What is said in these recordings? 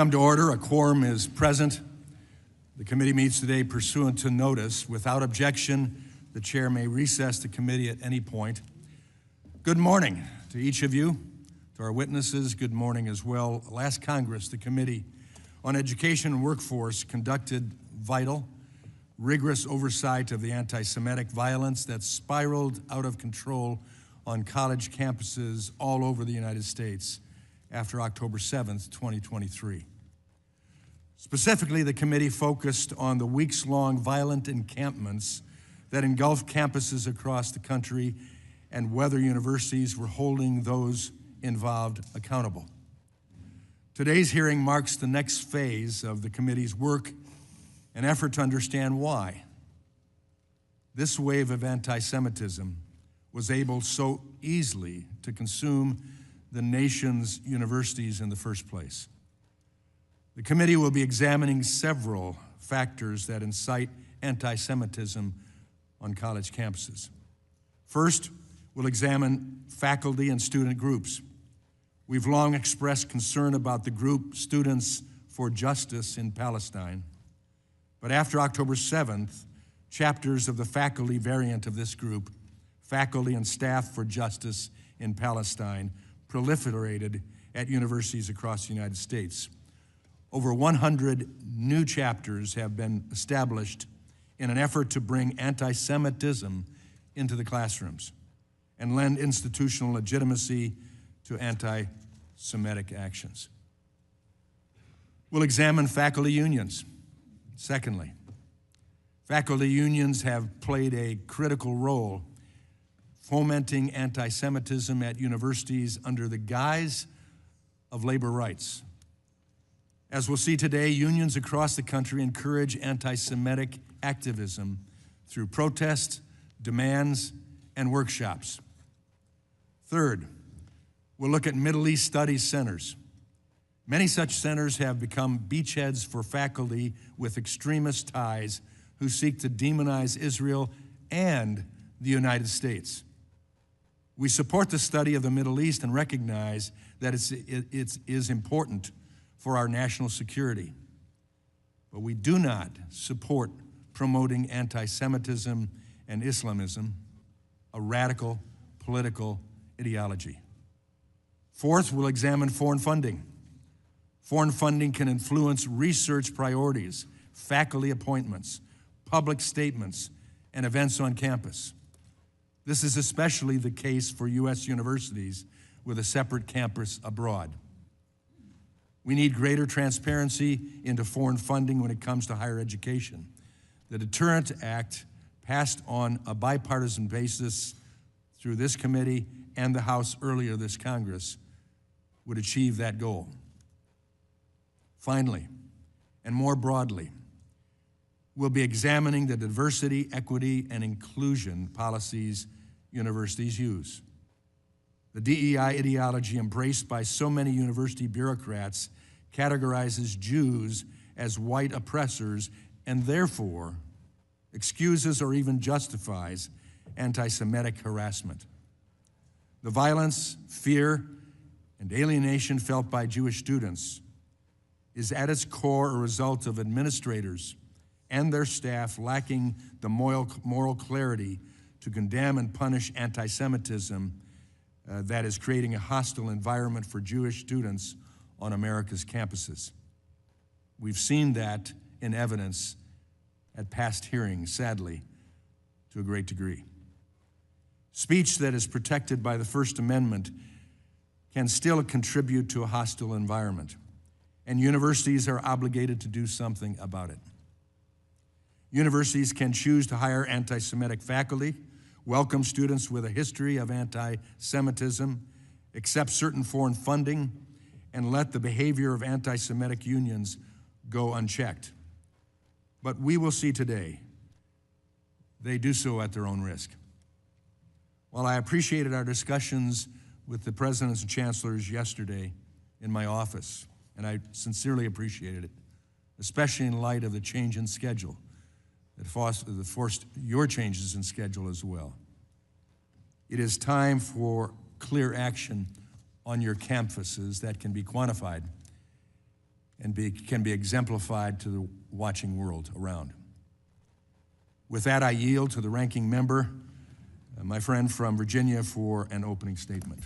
Come to order. A quorum is present. The committee meets today pursuant to notice. Without objection, the chair may recess the committee at any point. Good morning to each of you. To our witnesses, good morning as well. Last Congress, the Committee on Education and Workforce conducted vital, rigorous oversight of the anti-Semitic violence that spiraled out of control on college campuses all over the United States after October 7th, 2023. Specifically, the committee focused on the weeks-long violent encampments that engulfed campuses across the country and whether universities were holding those involved accountable. Today's hearing marks the next phase of the committee's work, an effort to understand why this wave of anti-Semitism was able so easily to consume the nation's universities in the first place. The committee will be examining several factors that incite anti-Semitism on college campuses. First, we'll examine faculty and student groups. We've long expressed concern about the group Students for Justice in Palestine, but after October 7th, chapters of the faculty variant of this group, Faculty and Staff for Justice in Palestine, proliferated at universities across the United States. Over 100 new chapters have been established in an effort to bring anti-Semitism into the classrooms and lend institutional legitimacy to anti-Semitic actions. We'll examine faculty unions. Secondly, faculty unions have played a critical role fomenting anti-Semitism at universities under the guise of labor rights. As we'll see today, unions across the country encourage anti-Semitic activism through protests, demands, and workshops. Third, we'll look at Middle East Studies centers. Many such centers have become beachheads for faculty with extremist ties who seek to demonize Israel and the United States. We support the study of the Middle East and recognize that it is important for our national security. But we do not support promoting anti-Semitism and Islamism, a radical political ideology. Fourth, we'll examine foreign funding. Foreign funding can influence research priorities, faculty appointments, public statements, and events on campus. This is especially the case for U.S. universities with a separate campus abroad. We need greater transparency into foreign funding when it comes to higher education. The Deterrent Act, passed on a bipartisan basis through this committee and the House earlier this Congress, would achieve that goal. Finally, and more broadly, we'll be examining the diversity, equity, and inclusion policies universities use. The DEI ideology embraced by so many university bureaucrats categorizes Jews as white oppressors and therefore excuses or even justifies anti-Semitic harassment. The violence, fear, and alienation felt by Jewish students is at its core a result of administrators and their staff lacking the moral clarity to condemn and punish anti-Semitism that is creating a hostile environment for Jewish students on America's campuses. We've seen that in evidence at past hearings, sadly, to a great degree. Speech that is protected by the First Amendment can still contribute to a hostile environment, and universities are obligated to do something about it. Universities can choose to hire anti-Semitic faculty, welcome students with a history of anti-Semitism, accept certain foreign funding, and let the behavior of anti-Semitic unions go unchecked. But we will see today, they do so at their own risk. While I appreciated our discussions with the presidents and chancellors yesterday in my office, and I sincerely appreciated it, especially in light of the change in schedule that forced your changes in schedule as well. It is time for clear action on your campuses that can be quantified and can be exemplified to the watching world around. With that, I yield to the ranking member, my friend from Virginia, for an opening statement.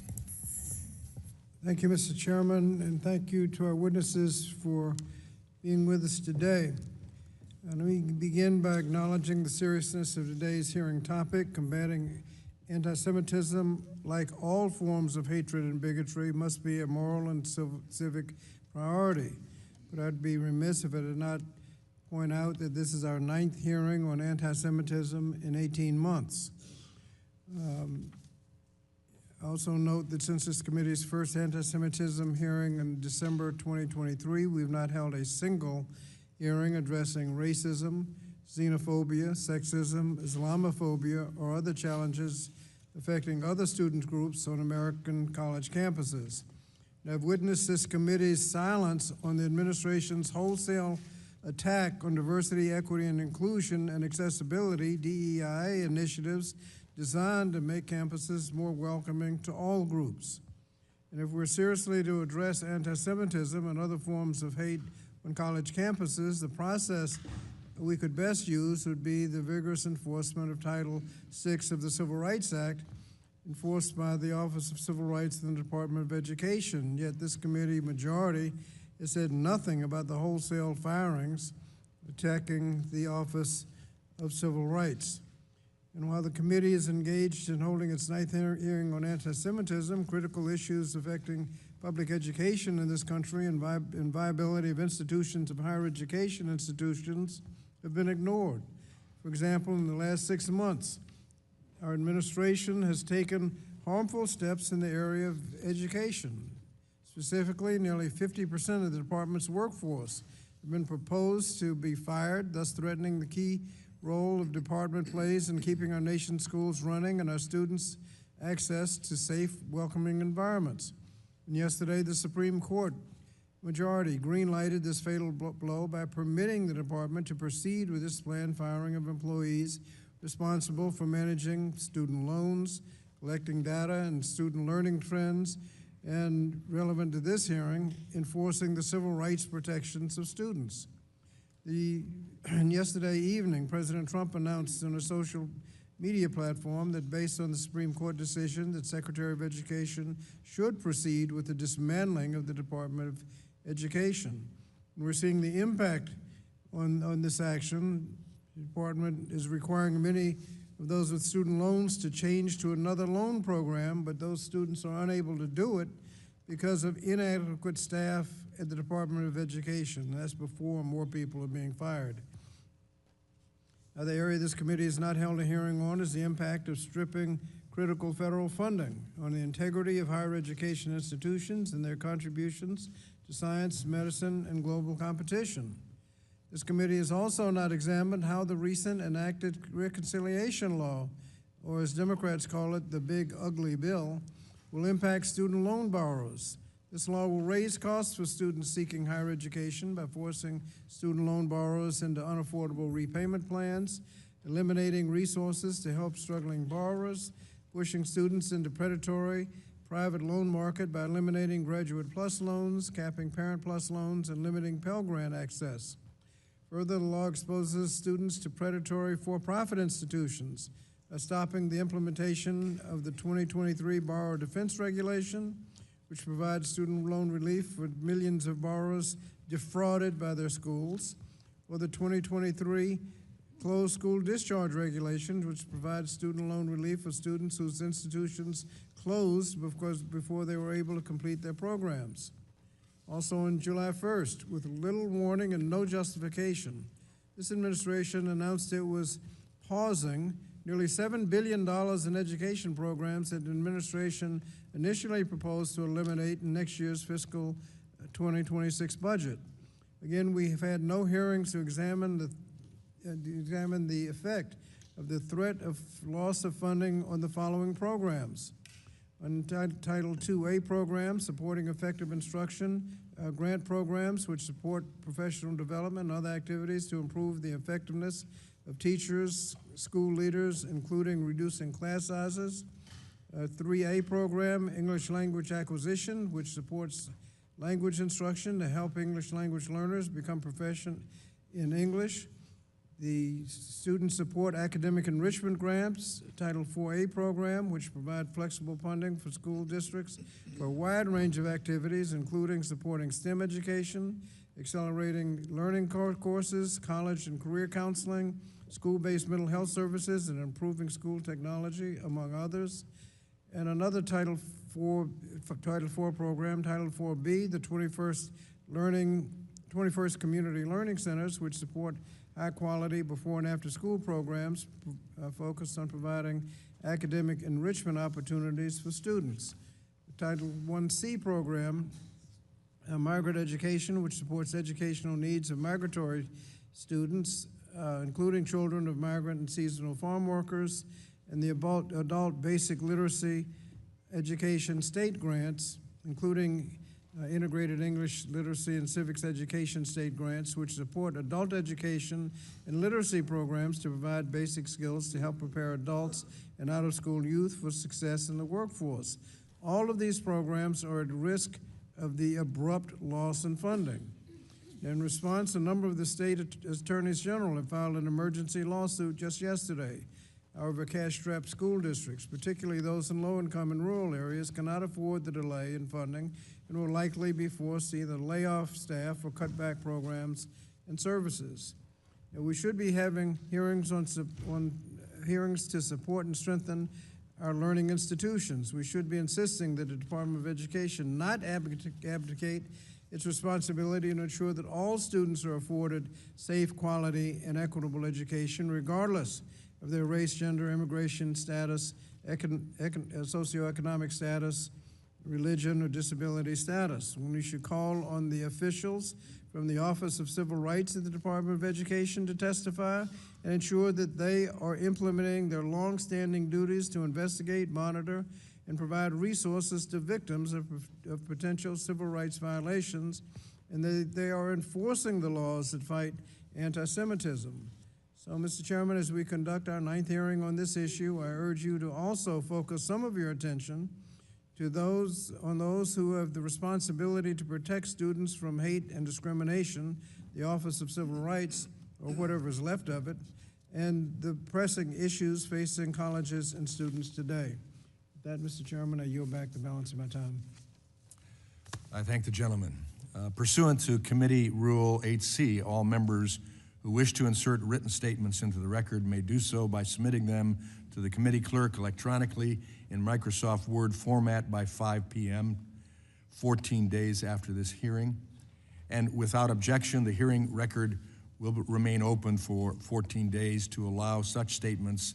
Thank you, Mr. Chairman, and thank you to our witnesses for being with us today. And let me begin by acknowledging the seriousness of today's hearing topic. Combating anti-Semitism, like all forms of hatred and bigotry, must be a moral and civic priority. But I'd be remiss if I did not point out that this is our 9th hearing on anti-Semitism in 18 months. Also note that since this committee's first anti-Semitism hearing in December 2023, we've not held a single hearing addressing racism, xenophobia, sexism, Islamophobia, or other challenges affecting other student groups on American college campuses. And I've witnessed this committee's silence on the administration's wholesale attack on diversity, equity, and inclusion and accessibility, DEI initiatives designed to make campuses more welcoming to all groups. And if we're seriously to address anti-Semitism and other forms of hate on college campuses, the process we could best use would be the vigorous enforcement of Title VI of the Civil Rights Act, enforced by the Office of Civil Rights in the Department of Education. Yet this committee majority has said nothing about the wholesale firings attacking the Office of Civil Rights. And while the committee is engaged in holding its 9th hearing on anti-Semitism, critical issues affecting public education in this country and viability of institutions of higher education institutions have been ignored. For example, in the last 6 months, our administration has taken harmful steps in the area of education. Specifically, nearly 50% of the department's workforce have been proposed to be fired, thus threatening the key role of department plays in keeping our nation's schools running and our students access to safe, welcoming environments. And yesterday, the Supreme Court majority green-lighted this fatal blow by permitting the department to proceed with this planned firing of employees responsible for managing student loans, collecting data and student learning trends, and relevant to this hearing, enforcing the civil rights protections of students. And yesterday evening, President Trump announced on a social media platform that based on the Supreme Court decision that Secretary of Education should proceed with the dismantling of the Department of Education. And we're seeing the impact on this action. The department is requiring many of those with student loans to change to another loan program, but those students are unable to do it because of inadequate staff at the Department of Education. That's before more people are being fired. Now, the area this committee has not held a hearing on is the impact of stripping critical federal funding on the integrity of higher education institutions and their contributions to science, medicine, and global competition. This committee has also not examined how the recent enacted reconciliation law, or as Democrats call it, the big ugly bill, will impact student loan borrowers. This law will raise costs for students seeking higher education by forcing student loan borrowers into unaffordable repayment plans, eliminating resources to help struggling borrowers, pushing students into predatory private loan market by eliminating Graduate Plus loans, capping Parent Plus loans, and limiting Pell Grant access. Further, the law exposes students to predatory for-profit institutions by stopping the implementation of the 2023 Borrower Defense Regulation, which provides student loan relief for millions of borrowers defrauded by their schools, or the 2023 Closed School Discharge Regulation, which provides student loan relief for students whose institutions closed before they were able to complete their programs. Also on July 1st, with little warning and no justification, this administration announced it was pausing nearly $7 billion in education programs that the administration initially proposed to eliminate in next year's fiscal 2026 budget. Again, we have had no hearings to examine the effect of the threat of loss of funding on the following programs. On Title IIA programs, supporting effective instruction, grant programs which support professional development and other activities to improve the effectiveness of teachers, school leaders, including reducing class sizes. 3A program, English language acquisition, which supports language instruction to help English language learners become proficient in English, the Student Support Academic Enrichment Grants, Title IV-A program, which provide flexible funding for school districts for a wide range of activities, including supporting STEM education, accelerating learning courses, college and career counseling, school-based mental health services, and improving school technology, among others. And another Title IV program, Title IV-B, the 21st Community Learning Centers, which support high-quality before and after-school programs focused on providing academic enrichment opportunities for students. The Title I-C program, Migrant Education, which supports educational needs of migratory students, including children of migrant and seasonal farm workers, and the Adult Basic Literacy Education State Grants, including Integrated English Literacy and Civics Education State Grants, which support adult education and literacy programs to provide basic skills to help prepare adults and out-of-school youth for success in the workforce. All of these programs are at risk of the abrupt loss in funding. In response, a number of the state attorneys general have filed an emergency lawsuit just yesterday. However, cash-strapped school districts, particularly those in low-income and rural areas, cannot afford the delay in funding and will likely be forced to either lay off staff or cut back programs and services. Now, we should be having hearings hearings to support and strengthen our learning institutions. We should be insisting that the Department of Education not abdicate its responsibility to ensure that all students are afforded safe, quality, and equitable education, regardless of their race, gender, immigration status, socioeconomic status, religion, or disability status. We should call on the officials from the Office of Civil Rights at the Department of Education to testify and ensure that they are implementing their long-standing duties to investigate, monitor, and provide resources to victims of potential civil rights violations, and they are enforcing the laws that fight anti-Semitism. So, Mr. Chairman, as we conduct our 9th hearing on this issue, I urge you to also focus some of your attention to those who have the responsibility to protect students from hate and discrimination, the Office of Civil Rights, or whatever is left of it, and the pressing issues facing colleges and students today. With that, Mr. Chairman, I yield back the balance of my time. I thank the gentleman. Pursuant to Committee Rule 8C, all members who wish to insert written statements into the record may do so by submitting them to the committee clerk electronically in Microsoft Word format by 5 p.m., 14 days after this hearing. And without objection, the hearing record will remain open for 14 days to allow such statements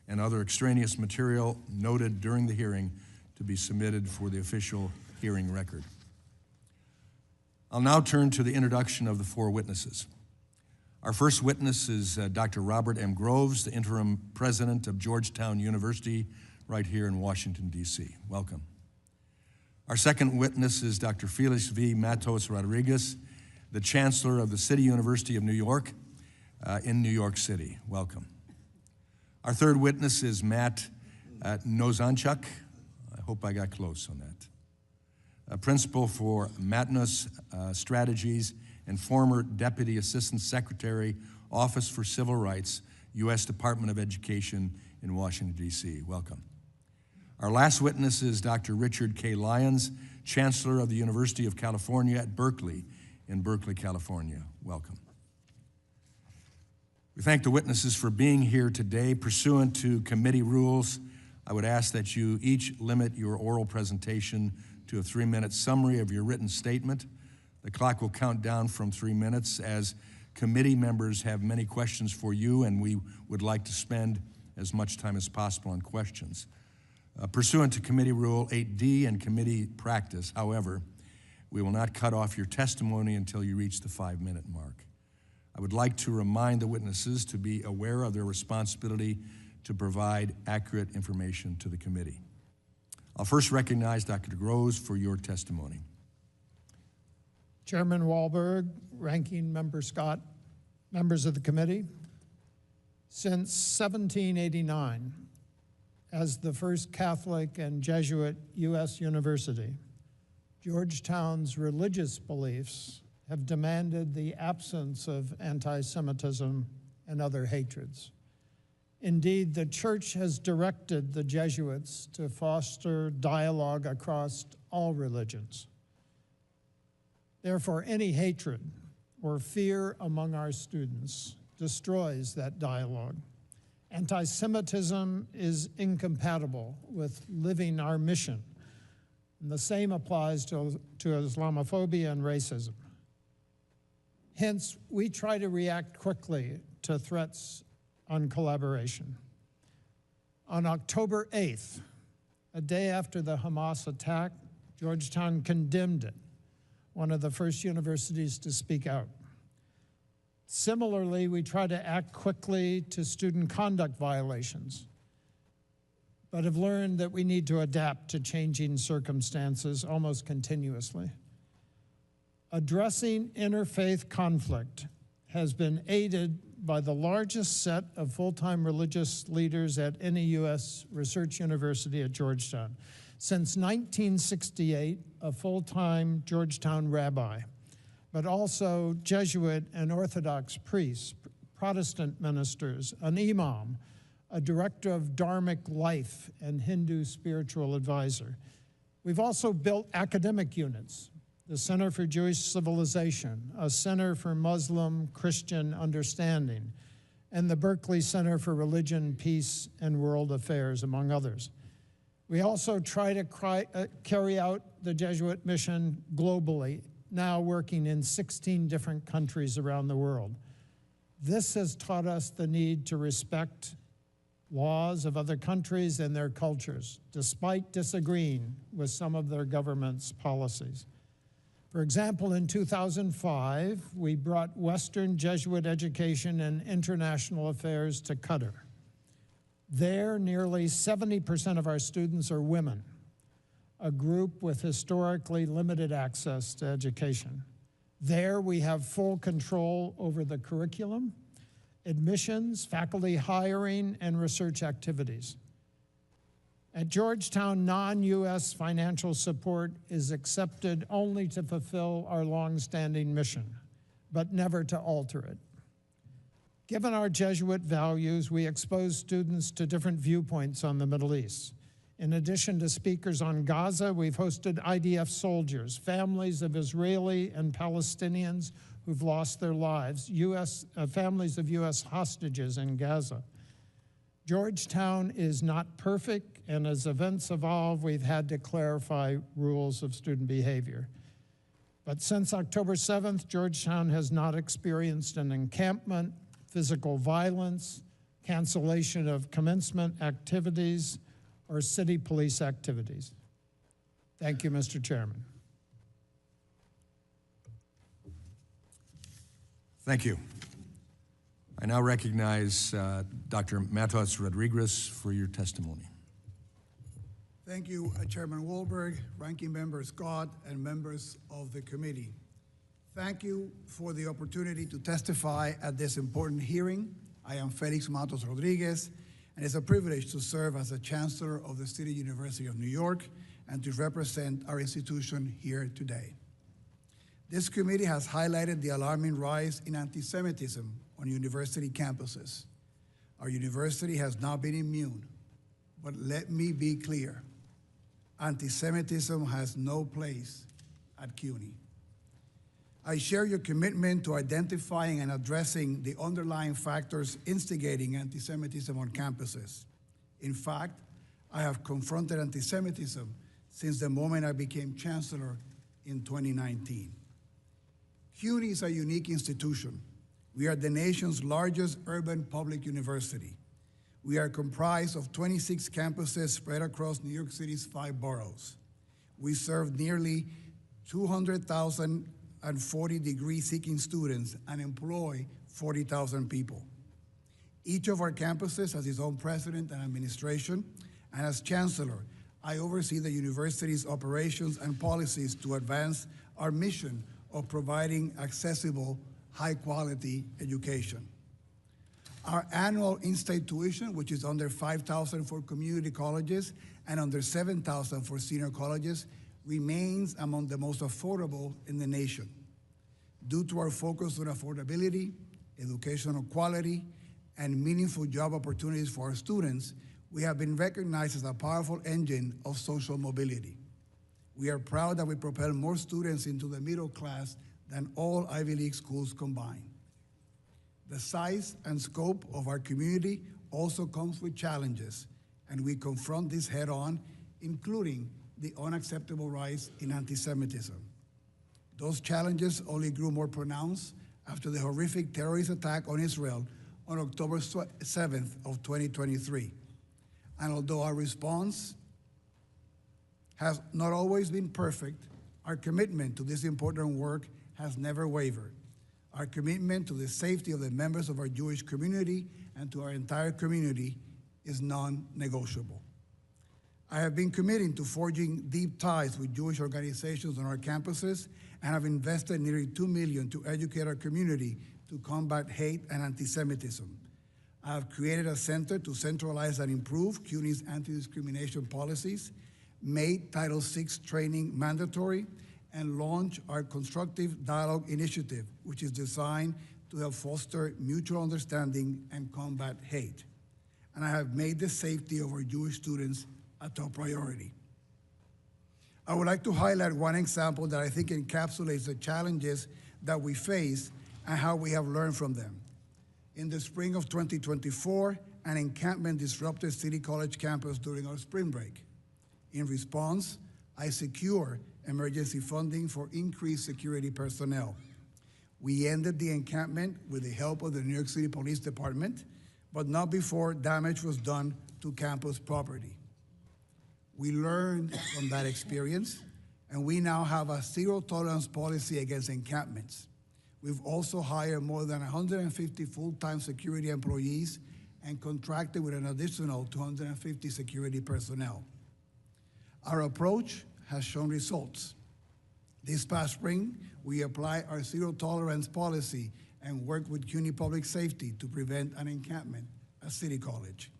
and other extraneous material noted during the hearing to be submitted for the official hearing record. I'll now turn to the introduction of the 4 witnesses. Our first witness is Dr. Robert M. Groves, the interim president of Georgetown University, right here in Washington, D.C. Welcome. Our second witness is Dr. Félix V. Matos Rodríguez, the Chancellor of the City University of New York in New York City. Welcome. Our third witness is Matt Nosanchuk. I hope I got close on that. A principal for Mattnos Strategies and former Deputy Assistant Secretary, Office for Civil Rights, U.S. Department of Education in Washington, D.C. Welcome. Our last witness is Dr. Richard K. Lyons, Chancellor of the University of California at Berkeley in Berkeley, California. Welcome. We thank the witnesses for being here today. Pursuant to committee rules, I would ask that you each limit your oral presentation to a 3-minute summary of your written statement. The clock will count down from 3 minutes as committee members have many questions for you, and we would like to spend as much time as possible on questions. Pursuant to Committee Rule 8D and committee practice, however, we will not cut off your testimony until you reach the 5-minute mark. I would like to remind the witnesses to be aware of their responsibility to provide accurate information to the committee. I'll first recognize Dr. Groves for your testimony. Chairman Wahlberg, Ranking Member Scott, members of the committee, since 1789, as the first Catholic and Jesuit U.S. university, Georgetown's religious beliefs have demanded the absence of anti-Semitism and other hatreds. Indeed, the church has directed the Jesuits to foster dialogue across all religions. Therefore, any hatred or fear among our students destroys that dialogue. Anti-Semitism is incompatible with living our mission, and the same applies to Islamophobia and racism. Hence, we try to react quickly to threats on collaboration. On October 8th, a day after the Hamas attack, Georgetown condemned it, one of the first universities to speak out. Similarly, we try to act quickly to student conduct violations, but have learned that we need to adapt to changing circumstances almost continuously. Addressing interfaith conflict has been aided by the largest set of full-time religious leaders at any U.S. research university at Georgetown. Since 1968, a full-time Georgetown rabbi, but also Jesuit and Orthodox priests, Protestant ministers, an imam, a director of Dharmic life, and Hindu spiritual advisor. We've also built academic units, the Center for Jewish Civilization, a Center for Muslim Christian Understanding, and the Berkeley Center for Religion, Peace, and World Affairs, among others. We also try to carry out the Jesuit mission globally, now working in 16 different countries around the world. This has taught us the need to respect laws of other countries and their cultures, despite disagreeing with some of their government's policies. For example, in 2005, we brought Western Jesuit education and international affairs to Qatar. There, nearly 70% of our students are women, a group with historically limited access to education. There, we have full control over the curriculum, admissions, faculty hiring, and research activities. At Georgetown, non-U.S. financial support is accepted only to fulfill our long-standing mission, but never to alter it. Given our Jesuit values, we expose students to different viewpoints on the Middle East. In addition to speakers on Gaza, we've hosted IDF soldiers, families of Israeli and Palestinians who've lost their lives, families of U.S. hostages in Gaza. Georgetown is not perfect, and as events evolve, we've had to clarify rules of student behavior. But since October 7th, Georgetown has not experienced an encampment, physical violence, cancellation of commencement activities, or city police activities. Thank you, Mr. Chairman. Thank you. I now recognize Dr. Matos Rodríguez for your testimony. Thank you, Chairman Wahlberg, Ranking Member Scott, and members of the committee. Thank you for the opportunity to testify at this important hearing. I am Félix Matos Rodríguez, and it's a privilege to serve as the Chancellor of the City University of New York and to represent our institution here today. This committee has highlighted the alarming rise in anti-Semitism on university campuses. Our university has not been immune, but let me be clear. Anti-Semitism has no place at CUNY. I share your commitment to identifying and addressing the underlying factors instigating anti-Semitism on campuses. In fact, I have confronted anti-Semitism since the moment I became Chancellor in 2019. CUNY is a unique institution. We are the nation's largest urban public university. We are comprised of 26 campuses spread across New York City's 5 boroughs. We serve nearly 200,040 degree-seeking students and employ 40,000 people. Each of our campuses has its own president and administration, and as Chancellor, I oversee the university's operations and policies to advance our mission of providing accessible, high-quality education. Our annual in-state tuition, which is under $5,000 for community colleges and under $7,000 for senior colleges, remains among the most affordable in the nation. Due to our focus on affordability, educational quality, and meaningful job opportunities for our students, we have been recognized as a powerful engine of social mobility. We are proud that we propel more students into the middle class than all Ivy League schools combined. The size and scope of our community also comes with challenges, and we confront this head-on, including the unacceptable rise in anti-Semitism. Those challenges only grew more pronounced after the horrific terrorist attack on Israel on October 7th of 2023. And although our response has not always been perfect, our commitment to this important work has never wavered. Our commitment to the safety of the members of our Jewish community and to our entire community is non-negotiable. I have been committing to forging deep ties with Jewish organizations on our campuses and have invested nearly $2 million to educate our community to combat hate and anti-Semitism. I have created a center to centralize and improve CUNY's anti-discrimination policies, made Title VI training mandatory, and launched our Constructive Dialogue Initiative, which is designed to help foster mutual understanding and combat hate. And I have made the safety of our Jewish students a top priority. I would like to highlight one example that I think encapsulates the challenges that we face and how we have learned from them. In the spring of 2024, an encampment disrupted City College campus during our spring break. In response, I secured emergency funding for increased security personnel. We ended the encampment with the help of the New York City Police Department, but not before damage was done to campus property. We learned from that experience, and we now have a zero-tolerance policy against encampments. We've also hired more than 150 full-time security employees and contracted with an additional 250 security personnel. Our approach has shown results. This past spring, we applied our zero-tolerance policy and worked with CUNY Public Safety to prevent an encampment at City College.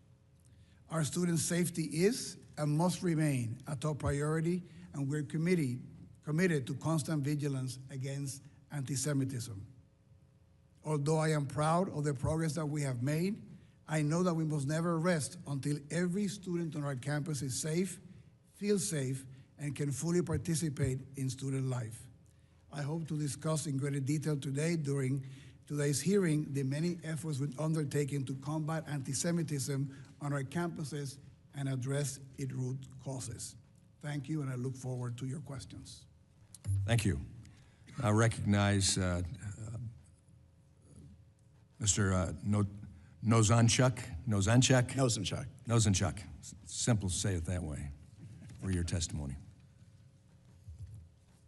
Our student safety is and must remain a top priority, and we're committed to constant vigilance against anti-Semitism. Although I am proud of the progress that we have made, I know that we must never rest until every student on our campus is safe, feels safe, and can fully participate in student life. I hope to discuss in greater detail today during today's hearing the many efforts we've undertaken to combat anti-Semitism on our campuses and address its root causes. Thank you, and I look forward to your questions. Thank you. I recognize Mr. Nosanchuk. Simple to say it that way for your testimony.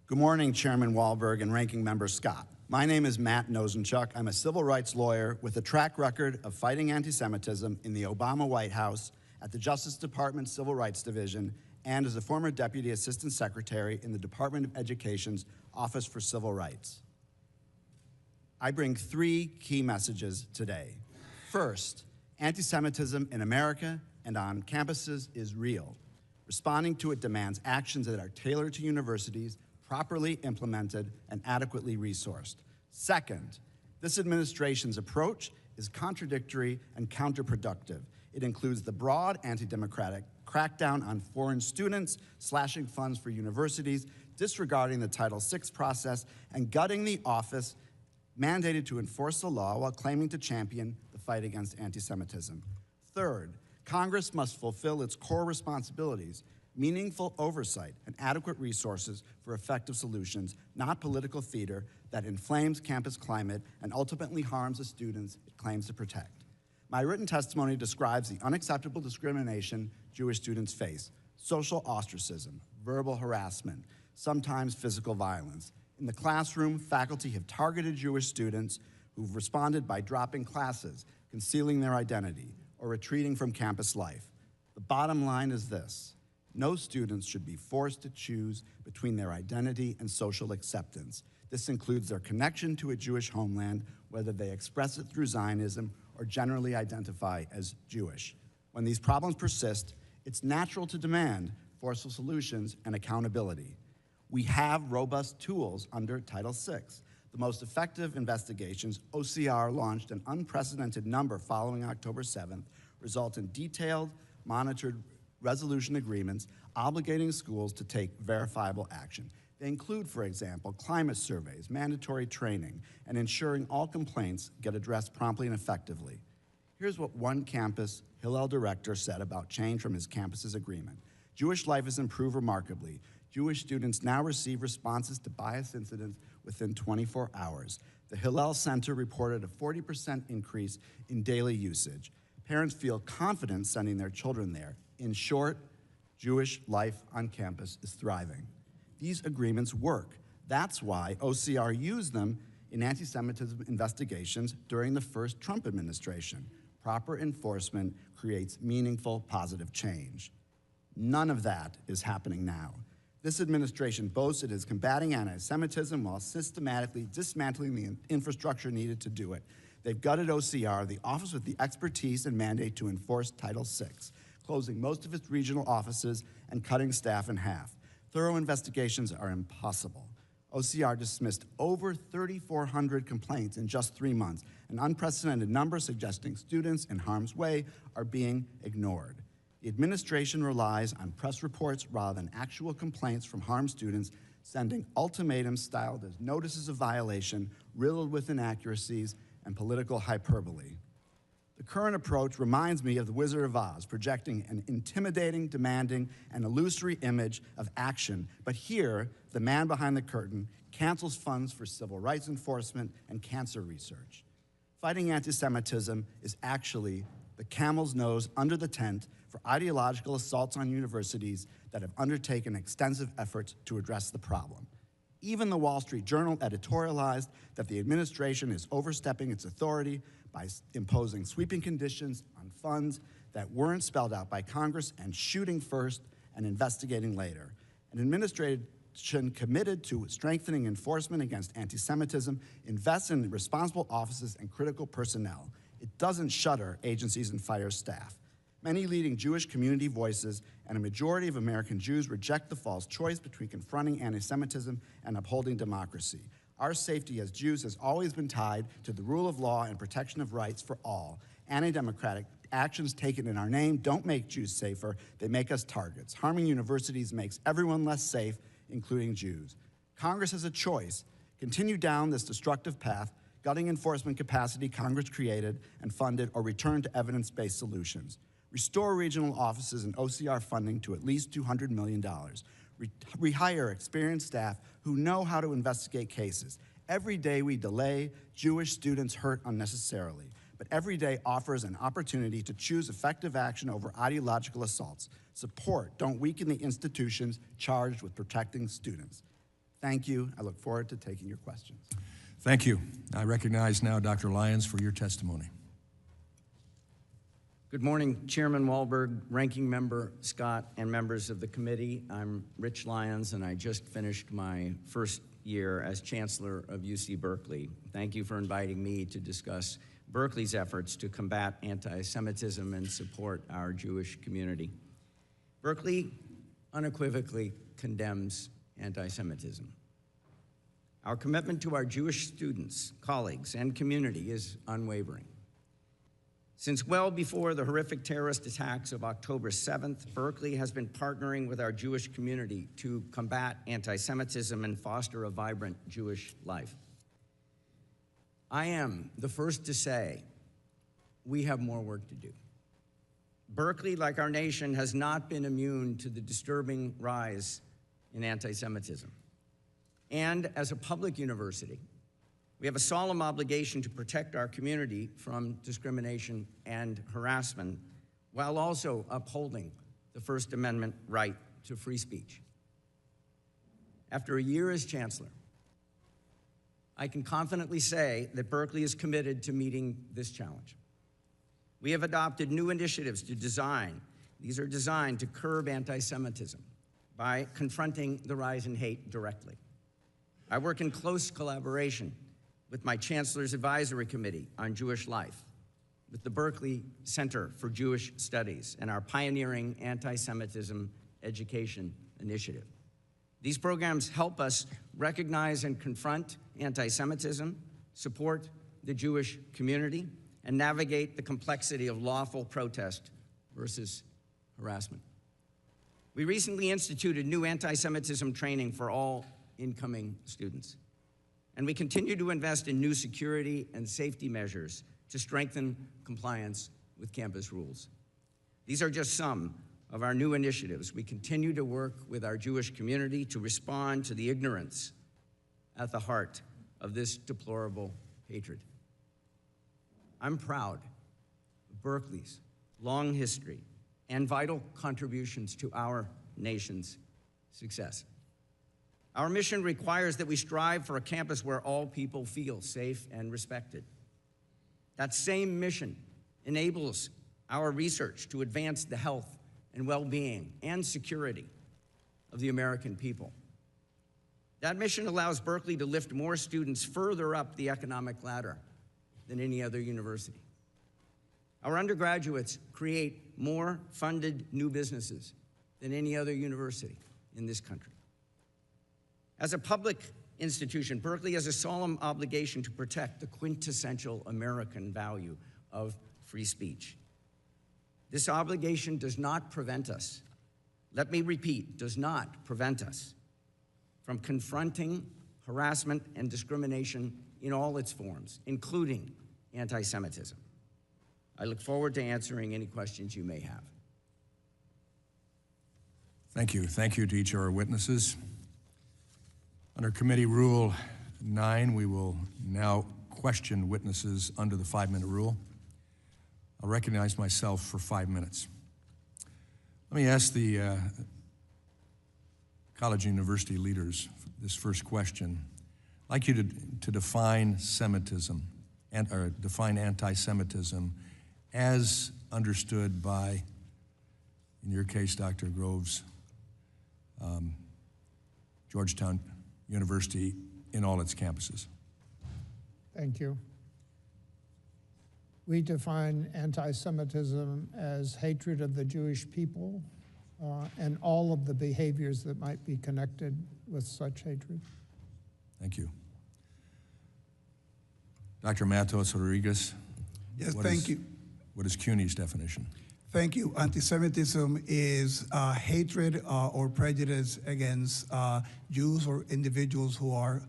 Good morning, Chairman Wahlberg and Ranking Member Scott. My name is Matt Nosanchuk. I'm a civil rights lawyer with a track record of fighting anti-Semitism in the Obama White House, at the Justice Department Civil Rights Division, and as a former Deputy Assistant Secretary in the Department of Education's Office for Civil Rights. I bring three key messages today. First, anti-Semitism in America and on campuses is real. Responding to it demands actions that are tailored to universities, properly implemented, and adequately resourced. Second, this administration's approach is contradictory and counterproductive. It includes the broad anti-democratic crackdown on foreign students, slashing funds for universities, disregarding the Title VI process, and gutting the office mandated to enforce the law while claiming to champion the fight against anti-Semitism. Third, Congress must fulfill its core responsibilities, meaningful oversight and adequate resources for effective solutions, not political theater that inflames campus climate and ultimately harms the students it claims to protect. My written testimony describes the unacceptable discrimination Jewish students face: social ostracism, verbal harassment, sometimes physical violence. In the classroom, faculty have targeted Jewish students who've responded by dropping classes, concealing their identity, or retreating from campus life. The bottom line is this: no students should be forced to choose between their identity and social acceptance. This includes their connection to a Jewish homeland, whether they express it through Zionism or generally identify as Jewish. When these problems persist, it's natural to demand forceful solutions and accountability. We have robust tools under Title VI. The most effective investigations, OCR launched an unprecedented number following October 7th, result in detailed, monitored resolution agreements obligating schools to take verifiable action. They include, for example, climate surveys, mandatory training, and ensuring all complaints get addressed promptly and effectively. Here's what one campus Hillel director said about change from his campus's agreement. Jewish life has improved remarkably. Jewish students now receive responses to bias incidents within 24 hours. The Hillel Center reported a 40% increase in daily usage. Parents feel confident sending their children there. In short, Jewish life on campus is thriving. These agreements work. That's why OCR used them in anti-Semitism investigations during the first Trump administration. Proper enforcement creates meaningful, positive change. None of that is happening now. This administration boasts it is combating anti-Semitism while systematically dismantling the infrastructure needed to do it. They've gutted OCR, the office with the expertise and mandate to enforce Title VI, closing most of its regional offices and cutting staff in half. Thorough investigations are impossible. OCR dismissed over 3,400 complaints in just 3 months, an unprecedented number suggesting students in harm's way are being ignored. The administration relies on press reports rather than actual complaints from harmed students, sending ultimatums styled as notices of violation, riddled with inaccuracies and political hyperbole. The current approach reminds me of the Wizard of Oz, projecting an intimidating, demanding, and illusory image of action. But here, the man behind the curtain cancels funds for civil rights enforcement and cancer research. Fighting anti-Semitism is actually the camel's nose under the tent for ideological assaults on universities that have undertaken extensive efforts to address the problem. Even the Wall Street Journal editorialized that the administration is overstepping its authority by imposing sweeping conditions on funds that weren't spelled out by Congress and shooting first and investigating later. An administration committed to strengthening enforcement against anti-Semitism invests in responsible offices and critical personnel. It doesn't shutter agencies and fire staff. Many leading Jewish community voices and a majority of American Jews reject the false choice between confronting anti-Semitism and upholding democracy. Our safety as Jews has always been tied to the rule of law and protection of rights for all. Anti-democratic actions taken in our name don't make Jews safer, they make us targets. Harming universities makes everyone less safe, including Jews. Congress has a choice: continue down this destructive path, gutting enforcement capacity Congress created and funded, or return to evidence-based solutions. Restore regional offices and OCR funding to at least $200 million. Rehire experienced staff who know how to investigate cases. Every day we delay, Jewish students hurt unnecessarily, but every day offers an opportunity to choose effective action over ideological assaults. Support, don't weaken the institutions charged with protecting students. Thank you. I look forward to taking your questions. Thank you. I recognize now Dr. Lyons for your testimony. Good morning, Chairman Wahlberg, Ranking Member Scott, and members of the committee. I'm Rich Lyons, and I just finished my first year as Chancellor of UC Berkeley. Thank you for inviting me to discuss Berkeley's efforts to combat anti-Semitism and support our Jewish community. Berkeley unequivocally condemns anti-Semitism. Our commitment to our Jewish students, colleagues, and community is unwavering. Since well before the horrific terrorist attacks of October 7th, Berkeley has been partnering with our Jewish community to combat anti-Semitism and foster a vibrant Jewish life. I am the first to say we have more work to do. Berkeley, like our nation, has not been immune to the disturbing rise in anti-Semitism. And as a public university, we have a solemn obligation to protect our community from discrimination and harassment while also upholding the First Amendment right to free speech. After a year as Chancellor, I can confidently say that Berkeley is committed to meeting this challenge. We have adopted new initiatives these are designed to curb anti-Semitism by confronting the rise in hate directly. I work in close collaboration with my Chancellor's Advisory Committee on Jewish Life, with the Berkeley Center for Jewish Studies, and our pioneering anti-Semitism education initiative. These programs help us recognize and confront anti-Semitism, support the Jewish community, and navigate the complexity of lawful protest versus harassment. We recently instituted new anti-Semitism training for all incoming students. And we continue to invest in new security and safety measures to strengthen compliance with campus rules. These are just some of our new initiatives. We continue to work with our Jewish community to respond to the ignorance at the heart of this deplorable hatred. I'm proud of Berkeley's long history and vital contributions to our nation's success. Our mission requires that we strive for a campus where all people feel safe and respected. That same mission enables our research to advance the health and well-being and security of the American people. That mission allows Berkeley to lift more students further up the economic ladder than any other university. Our undergraduates create more funded new businesses than any other university in this country. As a public institution, Berkeley has a solemn obligation to protect the quintessential American value of free speech. This obligation does not prevent us, let me repeat, does not prevent us from confronting harassment and discrimination in all its forms, including anti-Semitism. I look forward to answering any questions you may have. Thank you. Thank you to each of our witnesses. Under Committee Rule 9, we will now question witnesses under the 5-minute rule. I'll recognize myself for 5 minutes. Let me ask the college and university leaders this first question. I'd like you to define Semitism, or define anti-Semitism as understood by, in your case, Dr. Groves, Georgetown University in all its campuses. Thank you. We define anti-Semitism as hatred of the Jewish people and all of the behaviors that might be connected with such hatred. Thank you. Dr. Matos Rodríguez. Yes, thank you. What is CUNY's definition? Thank you. Antisemitism is hatred or prejudice against Jews or individuals who are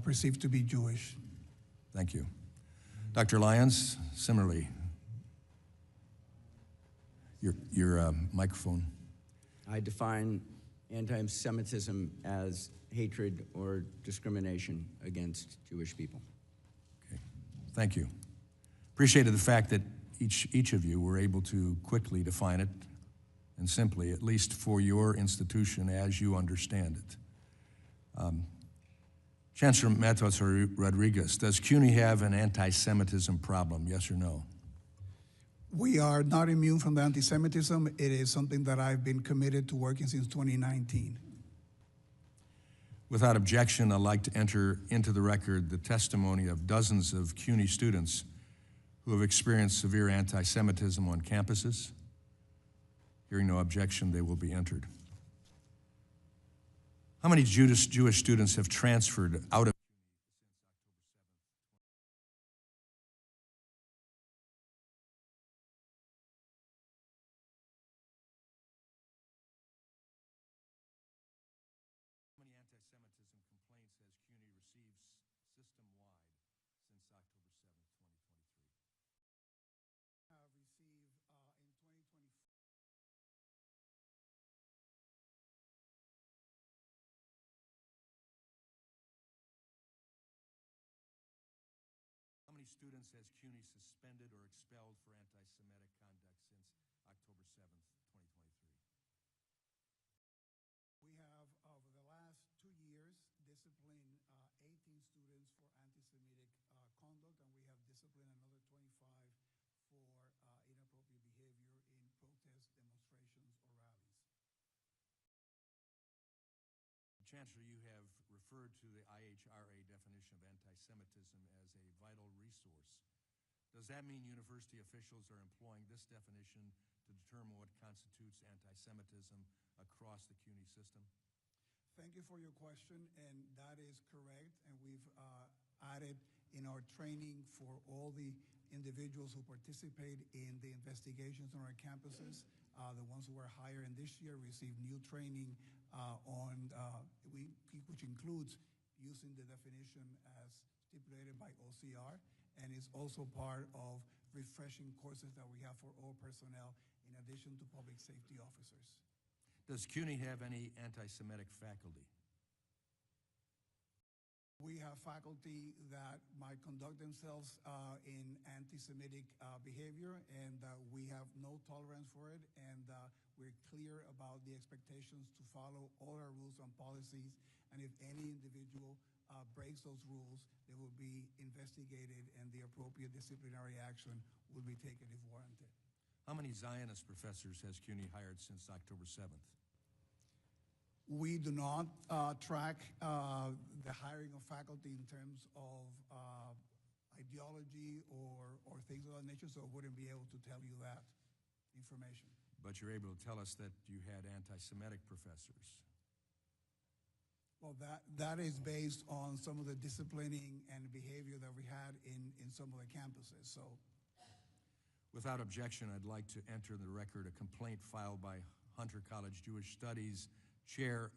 perceived to be Jewish. Thank you. Dr. Lyons, similarly. Your microphone. I define anti-Semitism as hatred or discrimination against Jewish people. Okay. Thank you. Appreciated the fact that each of you were able to quickly define it and simply, at least for your institution as you understand it. Chancellor Matos Rodríguez, does CUNY have an anti-Semitism problem, yes or no? We are not immune from the anti-Semitism. It is something that I've been committed to working since 2019. Without objection, I'd like to enter into the record the testimony of dozens of CUNY students who have experienced severe anti-Semitism on campuses. Hearing no objection, they will be entered. How many Jewish students have transferred out of students has CUNY suspended or expelled for anti-Semitic conduct since October 7th, 2023? We have, over the last 2 years, disciplined 18 students for anti-Semitic conduct, and we have disciplined another 25 for inappropriate behavior in protests, demonstrations, or rallies. Chancellor, you have referred to the IHRA definition of anti-Semitism as a vital resource. Does that mean university officials are employing this definition to determine what constitutes anti-Semitism across the CUNY system? Thank you for your question, and that is correct. And we've added in our training for all the individuals who participate in the investigations on our campuses, the ones who were hired in this year received new training which includes using the definition as stipulated by OCR, and is also part of refreshing courses that we have for all personnel in addition to public safety officers. Does CUNY have any anti-Semitic faculty? We have faculty that might conduct themselves in anti-Semitic behavior, and we have no tolerance for it, and we're clear about the expectations to follow all our rules and policies, and if any individual breaks those rules, they will be investigated and the appropriate disciplinary action will be taken if warranted. How many Zionist professors has CUNY hired since October 7th? We do not track the hiring of faculty in terms of ideology or things of that nature, so I wouldn't be able to tell you that information. But you're able to tell us that you had anti-Semitic professors. Well, that is based on some of the disciplining and behavior that we had in some of the campuses. So, without objection, I'd like to enter in the record a complaint filed by Hunter College Jewish Studies Chair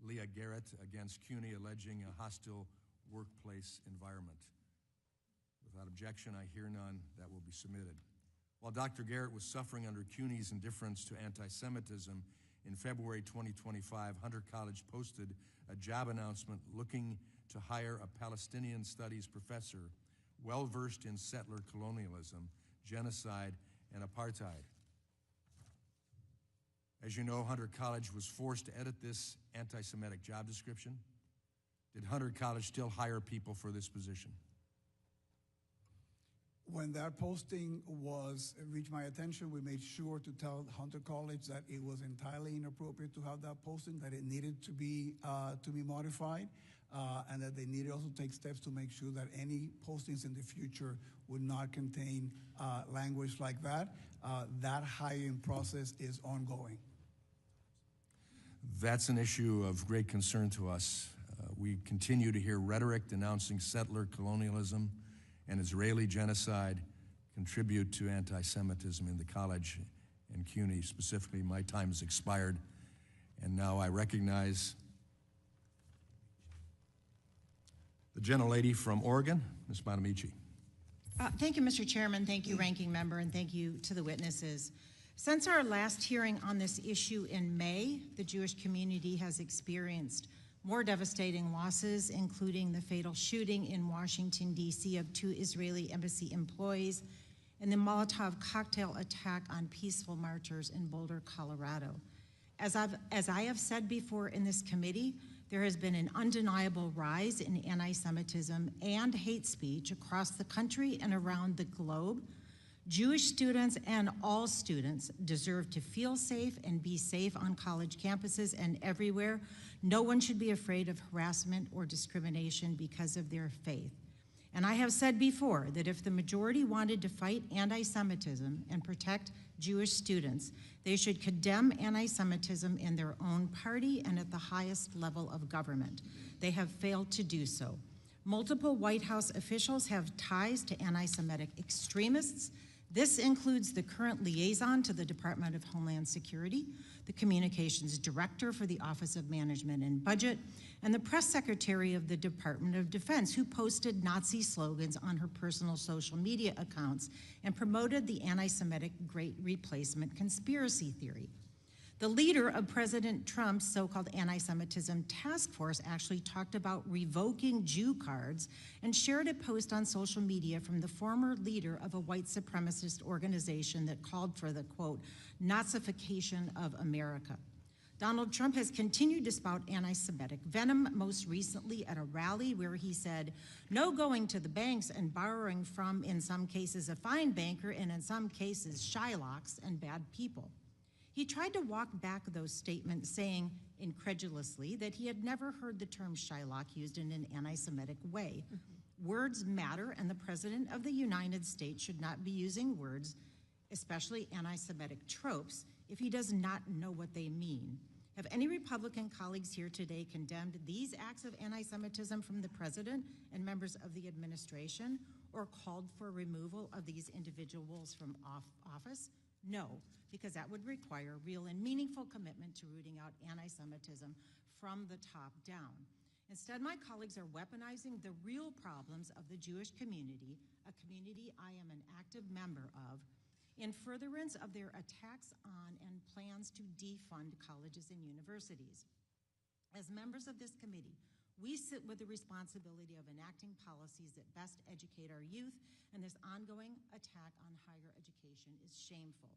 Leah Garrett against CUNY alleging a hostile workplace environment. Without objection, I hear none. That will be submitted. While Dr. Garrett was suffering under CUNY's indifference to anti-Semitism, in February 2025, Hunter College posted a job announcement looking to hire a Palestinian studies professor well-versed in settler colonialism, genocide, and apartheid. As you know, Hunter College was forced to edit this anti-Semitic job description. Did Hunter College still hire people for this position? when that posting reached my attention, we made sure to tell Hunter College that it was entirely inappropriate to have that posting, that it needed to be modified, and that they needed also to take steps to make sure that any postings in the future would not contain language like that. That hiring process is ongoing. That's an issue of great concern to us. We continue to hear rhetoric denouncing settler colonialism and Israeli genocide contribute to anti-Semitism in the college and CUNY. Specifically, my time has expired, and now I recognize the gentlelady from Oregon, Ms. Bonamici. Thank you, Mr. Chairman. Thank you, Ranking Member, and thank you to the witnesses. Since our last hearing on this issue in May, the Jewish community has experienced more devastating losses, including the fatal shooting in Washington, D.C. of 2 Israeli embassy employees and the Molotov cocktail attack on peaceful marchers in Boulder, Colorado. As I have said before in this committee, there has been an undeniable rise in anti-Semitism and hate speech across the country and around the globe. Jewish students and all students deserve to feel safe and be safe on college campuses and everywhere. No one should be afraid of harassment or discrimination because of their faith. And I have said before that if the majority wanted to fight anti-Semitism and protect Jewish students, they should condemn anti-Semitism in their own party and at the highest level of government. They have failed to do so. Multiple White House officials have ties to anti-Semitic extremists. This includes the current liaison to the Department of Homeland Security, the communications director for the Office of Management and Budget, and the press secretary of the Department of Defense, who posted Nazi slogans on her personal social media accounts and promoted the anti-Semitic Great Replacement conspiracy theory. The leader of President Trump's so-called anti-Semitism task force actually talked about revoking Jew cards and shared a post on social media from the former leader of a white supremacist organization that called for the, quote, Nazification of America. Donald Trump has continued to spout anti-Semitic venom, most recently at a rally where he said, no going to the banks and borrowing from, in some cases, a fine banker, and in some cases, Shylocks and bad people. He tried to walk back those statements, saying incredulously that he had never heard the term Shylock used in an anti-Semitic way. Words matter, and the President of the United States should not be using words, especially anti-Semitic tropes, if he does not know what they mean. Have any Republican colleagues here today condemned these acts of anti-Semitism from the president and members of the administration, or called for removal of these individuals from office? No, because that would require real and meaningful commitment to rooting out anti-Semitism from the top down. Instead, my colleagues are weaponizing the real problems of the Jewish community, a community I am an active member of, in furtherance of their attacks on and plans to defund colleges and universities. As members of this committee, we sit with the responsibility of enacting policies that best educate our youth, and this ongoing attack on higher education is shameful.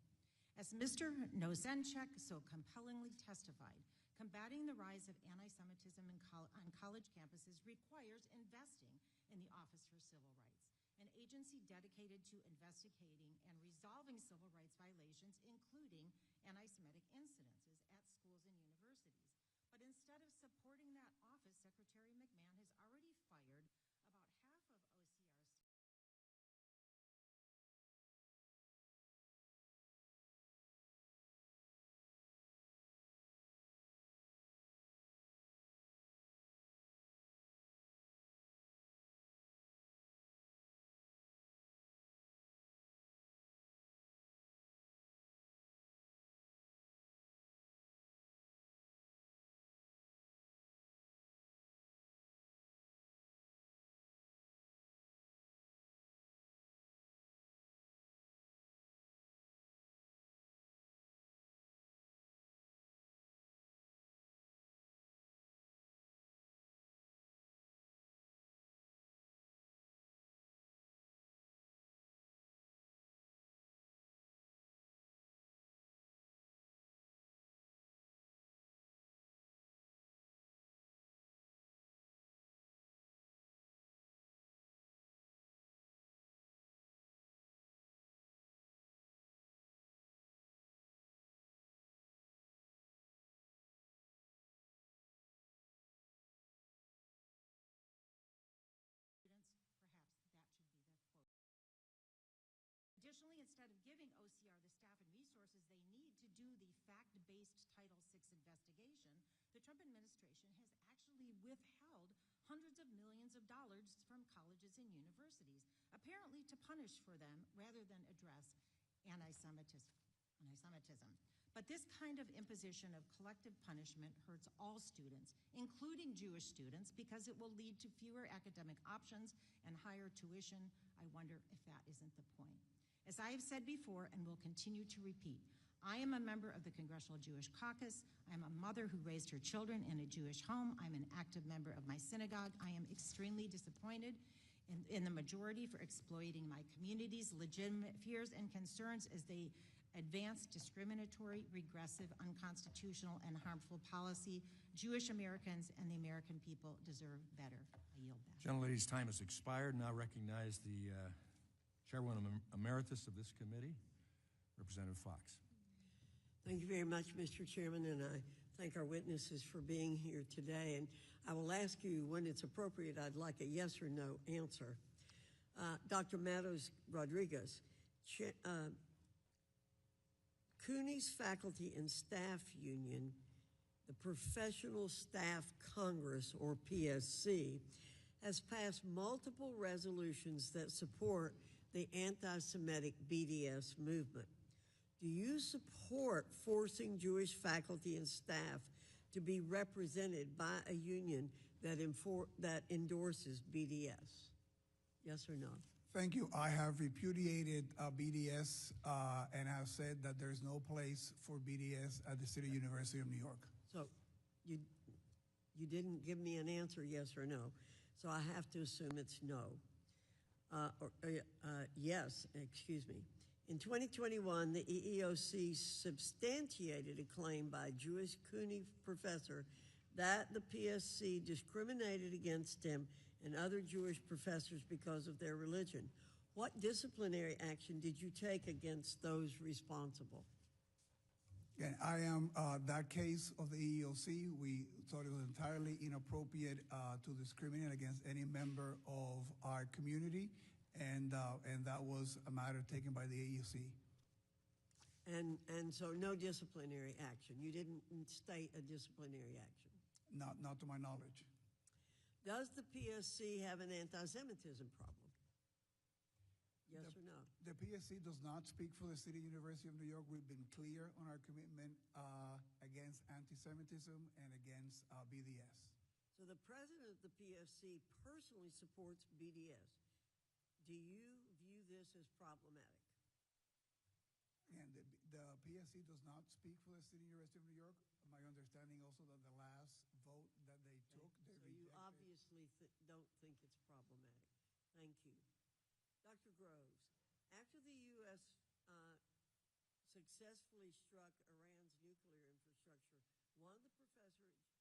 As Mr. Nosanchuk so compellingly testified, combating the rise of anti-Semitism on college campuses requires investing in the Office for Civil Rights, an agency dedicated to investigating and resolving civil rights violations, including anti-Semitic incidences at schools and universities. But instead of supporting that office, Secretary McMahon has already fired about half of OCR's students, perhaps that should be the quote. Additionally, instead of giving OCR the staff and resources they need to do the fact-based Title VI investigation, the Trump administration has actually withheld hundreds of millions of dollars from colleges and universities, apparently to punish for them rather than address anti-Semitism. But this kind of imposition of collective punishment hurts all students, including Jewish students, because it will lead to fewer academic options and higher tuition. I wonder if that isn't the point. As I have said before and will continue to repeat, I am a member of the Congressional Jewish Caucus. I am a mother who raised her children in a Jewish home. I'm an active member of my synagogue. I am extremely disappointed in the majority for exploiting my community's legitimate fears and concerns as they advance discriminatory, regressive, unconstitutional, and harmful policy. Jewish Americans and the American people deserve better. I yield back. Gentlelady's time has expired. Now recognize the Chairwoman Emeritus of this committee, Representative Fox. Thank you very much, Mr. Chairman, and I thank our witnesses for being here today. And I will ask you, when it's appropriate, I'd like a yes or no answer. Dr. Matos Rodríguez, CUNY's Faculty and Staff Union, the Professional Staff Congress, or PSC, has passed multiple resolutions that support the anti-Semitic BDS movement. Do you support forcing Jewish faculty and staff to be represented by a union that endorses BDS? Yes or no? Thank you. I have repudiated BDS and have said that there's no place for BDS at the City University of New York. So you didn't give me an answer, yes or no. So I have to assume it's no. Yes, excuse me. In 2021, the EEOC substantiated a claim by a Jewish CUNY professor that the PSC discriminated against him and other Jewish professors because of their religion. What disciplinary action did you take against those responsible? Again, I am that case of the EEOC. We thought it was entirely inappropriate to discriminate against any member of our community, and that was a matter taken by the EEOC. And so no disciplinary action. You didn't state a disciplinary action. Not to my knowledge. Does the PSC have an anti-Semitism problem? Yes or no? The PSC does not speak for the City University of New York. We've been clear on our commitment against anti-Semitism and against BDS. So the president of the PSC personally supports BDS. Do you view this as problematic? Again, the PSC does not speak for the City University of New York. My understanding also that the last vote that they took, they So you rejected. obviously don't think it's problematic. Thank you. Dr. Groves, after the U.S. Successfully struck Iran's nuclear infrastructure, one of the professors at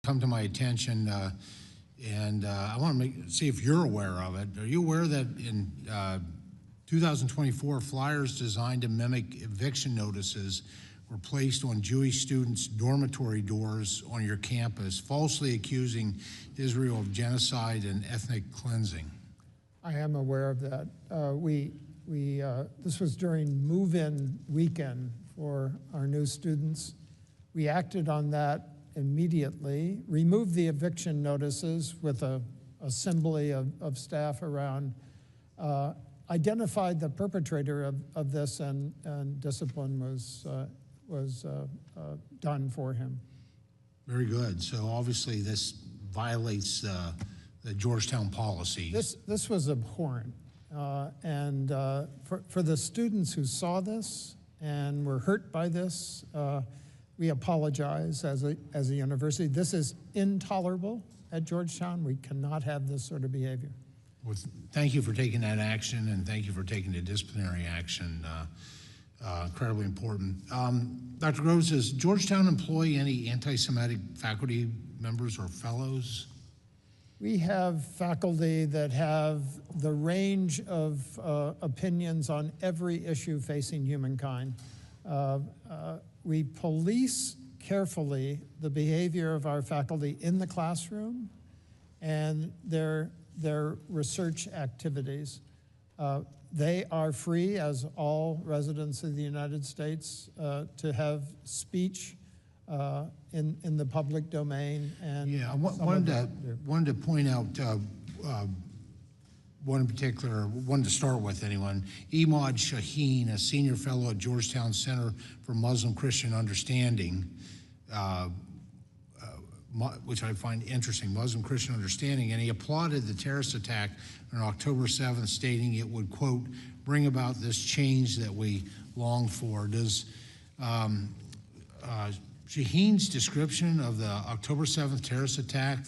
come to my attention, and I want to see if you're aware of it. Are you aware that in 2024, flyers designed to mimic eviction notices were placed on Jewish students' dormitory doors on your campus, falsely accusing Israel of genocide and ethnic cleansing? I am aware of that. This was during move-in weekend for our new students. We acted on that immediately, removed the eviction notices with a assembly of staff around, identified the perpetrator of this, and discipline was done for him. Very good. So obviously this violates the Georgetown policy. This was abhorrent. And for the students who saw this and were hurt by this, we apologize as a university. This is intolerable at Georgetown. We cannot have this sort of behavior. Well, thank you for taking that action, and thank you for taking the disciplinary action. Incredibly important. Dr. Groves, does Georgetown employ any anti-Semitic faculty members or fellows? We have faculty that have the range of opinions on every issue facing humankind. We police carefully the behavior of our faculty in the classroom and their research activities. They are free, as all residents of the United States, to have speech in the public domain. And yeah, I wanted to point out one in particular, one to start with anyone, Imad Shaheen, a senior fellow at Georgetown Center for Muslim-Christian Understanding, which I find interesting, Muslim-Christian Understanding, and he applauded the terrorist attack on October 7th, stating it would, quote, bring about this change that we long for. Does Shaheen's description of the October 7th terrorist attack,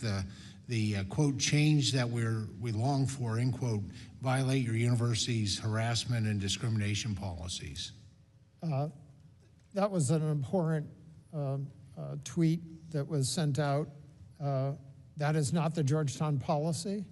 the quote, change that we long for, end quote, violate your university's harassment and discrimination policies? That was an abhorrent tweet that was sent out. That is not the Georgetown policy.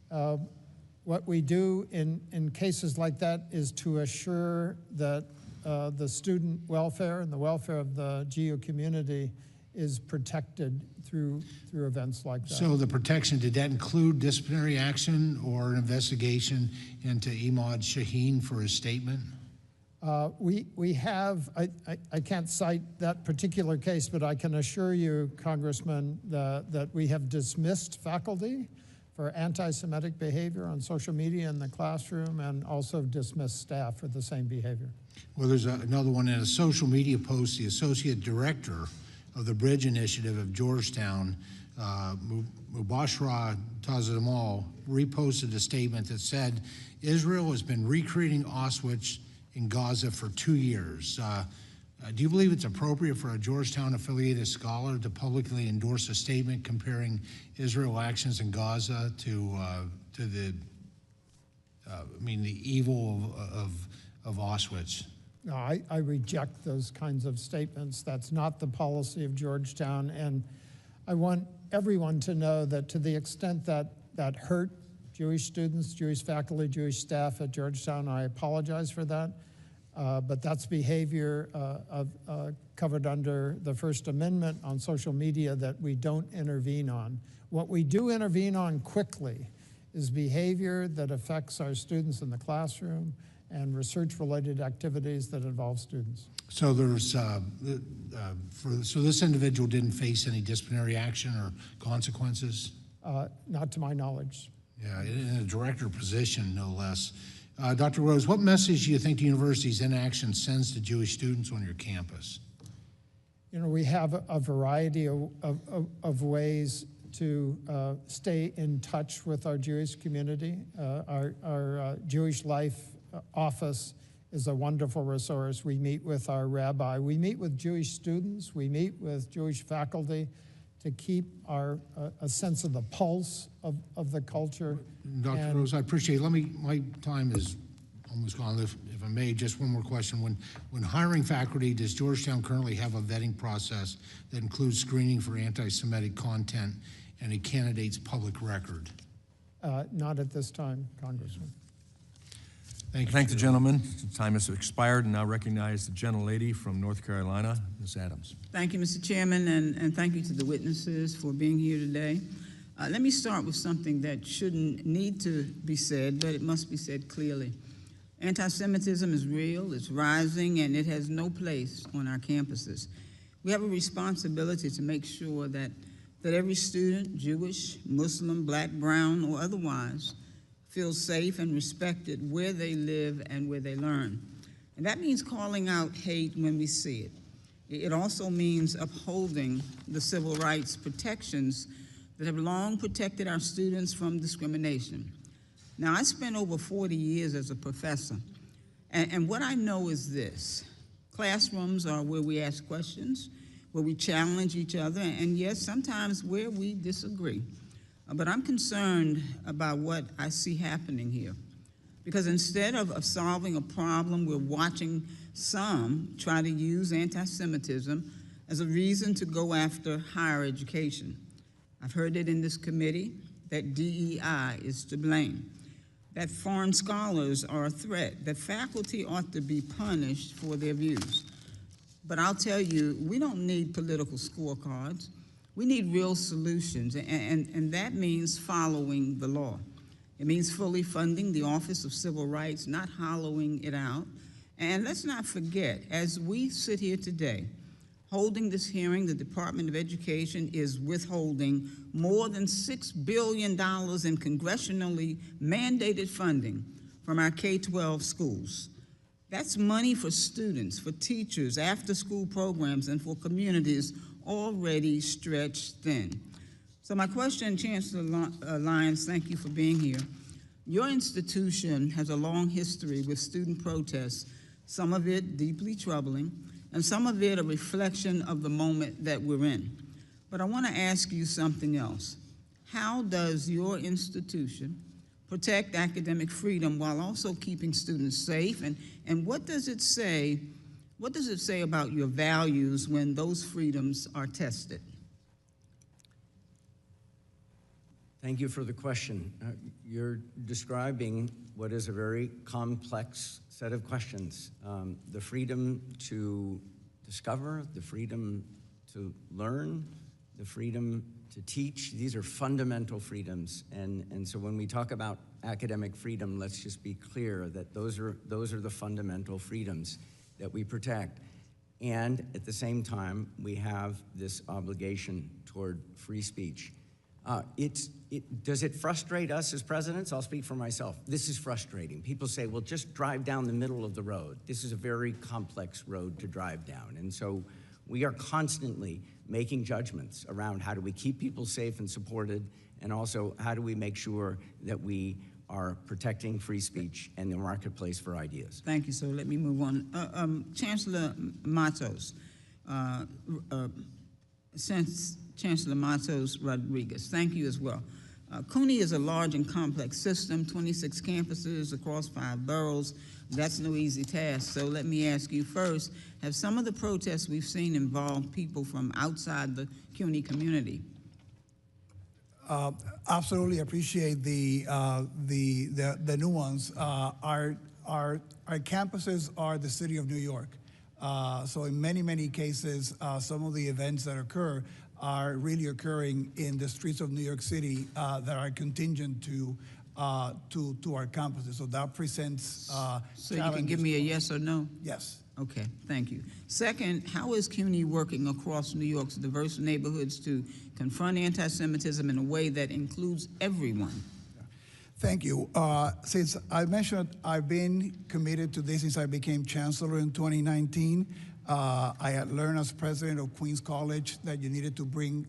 What we do in cases like that is to assure that the student welfare and the welfare of the GU community is protected through events like that. So the protection, did that include disciplinary action or an investigation into Imad Shaheen for his statement? We have, I can't cite that particular case, but I can assure you, Congressman, that we have dismissed faculty for anti-Semitic behavior on social media in the classroom, and also dismissed staff for the same behavior. Well, there's another one in a social media post. The associate director of the Bridge Initiative of Georgetown, Mubashra Tazamal, reposted a statement that said, Israel has been recreating Auschwitz in Gaza for 2 years. Do you believe it's appropriate for a Georgetown-affiliated scholar to publicly endorse a statement comparing Israel actions in Gaza to the evil of Auschwitz? No, I reject those kinds of statements. That's not the policy of Georgetown, and I want everyone to know that to the extent that hurt Jewish students, Jewish faculty, Jewish staff at Georgetown, I apologize for that. But that's behavior covered under the First Amendment on social media that we don't intervene on. What we do intervene on quickly is behavior that affects our students in the classroom and research-related activities that involve students. So there's, so this individual didn't face any disciplinary action or consequences? Not to my knowledge. Yeah, in a director position, no less. Dr. Rose, what message do you think the university's inaction sends to Jewish students on your campus? You know, we have a variety of ways to stay in touch with our Jewish community. Our Jewish Life office is a wonderful resource. We meet with our rabbi. We meet with Jewish students. We meet with Jewish faculty to keep a sense of the pulse of the culture. Dr. Rose, I appreciate it. My time is almost gone. If I may, just one more question. When hiring faculty, does Georgetown currently have a vetting process that includes screening for anti-Semitic content and a candidate's public record? Not at this time, Congressman. Thank you. Thank the gentleman. Time has expired, and now recognize the gentlelady from North Carolina, Ms. Adams. Thank you, Mr. Chairman, and thank you to the witnesses for being here today. Let me start with something that shouldn't need to be said, but it must be said clearly. Anti-Semitism is real, it's rising, and it has no place on our campuses. We have a responsibility to make sure that every student, Jewish, Muslim, black, brown, or otherwise, feels safe and respected where they live and where they learn. And that means calling out hate when we see it. It also means upholding the civil rights protections that have long protected our students from discrimination. Now, I spent over 40 years as a professor, and what I know is this. Classrooms are where we ask questions, where we challenge each other, and yes, sometimes where we disagree. But I'm concerned about what I see happening here. Because instead of solving a problem, we're watching some try to use anti-Semitism as a reason to go after higher education. I've heard it in this committee that DEI is to blame, that foreign scholars are a threat, that faculty ought to be punished for their views. But I'll tell you, we don't need political scorecards. We need real solutions, and that means following the law. It means fully funding the Office of Civil Rights, not hollowing it out. And let's not forget, as we sit here today, holding this hearing, the Department of Education is withholding more than $6 billion in congressionally mandated funding from our K-12 schools. That's money for students, for teachers, after-school programs, and for communities already stretched thin. So my question, Chancellor Lyons, thank you for being here. Your institution has a long history with student protests, some of it deeply troubling, and some of it a reflection of the moment that we're in. But I want to ask you something else. How does your institution protect academic freedom while also keeping students safe? And what does it say about your values when those freedoms are tested? Thank you for the question. You're describing what is a very complex set of questions. The freedom to discover, the freedom to learn, the freedom to teach, these are fundamental freedoms. And so when we talk about academic freedom, let's just be clear that those are the fundamental freedoms that we protect. And at the same time, we have this obligation toward free speech. Does it frustrate us as presidents? I'll speak for myself. This is frustrating. People say, well, just drive down the middle of the road. This is a very complex road to drive down. And so we are constantly making judgments around how do we keep people safe and supported, and also how do we make sure that we are protecting free speech and the marketplace for ideas. Thank you, sir. Let me move on. Chancellor Matos, Chancellor Matos Rodríguez, thank you as well. CUNY is a large and complex system, 26 campuses across 5 boroughs. That's no easy task. So let me ask you first, have some of the protests we've seen involved people from outside the CUNY community? Absolutely appreciate the nuance. Our campuses are the city of New York. So in many cases, some of the events that occur are really occurring in the streets of New York City that are contingent to our campuses. So that presents So you can give me a yes or no? Yes. Okay, thank you. Second, how is CUNY working across New York's diverse neighborhoods to confront anti-Semitism in a way that includes everyone? Thank you. Since I mentioned, I've been committed to this since I became chancellor in 2019. I had learned as president of Queens College that you needed to bring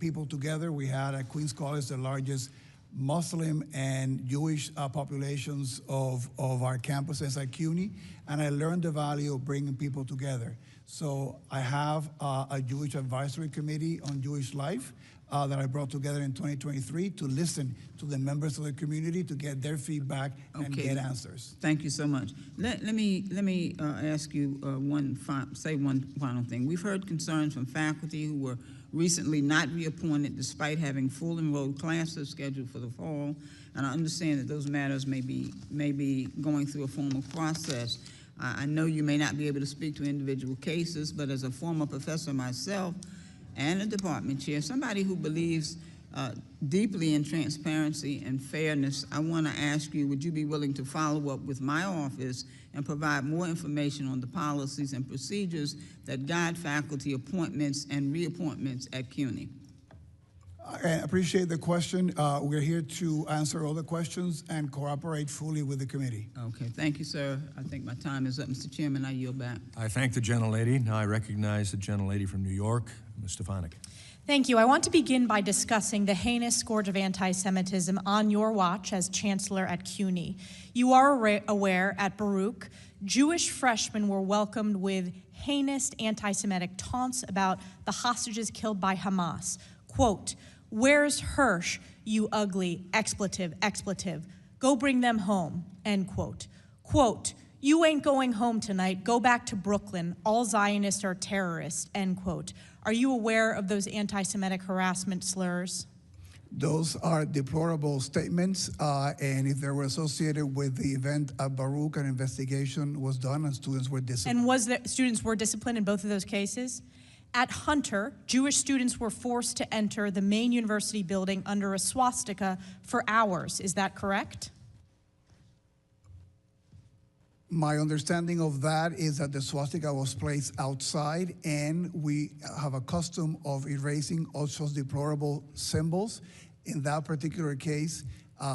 people together. We had at Queens College the largest Muslim and Jewish populations of our campuses at CUNY, and I learned the value of bringing people together. So I have a Jewish advisory committee on Jewish life. that I brought together in 2023 to listen to the members of the community to get their feedback and Okay. get answers. Thank you so much. Let me ask you one final thing. We've heard concerns from faculty who were recently not reappointed despite having full enrolled classes scheduled for the fall, and I understand that those matters may be going through a formal process. I know you may not be able to speak to individual cases, but as a former professor myself and a department chair, somebody who believes deeply in transparency and fairness, I want to ask you, would you be willing to follow up with my office and provide more information on the policies and procedures that guide faculty appointments and reappointments at CUNY? I appreciate the question. We're here to answer all the questions and cooperate fully with the committee. Okay, thank you, sir. I think my time is up. Mr. Chairman, I yield back. I thank the gentlelady. Now I recognize the gentlelady from New York, Ms. Stefanik. Thank you. I want to begin by discussing the heinous scourge of anti-Semitism on your watch as Chancellor at CUNY. You are aware at Baruch, Jewish freshmen were welcomed with heinous anti-Semitic taunts about the hostages killed by Hamas. Quote, "Where's Hirsch, you ugly expletive, expletive? Go bring them home," end quote. Quote, "You ain't going home tonight. Go back to Brooklyn. All Zionists are terrorists," end quote. Are you aware of those anti-Semitic harassment slurs? Those are deplorable statements, and if they were associated with the event at Baruch, an investigation was done and students were disciplined. And students were disciplined in both of those cases? At Hunter, Jewish students were forced to enter the main university building under a swastika for hours. Is that correct? My understanding of that is that the swastika was placed outside, and we have a custom of erasing all such deplorable symbols. In that particular case,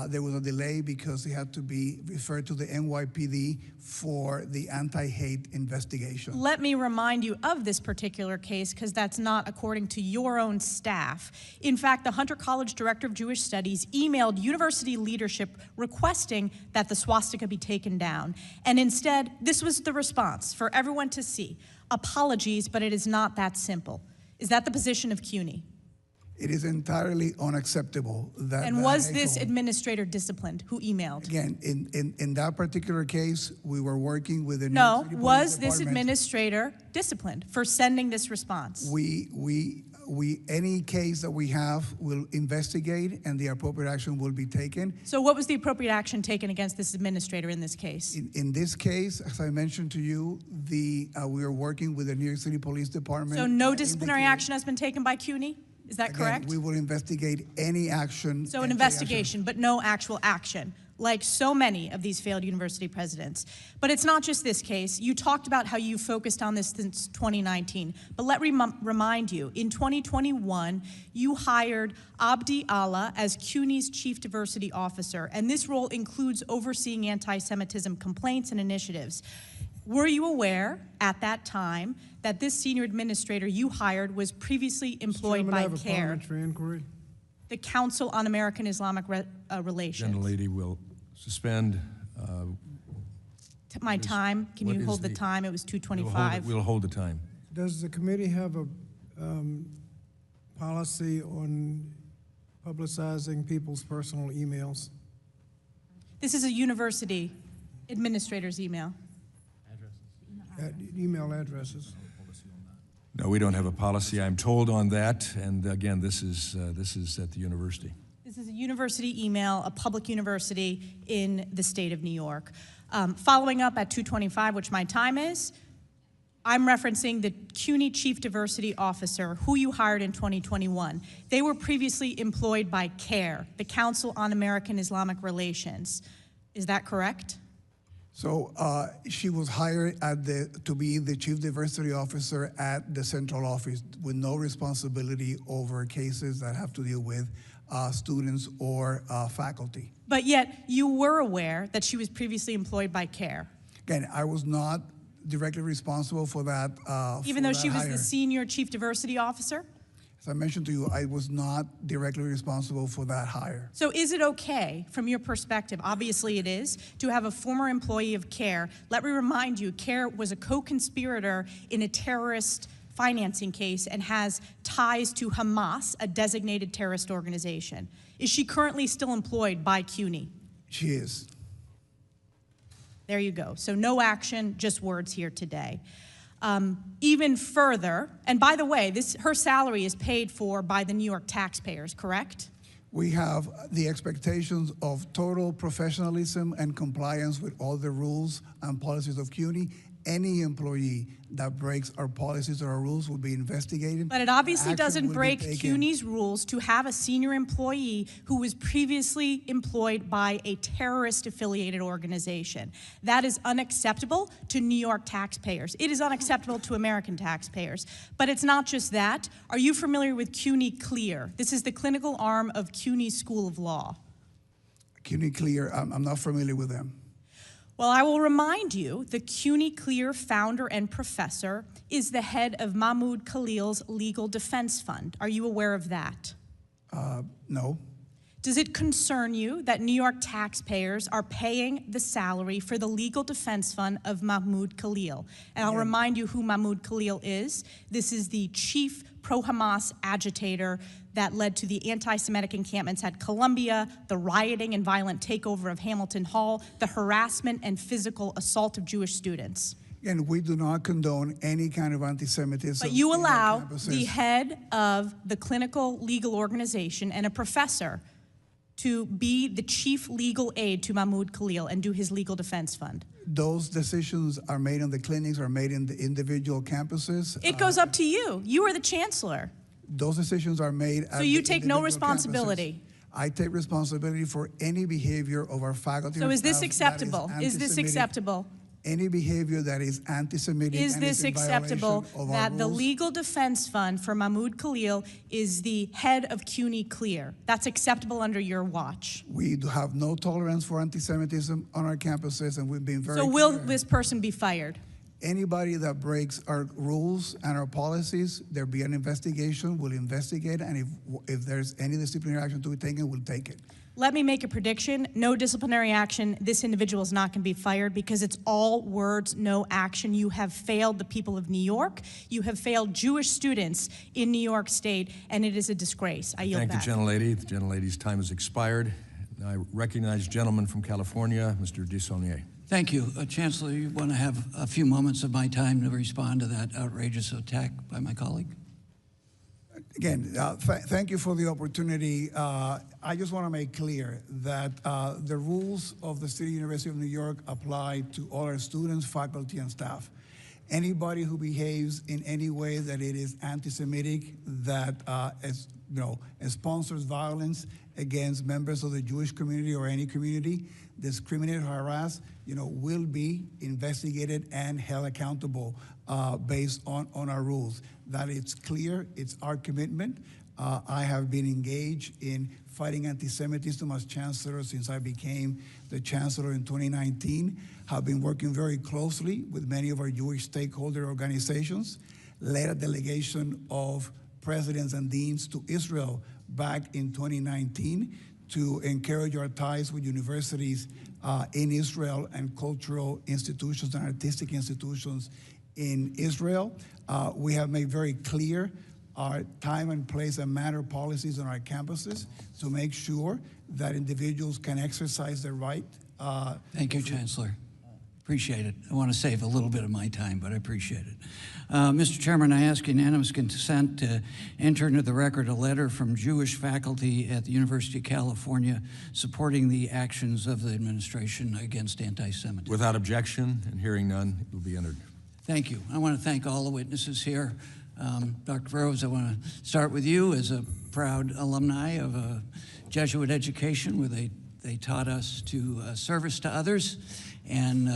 there was a delay because it had to be referred to the NYPD for the anti-hate investigation. Let me remind you of this particular case because that's not according to your own staff. In fact, the Hunter College Director of Jewish Studies emailed university leadership requesting that the swastika be taken down. And instead, this was the response for everyone to see. Apologies, but it is not that simple. Is that the position of CUNY? It is entirely unacceptable that. And was this administrator disciplined who emailed? Again, in that particular case, we were working with the New No, York City Police was this Department. administrator disciplined for sending this response? Any case that we have will investigate, and the appropriate action will be taken. So what was the appropriate action taken against this administrator in this case? In this case, as I mentioned to you, we are working with the New York City Police Department. So no disciplinary action has been taken by CUNY? Is that correct? We will investigate any action. So an investigation, but no actual action, like so many of these failed university presidents. But it's not just this case. You talked about how you focused on this since 2019. But let me remind you, in 2021, you hired Abdi Allah as CUNY's Chief Diversity Officer, and this role includes overseeing anti-Semitism complaints and initiatives. Were you aware at that time that this senior administrator you hired was previously employed by CARE, parliamentary inquiry? the Council on American-Islamic Relations? Gentlelady will suspend. My time, can what you is hold the time? It was 2:25. We'll hold the time. Does the committee have a policy on publicizing people's personal emails? This is a university administrator's email. Email addresses? No, we don't have a policy, I'm told, on that. And again, this is at the university. This is a university email, a public university in the state of New York. Following up at 2:25, which my time is, I'm referencing the CUNY Chief Diversity Officer, who you hired in 2021. They were previously employed by CARE, the Council on American-Islamic Relations. Is that correct? So she was hired to be the Chief Diversity Officer at the central office with no responsibility over cases that have to deal with students or faculty. But yet you were aware that she was previously employed by CARE. Again, I was not directly responsible for that. Even though she was the Senior Chief Diversity Officer? As I mentioned to you, I was not directly responsible for that hire. So is it okay, from your perspective, obviously it is, to have a former employee of CARE? Let me remind you, CARE was a co-conspirator in a terrorist financing case and has ties to Hamas, a designated terrorist organization. Is she currently still employed by CUNY? She is. There you go. So no action, just words here today. Even further, and by the way, her salary is paid for by the New York taxpayers, correct? We have the expectations of total professionalism and compliance with all the rules and policies of CUNY. Any employee that breaks our policies or our rules will be investigated. But it obviously Action doesn't will be break taken. CUNY's rules to have a senior employee who was previously employed by a terrorist-affiliated organization. That is unacceptable to New York taxpayers. It is unacceptable to American taxpayers. But it's not just that. Are you familiar with CUNY Clear? This is the clinical arm of CUNY School of Law. CUNY Clear, I'm not familiar with them. Well, I will remind you, the CUNY Clear founder and professor is the head of Mahmoud Khalil's Legal Defense Fund. Are you aware of that? No. Does it concern you that New York taxpayers are paying the salary for the legal defense fund of Mahmoud Khalil? And I'll remind you who Mahmoud Khalil is. This is the chief pro-Hamas agitator that led to the anti-Semitic encampments at Columbia, the rioting and violent takeover of Hamilton Hall, the harassment and physical assault of Jewish students. And we do not condone any kind of anti-Semitism. But you in our allow campuses. the head of the clinical legal organization and a professor to be the chief legal aide to Mahmoud Khalil and do his legal defense fund. Those decisions are made in the clinics, are made in the individual campuses. It goes up to you. You are the chancellor. Those decisions are made at So you the take no individual responsibility. campuses. I take responsibility for any behavior of our faculty. So and is this staff acceptable? that Is this anti-Semitic. acceptable? Any behavior that is anti-Semitic Is and this in violation acceptable of our that the rules. legal defense fund for Mahmoud Khalil is the head of CUNY Clear? That's acceptable under your watch. We do have no tolerance for anti-Semitism on our campuses, and we've been very So will clear. this person be fired? Anybody that breaks our rules and our policies, there'll be an investigation. We'll investigate, and if there's any disciplinary action to be taken, we'll take it. Let me make a prediction. No disciplinary action. This individual is not going to be fired because it's all words, no action. You have failed the people of New York. You have failed Jewish students in New York State, and it is a disgrace. I yield Thank back. the gentlelady. The gentlelady's time has expired. I recognize gentleman from California, Mr. Desaulniers. Thank you. Chancellor, you want to have a few moments of my time to respond to that outrageous attack by my colleague? Again, thank you for the opportunity. I just want to make clear that the rules of the City University of New York apply to all our students, faculty, and staff. Anybody who behaves in any way that it is anti-Semitic, that sponsors violence against members of the Jewish community or any community, discriminate or harass, will be investigated and held accountable based on our rules. That it's clear, it's our commitment. I have been engaged in fighting anti-Semitism as Chancellor since I became the Chancellor in 2019. Have been working very closely with many of our Jewish stakeholder organizations, led a delegation of presidents and deans to Israel back in 2019 to encourage our ties with universities in Israel and cultural institutions and artistic institutions in Israel. We have made very clear our time and place and manner policies on our campuses to make sure that individuals can exercise their right. Thank you, Chancellor. Appreciate it. I want to save a little bit of my time, but I appreciate it. Mr. Chairman, I ask unanimous consent to enter into the record a letter from Jewish faculty at the University of California supporting the actions of the administration against anti-Semitism. Without objection and hearing none, it will be entered. Thank you. I want to thank all the witnesses here. Dr. Rose, I want to start with you as a proud alumni of a Jesuit education where they taught us to service to others and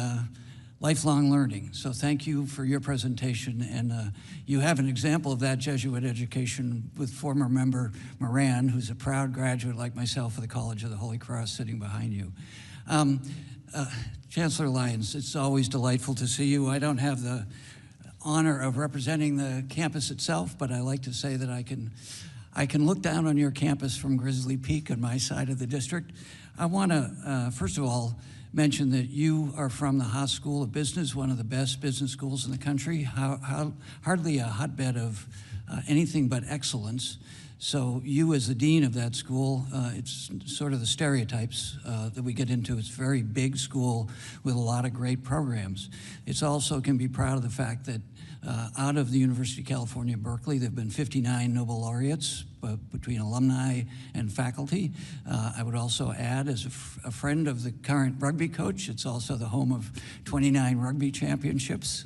lifelong learning. So thank you for your presentation. And you have an example of that Jesuit education with former member Moran, who's a proud graduate like myself of the College of the Holy Cross sitting behind you. Chancellor Lyons, it's always delightful to see you. I don't have the honor of representing the campus itself, but I like to say that I can look down on your campus from Grizzly Peak on my side of the district. I want to, first of all, mention that you are from the Haas School of Business, one of the best business schools in the country, hardly a hotbed of anything but excellence. So you as the dean of that school, it's sort of the stereotypes that we get into. It's a very big school with a lot of great programs. It's also can be proud of the fact that out of the University of California, Berkeley, there have been 59 Nobel laureates between alumni and faculty. I would also add, as a friend of the current rugby coach, it's also the home of 29 rugby championships.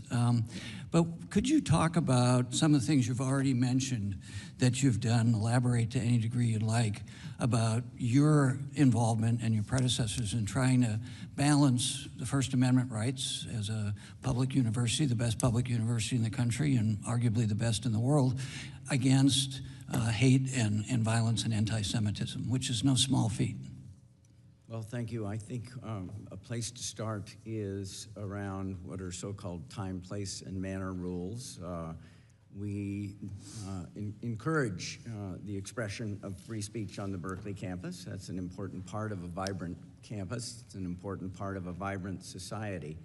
But could you talk about some of the things you've already mentioned that you've done, elaborate to any degree you'd like, about your involvement and your predecessors in trying to balance the First Amendment rights as a public university, the best public university in the country and arguably the best in the world, against hate and violence and anti-Semitism, which is no small feat? Well, thank you. I think a place to start is around what are so-called time, place, and manner rules. We encourage the expression of free speech on the Berkeley campus. That's an important part of a vibrant campus. It's an important part of a vibrant society.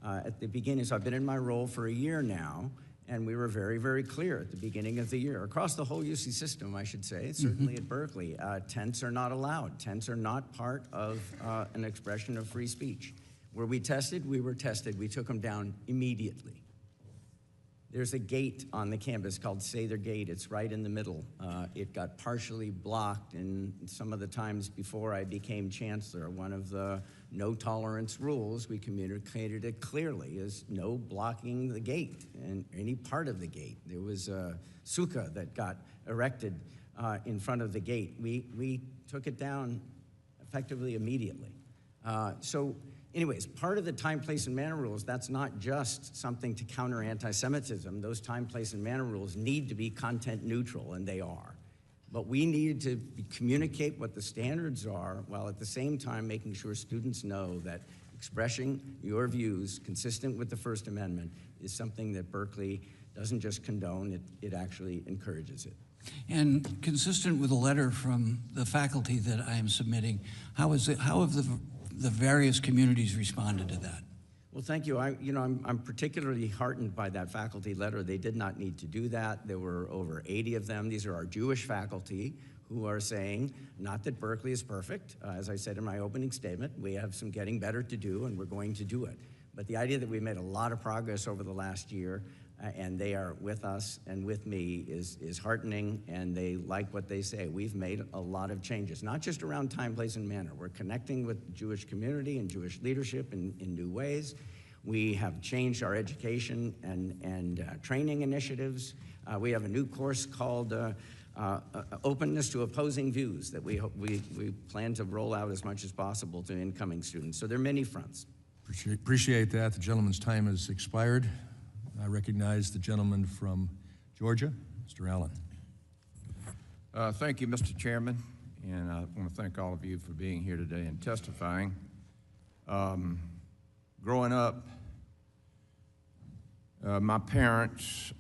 At the beginning, so I've been in my role for a year now, and we were very, very clear at the beginning of the year, across the whole UC system, I should say, certainly at Berkeley, tents are not allowed. Tents are not part of an expression of free speech. Were we tested? We were tested. We took them down immediately. There's a gate on the campus called Sather Gate. It's right in the middle. It got partially blocked, and some of the times before I became chancellor, one of the no tolerance rules, we communicated it clearly, is no blocking the gate and any part of the gate. There was a sukkah that got erected in front of the gate. We took it down effectively immediately. Anyways, part of the time, place, and manner rules, that's not just something to counter anti-Semitism. Those time, place, and manner rules need to be content neutral, and they are. But we needed to communicate what the standards are, while at the same time making sure students know that expressing your views consistent with the First Amendment is something that Berkeley doesn't just condone, it actually encourages it. And consistent with a letter from the faculty that I am submitting, how have the various communities responded to that? Well, thank you. I'm particularly heartened by that faculty letter. They did not need to do that. There were over 80 of them. These are our Jewish faculty who are saying, not that Berkeley is perfect. As I said in my opening statement, we have some getting better to do, and we're going to do it. But the idea that we made a lot of progress over the last year, and they are with us and with me, is heartening, and they like what they say. We've made a lot of changes, not just around time, place, and manner. We're connecting with the Jewish community and Jewish leadership in new ways. We have changed our education and training initiatives. We have a new course called Openness to Opposing Views that we plan to roll out as much as possible to incoming students. So there are many fronts. Appreciate that. The gentleman's time has expired. I recognize the gentleman from Georgia, Mr. Allen. Thank you, Mr. Chairman, and I want to thank all of you for being here today and testifying. Growing up, my parents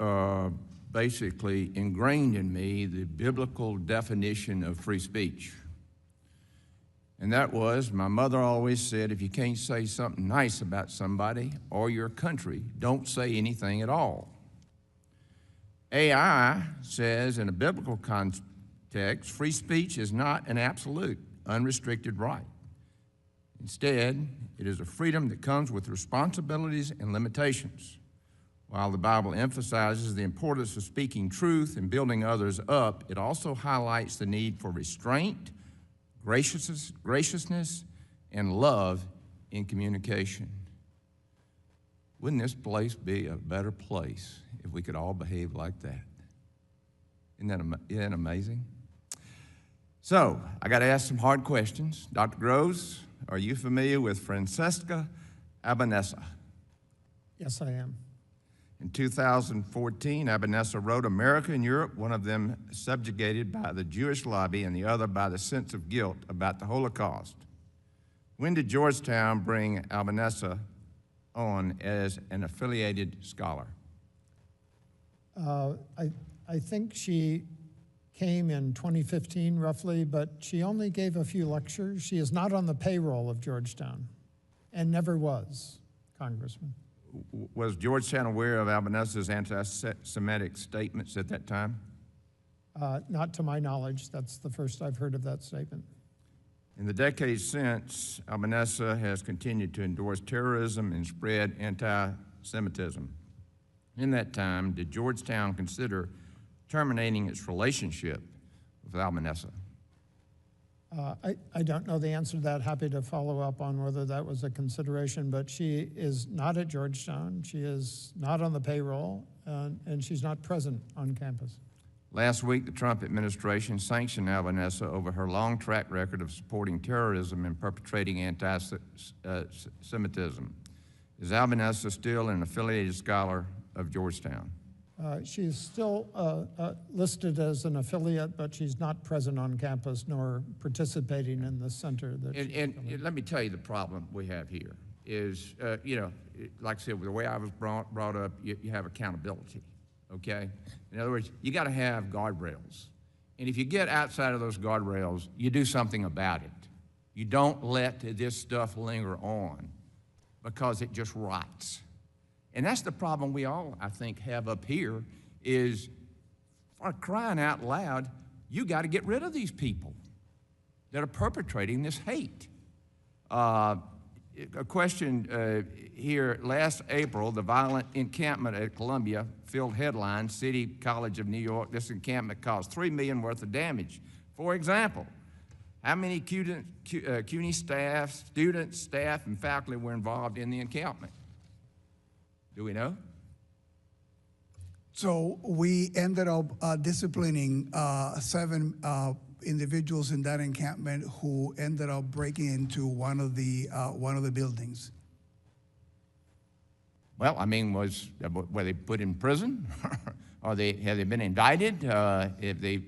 basically ingrained in me the biblical definition of free speech. And that was, my mother always said, if you can't say something nice about somebody or your country, don't say anything at all. AI says, in a biblical context, free speech is not an absolute, unrestricted right. Instead, it is a freedom that comes with responsibilities and limitations. While the Bible emphasizes the importance of speaking truth and building others up, it also highlights the need for restraint, graciousness, and love in communication. Wouldn't this place be a better place if we could all behave like that? Isn't that amazing? So, I got to ask some hard questions. Dr. Groves, are you familiar with Francesca Albanese? Yes, I am. In 2014, Albanese wrote America and Europe, one of them subjugated by the Jewish lobby and the other by the sense of guilt about the Holocaust. When did Georgetown bring Albanese on as an affiliated scholar? I think she came in 2015, roughly, but she only gave a few lectures. She is not on the payroll of Georgetown. and never was, Congressman. Was Georgetown aware of Albanese's anti-Semitic statements at that time? Not to my knowledge. That's the first I've heard of that statement. In the decades since, Albanese has continued to endorse terrorism and spread anti-Semitism. In that time, did Georgetown consider terminating its relationship with Albanese? I don't know the answer to that. Happy to follow up on whether that was a consideration, but she is not at Georgetown. She is not on the payroll, and she's not present on campus. Last week, the Trump administration sanctioned Albanese over her long track record of supporting terrorism and perpetrating anti-Semitism. Is Albanese still an affiliated scholar of Georgetown? She's still listed as an affiliate, but she's not present on campus nor participating in the center. And let me tell you the problem we have here is, like I said, the way I was brought up, you have accountability, okay? In other words, you got to have guardrails. And if you get outside of those guardrails, you do something about it. You don't let this stuff linger on because it just rots. And that's the problem we all, I think, have up here is, for crying out loud, you got to get rid of these people that are perpetrating this hate. A question here, last April, the violent encampment at Columbia filled headlines, City College of New York. This encampment caused $3 million worth of damage. For example, how many CUNY staff, students, staff, and faculty were involved in the encampment? Do we know? So we ended up disciplining 7 individuals in that encampment who ended up breaking into one of the buildings. Well, I mean, were they put in prison? Have they been indicted? Have they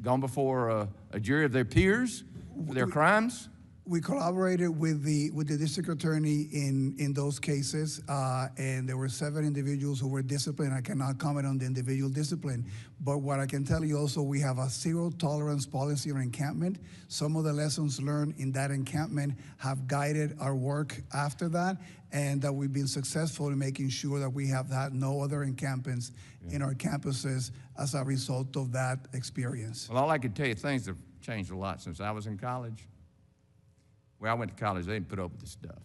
gone before a jury of their peers for their crimes? We collaborated with the district attorney in those cases, and there were 7 individuals who were disciplined. I cannot comment on the individual discipline, but what I can tell you also, we have a zero tolerance policy on encampment. Some of the lessons learned in that encampment have guided our work after that, and that we've been successful in making sure that we have had no other encampments in our campuses as a result of that experience. Well, all I can tell you, things have changed a lot since I was in college. Where I went to college, they didn't put up with this stuff.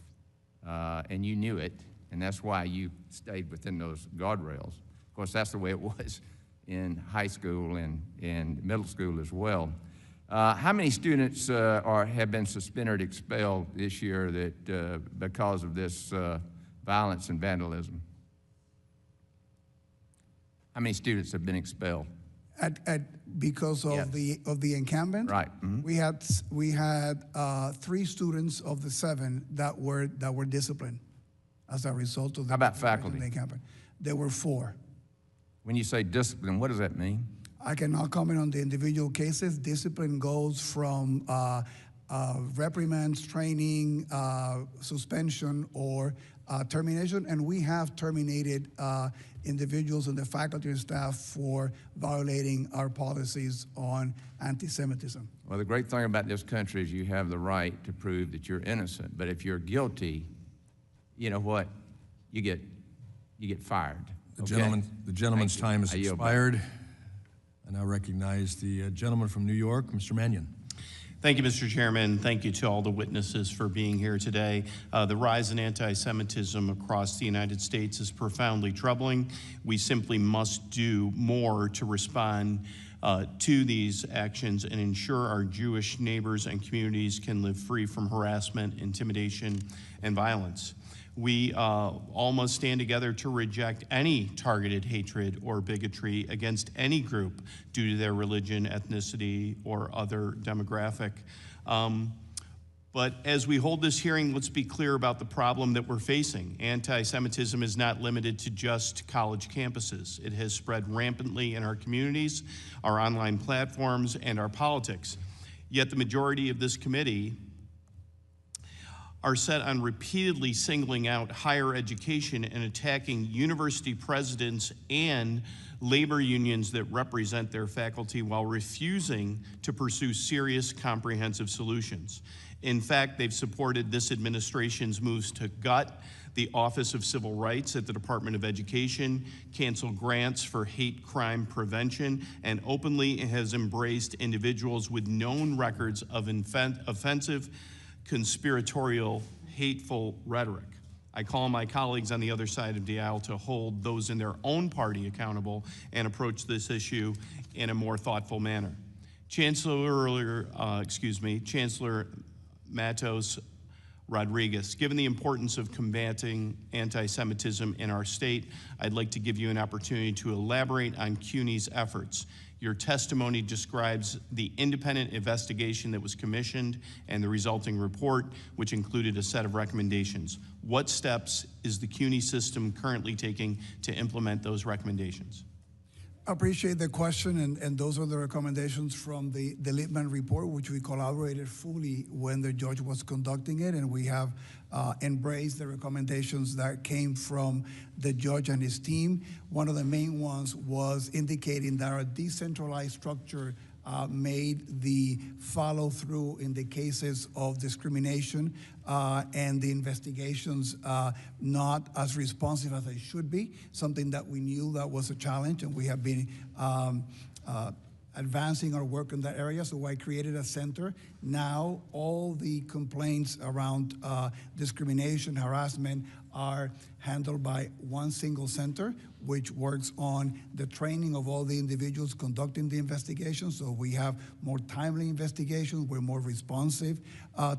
And you knew it, and that's why you stayed within those guardrails. Of course, that's the way it was in high school and middle school as well. How many students have been suspended or expelled this year that because of this violence and vandalism? How many students have been expelled? Because of the encampment, right? Mm-hmm. We had 3 students of the 7 that were disciplined as a result of the. How about faculty? The encampment. There were 4. When you say discipline, what does that mean? I cannot comment on the individual cases. Discipline goes from reprimands, training, suspension, or termination, and we have terminated individuals in the faculty and staff for violating our policies on anti-Semitism. Well, the great thing about this country is you have the right to prove that you're innocent, but if you're guilty, you know what? You get fired. The gentleman's time has expired. I now recognize the gentleman from New York, Mr. Mannion. Thank you, Mr. Chairman. Thank you to all the witnesses for being here today. The rise in anti-Semitism across the United States is profoundly troubling. We simply must do more to respond to these actions and ensure our Jewish neighbors and communities can live free from harassment, intimidation, and violence. We all must stand together to reject any targeted hatred or bigotry against any group due to their religion, ethnicity, or other demographic. But as we hold this hearing, let's be clear about the problem that we're facing. Anti-Semitism is not limited to just college campuses. It has spread rampantly in our communities, our online platforms, and our politics. Yet the majority of this committee are set on repeatedly singling out higher education and attacking university presidents and labor unions that represent their faculty while refusing to pursue serious, comprehensive solutions. In fact, they've supported this administration's moves to gut the Office of Civil Rights at the Department of Education, cancel grants for hate crime prevention, and openly has embraced individuals with known records of offensive, conspiratorial, hateful rhetoric. I call my colleagues on the other side of the aisle to hold those in their own party accountable and approach this issue in a more thoughtful manner. Chancellor Matos Rodríguez, given the importance of combating anti-Semitism in our state, I'd like to give you an opportunity to elaborate on CUNY's efforts. Your testimony describes the independent investigation that was commissioned and the resulting report, which included a set of recommendations. What steps is the CUNY system currently taking to implement those recommendations? I appreciate the question, and those are the recommendations from the Lippman report, which we collaborated fully when the judge was conducting it, and we have embraced the recommendations that came from the judge and his team. One of the main ones was indicating that our decentralized structure made the follow-through in the cases of discrimination and the investigations not as responsive as they should be, something that we knew that was a challenge, and we have been advancing our work in that area, so I created a center. Now all the complaints around discrimination, harassment are handled by one single center, which works on the training of all the individuals conducting the investigation, so we have more timely investigations, we're more responsive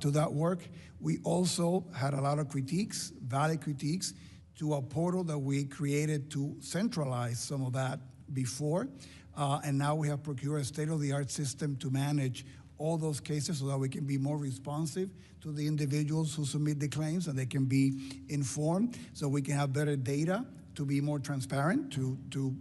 to that work. We also had a lot of critiques, valid critiques, to a portal that we created to centralize some of that before. And now we have procured a state-of-the-art system to manage all those cases so that we can be more responsive to the individuals who submit the claims, and they can be informed, so we can have better data to be more transparent to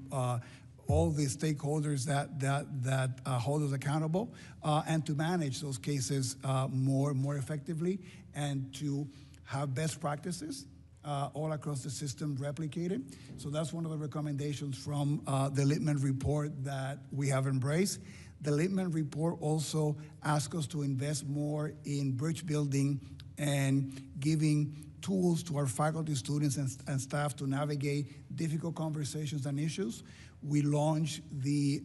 all the stakeholders that hold us accountable, and to manage those cases more effectively, and to have best practices all across the system replicated. So that's one of the recommendations from the Lippman report that we have embraced. The Lippman report also asks us to invest more in bridge building and giving tools to our faculty, students, and staff to navigate difficult conversations and issues. We launched the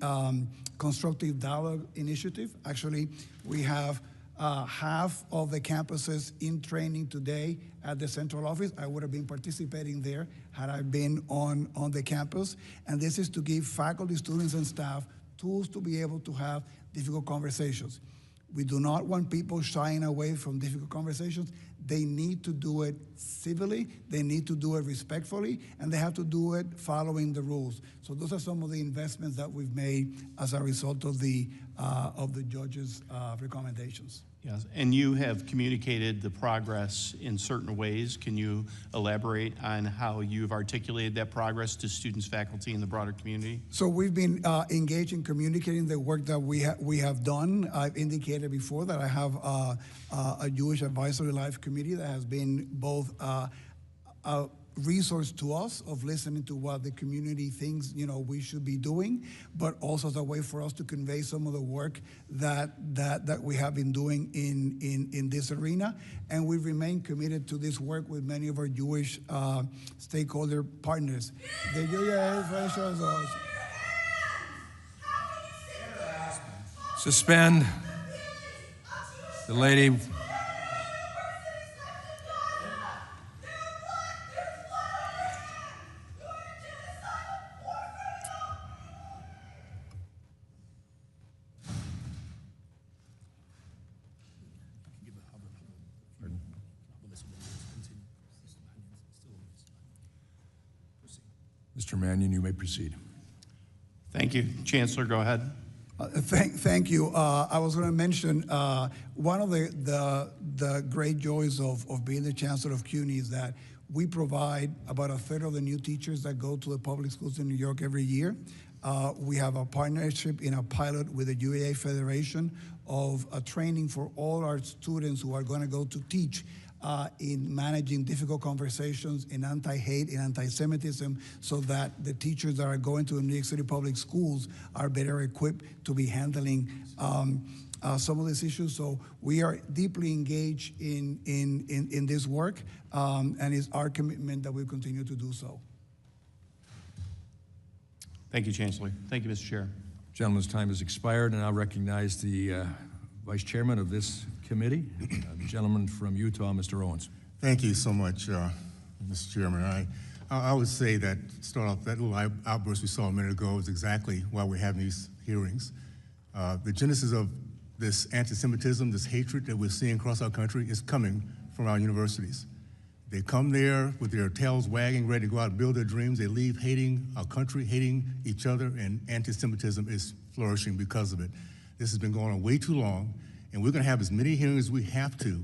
Constructive Dialogue Initiative. Actually, we have half of the campuses in training today at the central office. I would have been participating there had I been on the campus. And this is to give faculty, students, and staff tools to be able to have difficult conversations. We do not want people shying away from difficult conversations. They need to do it civilly, they need to do it respectfully, and they have to do it following the rules. So those are some of the investments that we've made as a result of the judge's recommendations. Yes, and you have communicated the progress in certain ways. Can you elaborate on how you've articulated that progress to students, faculty, and the broader community? So we've been engaged in communicating the work that we have done. I've indicated before that I have a Jewish Advisory Life Committee that has been both a resource to us of listening to what the community thinks we should be doing, but also as a way for us to convey some of the work that we have been doing in this arena. And we remain committed to this work with many of our Jewish stakeholder partners. Suspend the lady. Mr. Mannion, you may proceed. Thank you. Chancellor, go ahead. Thank you. I was going to mention one of the great joys of being the Chancellor of CUNY is that we provide about 1/3 of the new teachers that go to the public schools in New York every year. We have a partnership in a pilot with the UAA Federation of a training for all our students who are going to go to teach in managing difficult conversations in anti-hate and anti-Semitism, so that the teachers that are going to the New York City public schools are better equipped to be handling some of these issues. So we are deeply engaged in this work, and it's our commitment that we continue to do so. Thank you, Chancellor. Thank you, Mr. Chair. Gentleman's time has expired, and I recognize the Vice Chairman of this committee, the gentleman from Utah, Mr. Owens. Thank you so much, Mr. Chairman. I would say that, start off, that little outburst we saw a minute ago is exactly why we're having these hearings. The genesis of this anti-Semitism, this hatred that we're seeing across our country is coming from our universities. They come there with their tails wagging, ready to go out and build their dreams. They leave hating our country, hating each other, and anti-Semitism is flourishing because of it. This has been going on way too long, and we're going to have as many hearings as we have to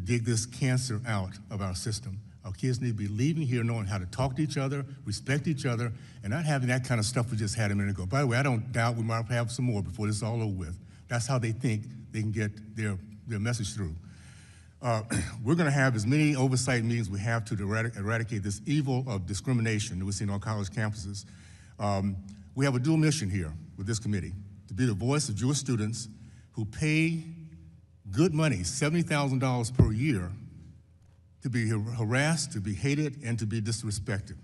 dig this cancer out of our system. Our kids need to be leaving here knowing how to talk to each other, respect each other, and not having that kind of stuff we just had a minute ago. By the way, I don't doubt we might have some more before this is all over with. That's how they think they can get their message through. We're going to have as many oversight meetings we have to eradicate this evil of discrimination that we see on our college campuses. We have a dual mission here with this committee, to be the voice of Jewish students who pay good money, $70,000 per year, to be harassed, to be hated, and to be disrespected.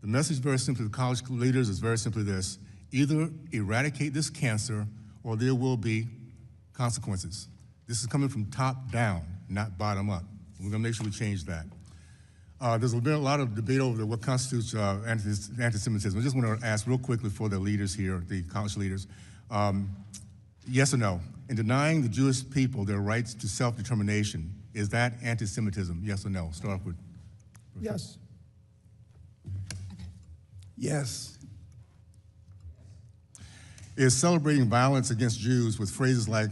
The message very simply to college leaders is very simply this: either eradicate this cancer or there will be consequences. This is coming from top down, not bottom up. We're gonna make sure we change that. There's been a lot of debate over what constitutes anti-Semitism. I just want to ask real quickly for the leaders here, the college leaders, yes or no? In denying the Jewish people their rights to self-determination, is that anti-Semitism, yes or no? Start off with. Yes. Yes. Is celebrating violence against Jews with phrases like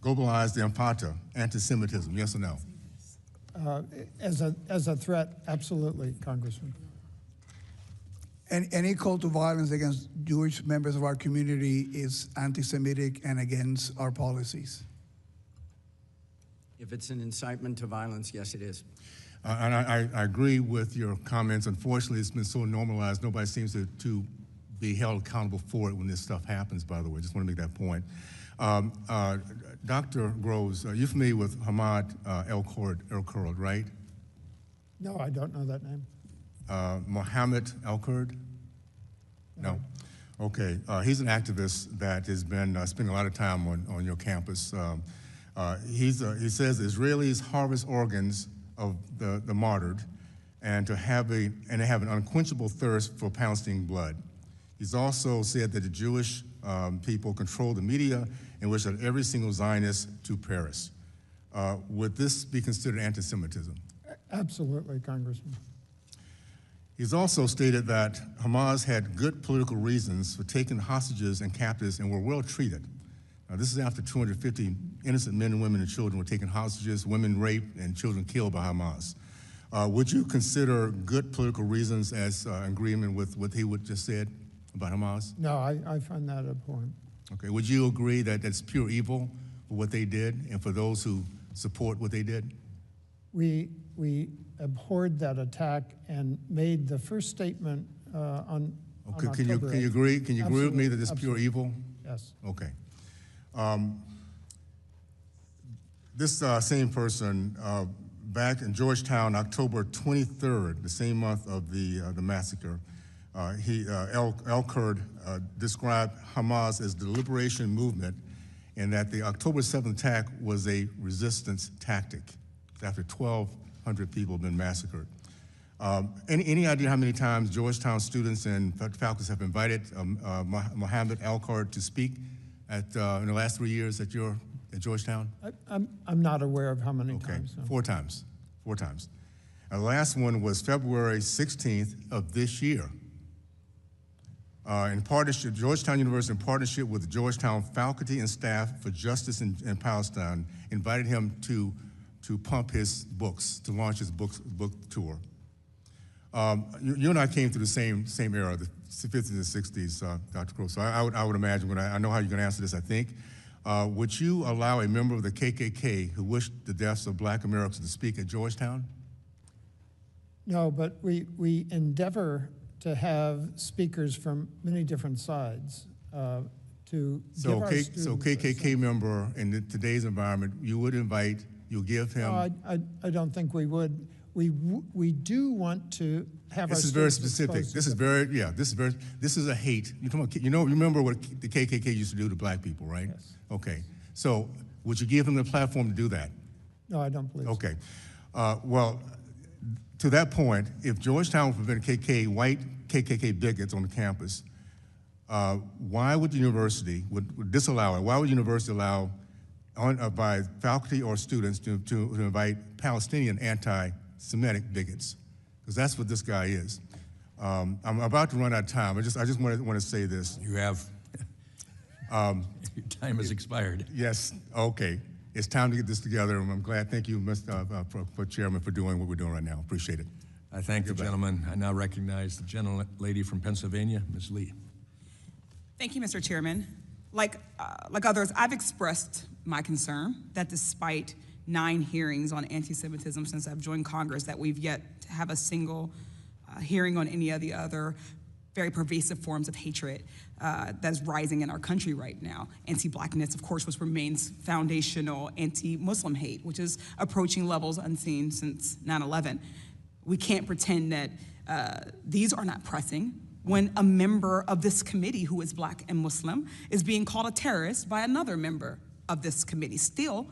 globalized empata, anti-Semitism, yes or no? As a threat, absolutely, Congressman. And any call to violence against Jewish members of our community is anti-Semitic and against our policies. If it's an incitement to violence, yes, it is. And I agree with your comments. Unfortunately, it's been so normalized, nobody seems to be held accountable for it when this stuff happens, by the way. Just want to make that point. Dr. Groves, are you familiar with Hamad El-Kurd, right? No, I don't know that name. Mohammed El-Kurd? No. Okay, he's an activist that has been spending a lot of time on your campus. He says Israelis harvest organs of the martyred and they have an unquenchable thirst for Palestinian blood. He's also said that the Jewish people control the media and wish that every single Zionist to perish. Would this be considered anti-Semitism? Absolutely, Congressman. He's also stated that Hamas had good political reasons for taking hostages and captives and were well treated. Now, this is after 250 innocent men and women and children were taken hostages, women raped, and children killed by Hamas. Would you consider good political reasons as agreement with what he just said about Hamas? No, I find that abhorrent. Okay, would you agree that that's pure evil for what they did and for those who support what they did? We abhorred that attack and made the first statement on Okay, October 8th. Can you agree? Can you agree with me that this is pure Absolutely. evil? Yes. Okay. This same person, back in Georgetown, October 23rd, the same month of the massacre, El-Kurd described Hamas as the liberation movement and that the October 7th attack was a resistance tactic after 1,200 people have been massacred. Any idea how many times Georgetown students and faculty have invited Mohammed El-Kurd to speak in the last 3 years at Georgetown? I'm not aware of how many times. No. 4 times. 4 times. The last one was February 16th of this year. In partnership, Georgetown University, in partnership with the Georgetown faculty and staff for justice in Palestine, invited him to pump his books, to launch his book tour. You and I came through the same era, the 50s and 60s, Dr. Crow. So I would imagine, I know how you're going to answer this, I think. Would you allow a member of the KKK who wished the deaths of Black Americans to speak at Georgetown? No, but we endeavor to have speakers from many different sides. to So, give our students so KKK member in today's environment, you would invite, you'll give him. No, I don't think we would. We do want to have This our is very students specific. exposed to This is the- very, yeah, this is a hate. You remember what the KKK used to do to black people, right? Yes. Okay. So would you give them the platform to do that? No, I don't believe so. Okay. Well, to that point, if Georgetown would prevent white KKK bigots on the campus, why would the university would disallow it? Why would the university allow by faculty or students to invite Palestinian anti-Semitic bigots? Because that's what this guy is. I'm about to run out of time. I just want to say this. You have. Your time has expired. Yes. Okay. It's time to get this together, and I'm glad. Thank you, for Chairman, for doing what we're doing right now. Appreciate it. I thank the gentleman. I now recognize the gentlelady from Pennsylvania, Ms. Lee. Thank you, Mr. Chairman. Like others, I've expressed my concern that despite 9 hearings on anti-Semitism since I've joined Congress, that we've yet to have a single hearing on any of the other very pervasive forms of hatred that is rising in our country right now. Anti-Blackness, of course, which remains foundational, anti-Muslim hate, which is approaching levels unseen since 9/11. We can't pretend that these are not pressing when a member of this committee who is black and Muslim is being called a terrorist by another member of this committee. Still,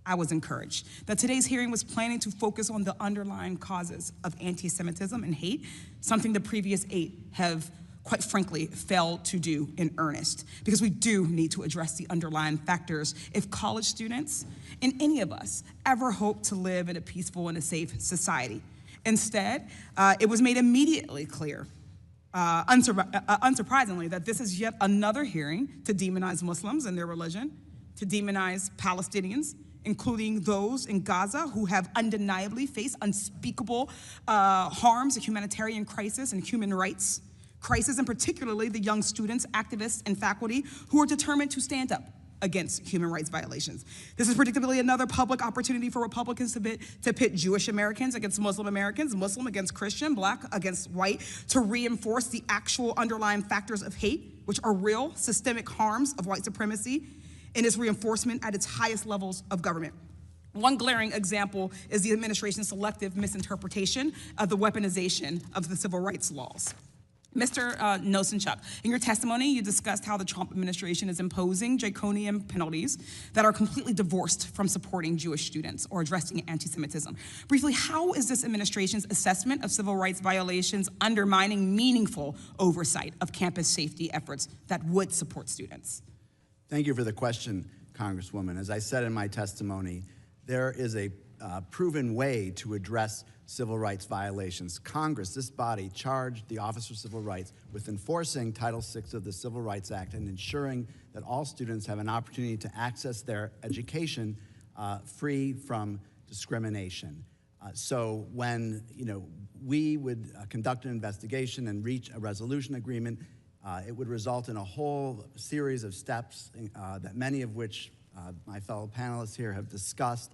I was encouraged that today's hearing was planning to focus on the underlying causes of anti-Semitism and hate, something the previous 8 have, quite frankly, failed to do in earnest, because we do need to address the underlying factors if college students and any of us ever hope to live in a peaceful and a safe society. Instead, it was made immediately clear, unsurprisingly, that this is yet another hearing to demonize Muslims and their religion, to demonize Palestinians, including those in Gaza who have undeniably faced unspeakable harms, a humanitarian crisis, and human rights crisis, and particularly the young students, activists, and faculty who are determined to stand up against human rights violations. This is predictably another public opportunity for Republicans to pit Jewish Americans against Muslim Americans, Muslim against Christian, black against white, to reinforce the actual underlying factors of hate, which are real systemic harms of white supremacy, and its reinforcement at its highest levels of government. One glaring example is the administration's selective misinterpretation of the weaponization of the civil rights laws. Mr. Nosanchuk, in your testimony, you discussed how the Trump administration is imposing draconian penalties that are completely divorced from supporting Jewish students or addressing anti-Semitism. Briefly, how is this administration's assessment of civil rights violations undermining meaningful oversight of campus safety efforts that would support students? Thank you for the question, Congresswoman. As I said in my testimony, there is a proven way to address civil rights violations. Congress, this body, charged the Office of Civil Rights with enforcing Title VI of the Civil Rights Act and ensuring that all students have an opportunity to access their education free from discrimination. So when we would conduct an investigation and reach a resolution agreement, it would result in a whole series of steps, that many of which my fellow panelists here have discussed,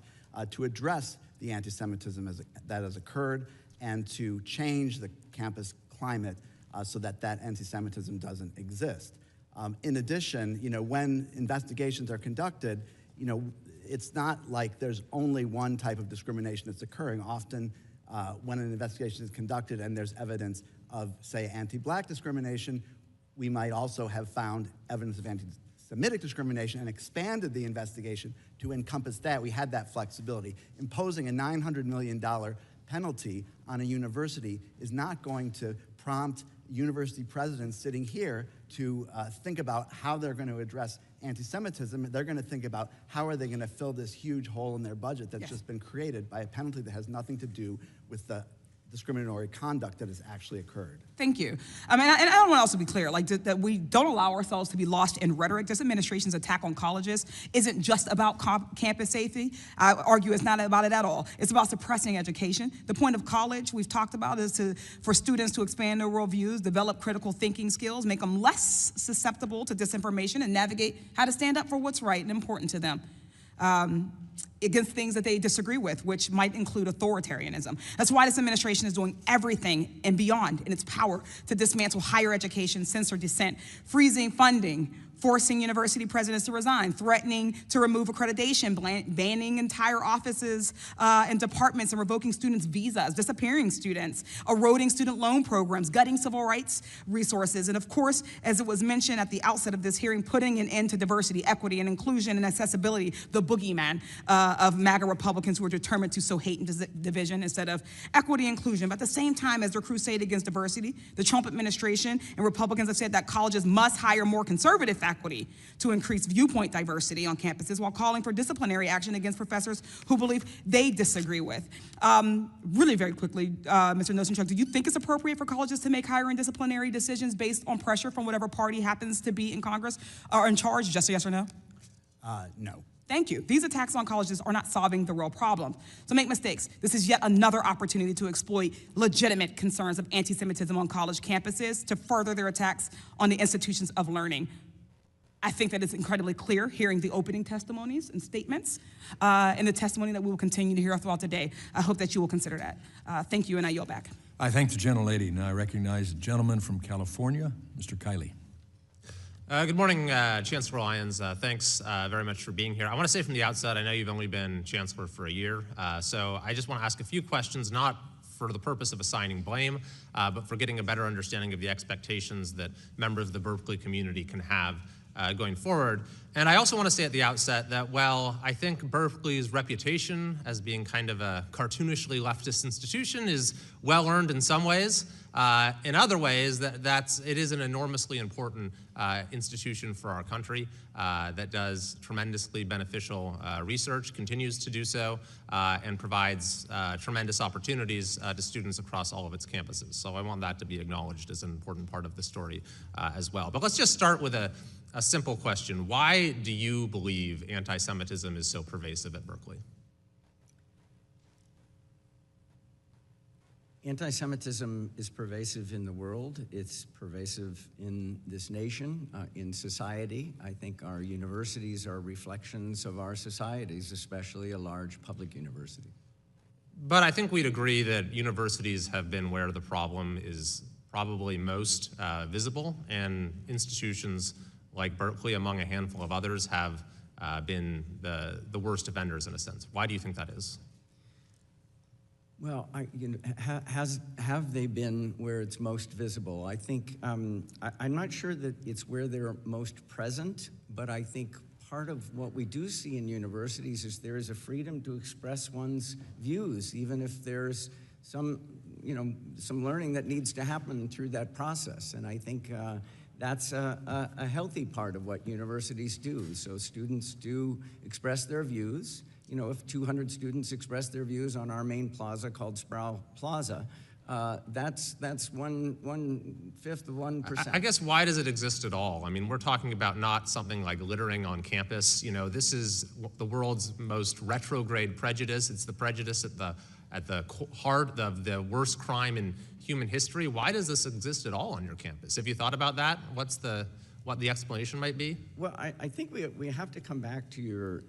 to address the anti-Semitism that has occurred and to change the campus climate so that anti-Semitism doesn't exist. In addition, when investigations are conducted, it's not like there's only one type of discrimination that's occurring. Often, when an investigation is conducted and there's evidence of, say, anti-black discrimination, we might also have found evidence of anti-Semitic discrimination and expanded the investigation to encompass that. We had that flexibility. Imposing a $900 million penalty on a university is not going to prompt university presidents sitting here to think about how they're going to address anti-Semitism. They're going to think about how are they going to fill this huge hole in their budget that's just been created by a penalty that has nothing to do with the discriminatory conduct that has actually occurred. Thank you. I mean, and I want to also be clear, that we don't allow ourselves to be lost in rhetoric. This administration's attack on colleges isn't just about campus safety. I argue it's not about it at all. It's about suppressing education. The point of college, we've talked about, is for students to expand their worldviews, develop critical thinking skills, make them less susceptible to disinformation, and navigate how to stand up for what's right and important to them. against things that they disagree with, which might include authoritarianism. That's why this administration is doing everything and beyond in its power to dismantle higher education, censor dissent, freezing funding, forcing university presidents to resign, threatening to remove accreditation, banning entire offices and departments and revoking students' visas, disappearing students, eroding student loan programs, gutting civil rights resources, and of course, as it was mentioned at the outset of this hearing, putting an end to diversity, equity, and inclusion and accessibility, the boogeyman of MAGA Republicans who are determined to sow hate and division instead of equity and inclusion. But at the same time as their crusade against diversity, the Trump administration and Republicans have said that colleges must hire more conservative faculty to increase viewpoint diversity on campuses while calling for disciplinary action against professors who believe they disagree with. Really very quickly, Mr. Nosanchuk, do you think it's appropriate for colleges to make hiring disciplinary decisions based on pressure from whatever party happens to be in Congress or in charge? Just a yes or no? No. Thank you. These attacks on colleges are not solving the real problem. So make mistakes. This is yet another opportunity to exploit legitimate concerns of anti-Semitism on college campuses to further their attacks on the institutions of learning. I think that it's incredibly clear hearing the opening testimonies and statements and the testimony that we will continue to hear throughout the day. I hope that you will consider that. Thank you, and I yield back. I thank the gentlelady. Now I recognize the gentleman from California, Mr. Kiley. Good morning, Chancellor Lyons. Thanks very much for being here. I want to say from the outset, I know you've only been Chancellor for a year, so I just want to ask a few questions, not for the purpose of assigning blame, but for getting a better understanding of the expectations that members of the Berkeley community can have going forward. And I also want to say at the outset that while I think Berkeley's reputation as being kind of a cartoonishly leftist institution is well earned in some ways, in other ways it is an enormously important institution for our country that does tremendously beneficial research, continues to do so, and provides tremendous opportunities to students across all of its campuses. So I want that to be acknowledged as an important part of the story as well. But let's just start with a simple question. Why do you believe anti-Semitism is so pervasive at Berkeley? Anti-Semitism is pervasive in the world. It's pervasive in this nation, in society. I think our universities are reflections of our societies, especially a large public university. But I think we'd agree that universities have been where the problem is probably most visible, and institutions like Berkeley, among a handful of others, have been the worst offenders in a sense. Why do you think that is? Well, have they been where it's most visible? I think, I'm not sure that it's where they're most present, but I think part of what we do see in universities is there is a freedom to express one's views, even if there's some learning that needs to happen through that process. And I think that's a healthy part of what universities do. So students do express their views. You know, if 200 students express their views on our main plaza called Sproul Plaza, that's 1/5 of 1%. I guess why does it exist at all? I mean, we're talking about not something like littering on campus. You know, this is the world's most retrograde prejudice. It's the prejudice at the heart of the worst crime in human history. Why does this exist at all on your campus? Have you thought about that? What the explanation might be? Well, I think we have to come back to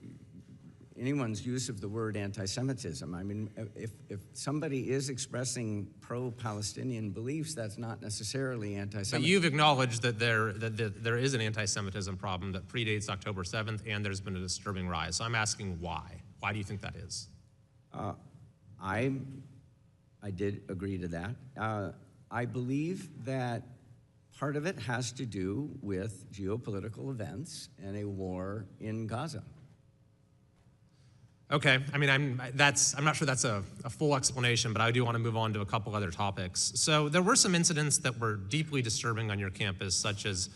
anyone's use of the word anti-Semitism. I mean, if somebody is expressing pro-Palestinian beliefs, that's not necessarily anti-Semitic. But you've acknowledged that there is an anti-Semitism problem that predates October 7th, and there's been a disturbing rise. So I'm asking why. Why do you think that is? I did agree to that. I believe that part of it has to do with geopolitical events and a war in Gaza. Okay, I mean, I'm not sure that's a full explanation, but I do want to move on to a couple other topics. So there were some incidents that were deeply disturbing on your campus, such as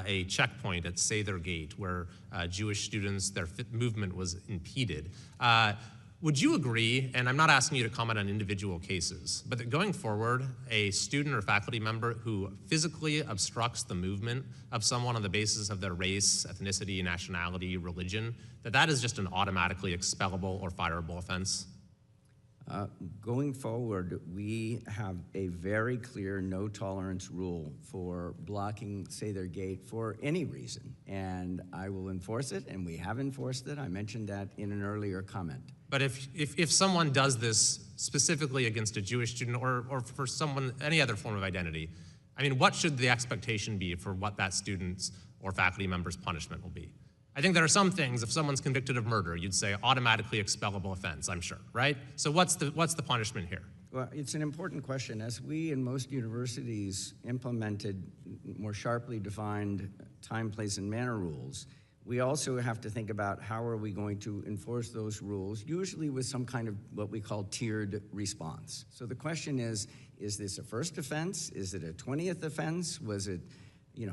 a checkpoint at Sather Gate, where Jewish students, their movement was impeded. Would you agree, and I'm not asking you to comment on individual cases, but that going forward, a student or faculty member who physically obstructs the movement of someone on the basis of their race, ethnicity, nationality, religion, that is just an automatically expellable or fireable offense? Going forward, we have a very clear no tolerance rule for blocking Say Their Gate for any reason, and I will enforce it, and we have enforced it. I mentioned that in an earlier comment. But if someone does this specifically against a Jewish student or for someone, any other form of identity, I mean, what should the expectation be for what that student's or faculty member's punishment will be? I think there are some things, if someone's convicted of murder, you'd say automatically expellable offense, I'm sure, right? So what's the punishment here? Well, it's an important question. As we in most universities implemented more sharply defined time, place, and manner rules, we also have to think about how are we going to enforce those rules, usually with some kind of what we call tiered response. So the question is this a first offense? Is it a 20th offense? Was it,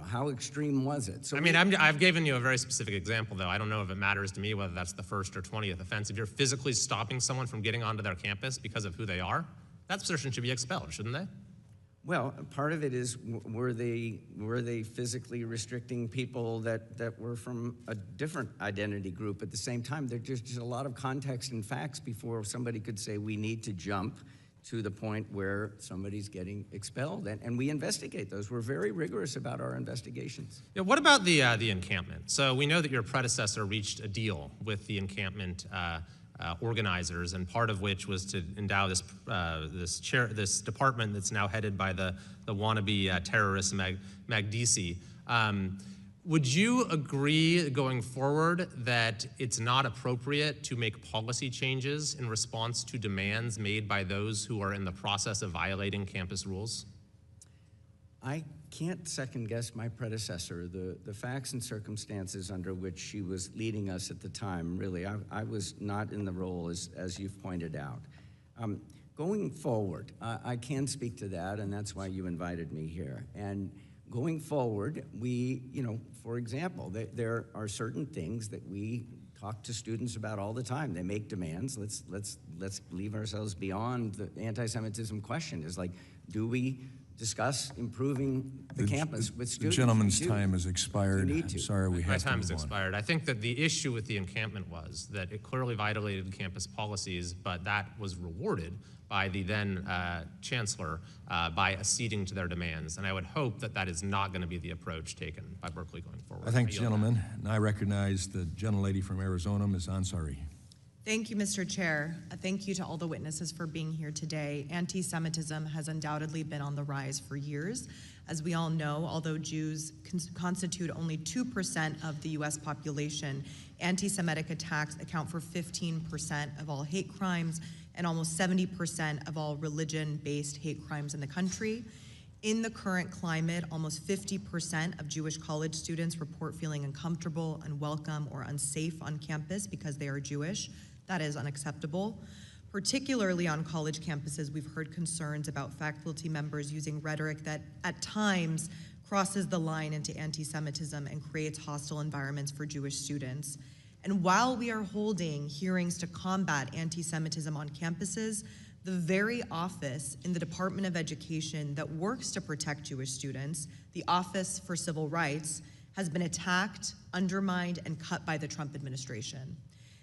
how extreme was it? So I mean, I've given you a very specific example, though. I don't know if it matters to me whether that's the first or 20th offense. If you're physically stopping someone from getting onto their campus because of who they are, that person should be expelled, shouldn't they? Well, part of it is, were they physically restricting people that were from a different identity group at the same time? There's just a lot of context and facts before somebody could say we need to jump to the point where somebody's getting expelled, and we investigate those. We're very rigorous about our investigations. Yeah, what about the encampment? So we know that your predecessor reached a deal with the encampment organizers, and part of which was to endow this department that's now headed by the wannabe terrorist Magdisi. Would you agree going forward that it's not appropriate to make policy changes in response to demands made by those who are in the process of violating campus rules? I can't second guess my predecessor. The facts and circumstances under which she was leading us at the time, really, I was not in the role as you've pointed out. Going forward, I can speak to that, and that's why you invited me here. And going forward, we, for example, there are certain things that we talk to students about all the time. They make demands. Let's leave ourselves beyond the anti-Semitism question. Is like, do we discuss improving the campus with students? The gentleman's time has expired. You need to. I'm sorry, we have to My time has move on. expired. I think that the issue with the encampment was that it clearly violated campus policies, but that was rewarded by the then Chancellor by acceding to their demands. And I would hope that that is not going to be the approach taken by Berkeley going forward. I thank the gentleman, and I recognize the gentlelady from Arizona, Ms. Ansari. Thank you, Mr. Chair. Thank you to all the witnesses for being here today. Anti-Semitism has undoubtedly been on the rise for years. As we all know, although Jews constitute only 2% of the U.S. population, anti-Semitic attacks account for 15% of all hate crimes and almost 70% of all religion-based hate crimes in the country. In the current climate, almost 50% of Jewish college students report feeling uncomfortable, unwelcome, or unsafe on campus because they are Jewish. That is unacceptable. Particularly on college campuses, we've heard concerns about faculty members using rhetoric that at times crosses the line into anti-Semitism and creates hostile environments for Jewish students. And while we are holding hearings to combat anti-Semitism on campuses, the very office in the Department of Education that works to protect Jewish students, the Office for Civil Rights, has been attacked, undermined, and cut by the Trump administration.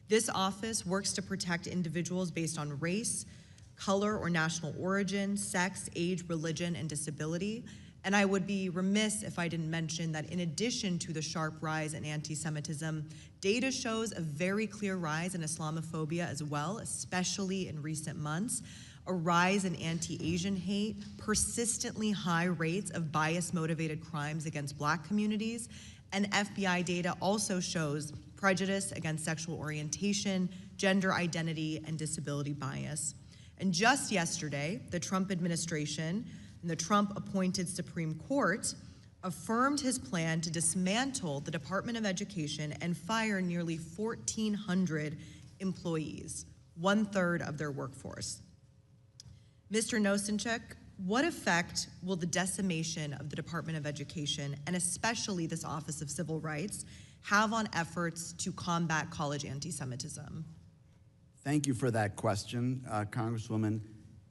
This office works to protect individuals based on race, color or national origin, sex, age, religion, and disability. And I would be remiss if I didn't mention that in addition to the sharp rise in anti-Semitism, data shows a very clear rise in Islamophobia as well, especially in recent months, a rise in anti-Asian hate, persistently high rates of bias-motivated crimes against Black communities, and FBI data also shows prejudice against sexual orientation, gender identity, and disability bias. And just yesterday, the Trump administration and the Trump-appointed Supreme Court affirmed his plan to dismantle the Department of Education and fire nearly 1,400 employees, 1/3 of their workforce. Mr. Nosanchuk, what effect will the decimation of the Department of Education, and especially this Office of Civil Rights, have on efforts to combat college anti-Semitism? Thank you for that question, Congresswoman.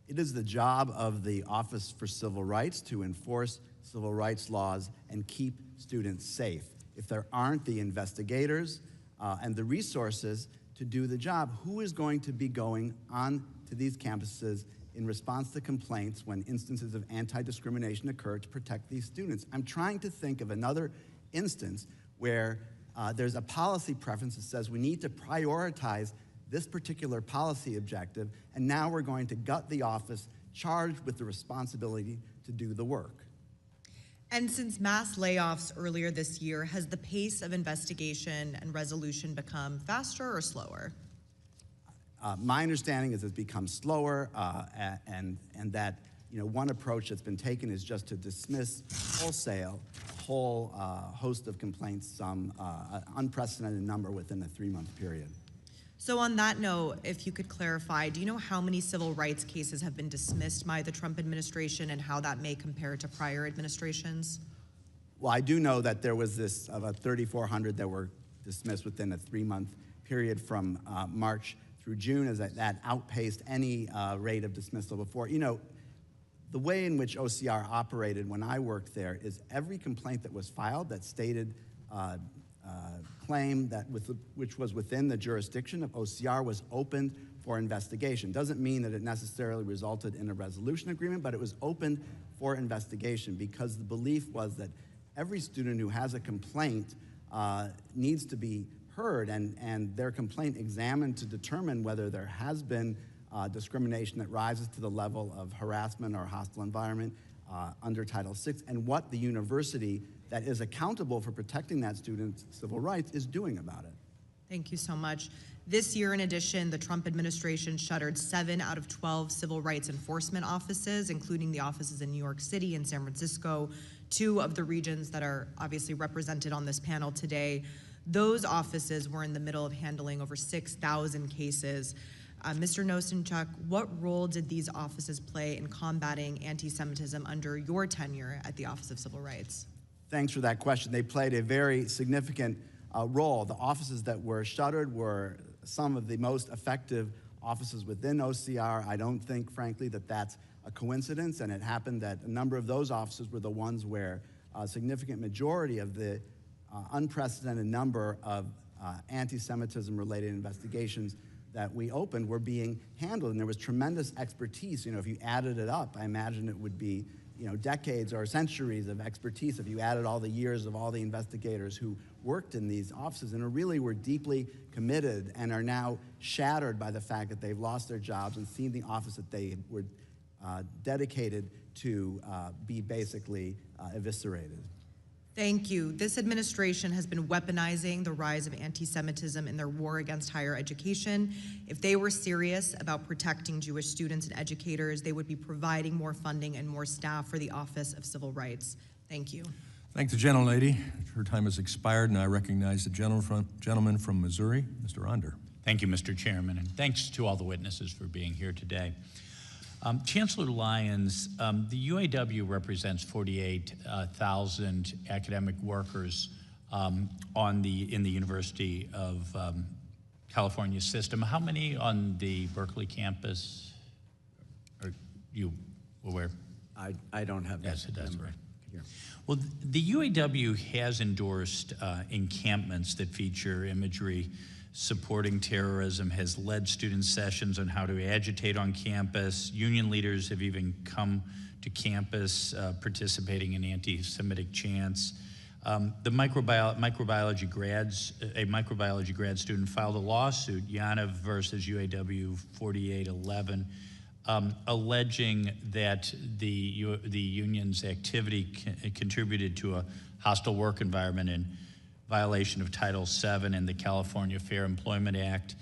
It is the job of the Office for Civil Rights to enforce civil rights laws and keep students safe. If there aren't the investigators and the resources to do the job, who is going to be going on to these campuses in response to complaints when instances of anti-discrimination occur to protect these students. I'm trying to think of another instance where there's a policy preference that says we need to prioritize this particular policy objective, and now we're going to gut the office charged with the responsibility to do the work. And since mass layoffs earlier this year, has the pace of investigation and resolution become faster or slower? My understanding is it's become slower, and that one approach that's been taken is just to dismiss wholesale a whole host of complaints, some unprecedented number within a 3-month period. So on that note, if you could clarify, do you know how many civil rights cases have been dismissed by the Trump administration and how that may compare to prior administrations? Well, I do know that there was this about 3,400 that were dismissed within a 3-month period from March through June, as that outpaced any rate of dismissal before. The way in which OCR operated when I worked there is every complaint that was filed that stated claim that which was within the jurisdiction of OCR was opened for investigation. Doesn't mean that it necessarily resulted in a resolution agreement, but it was opened for investigation because the belief was that every student who has a complaint needs to be heard and their complaint examined to determine whether there has been discrimination that rises to the level of harassment or hostile environment under Title VI, and what the university that is accountable for protecting that student's civil rights is doing about it. Thank you so much. This year, in addition, the Trump administration shuttered 7 out of 12 civil rights enforcement offices, including the offices in New York City and San Francisco, 2 of the regions that are obviously represented on this panel today. Those offices were in the middle of handling over 6,000 cases. Mr. Nosanchuk, what role did these offices play in combating anti-Semitism under your tenure at the Office of Civil Rights? Thanks for that question. They played a very significant role. The offices that were shuttered were some of the most effective offices within OCR. I don't think, frankly, that that's a coincidence, and it happened that a number of those offices were the ones where a significant majority of the unprecedented number of anti-Semitism-related investigations that we opened were being handled, and there was tremendous expertise. If you added it up, I imagine it would be decades or centuries of expertise if you added all the years of all the investigators who worked in these offices and really were deeply committed and are now shattered by the fact that they've lost their jobs and seen the office that they were dedicated to be basically eviscerated. Thank you. This administration has been weaponizing the rise of anti-Semitism in their war against higher education. If they were serious about protecting Jewish students and educators, they would be providing more funding and more staff for the Office of Civil Rights. Thank you. Thank the gentlelady. Her time has expired, and I recognize the gentleman from Missouri, Mr. Onder. Thank you, Mr. Chairman, and thanks to all the witnesses for being here today. Chancellor Lyons, the UAW represents 48,000 academic workers in the University of California system. How many on the Berkeley campus? Are you aware? I don't have that. Yes, it does, number. right. Here. Well, the UAW has endorsed encampments that feature imagery supporting terrorism, has led student sessions on how to agitate on campus. Union leaders have even come to campus participating in anti-Semitic chants. A microbiology grad student filed a lawsuit, Yana versus UAW 4811, alleging that the union's activity contributed to a hostile work environment in violation of Title VII and the California Fair Employment Act.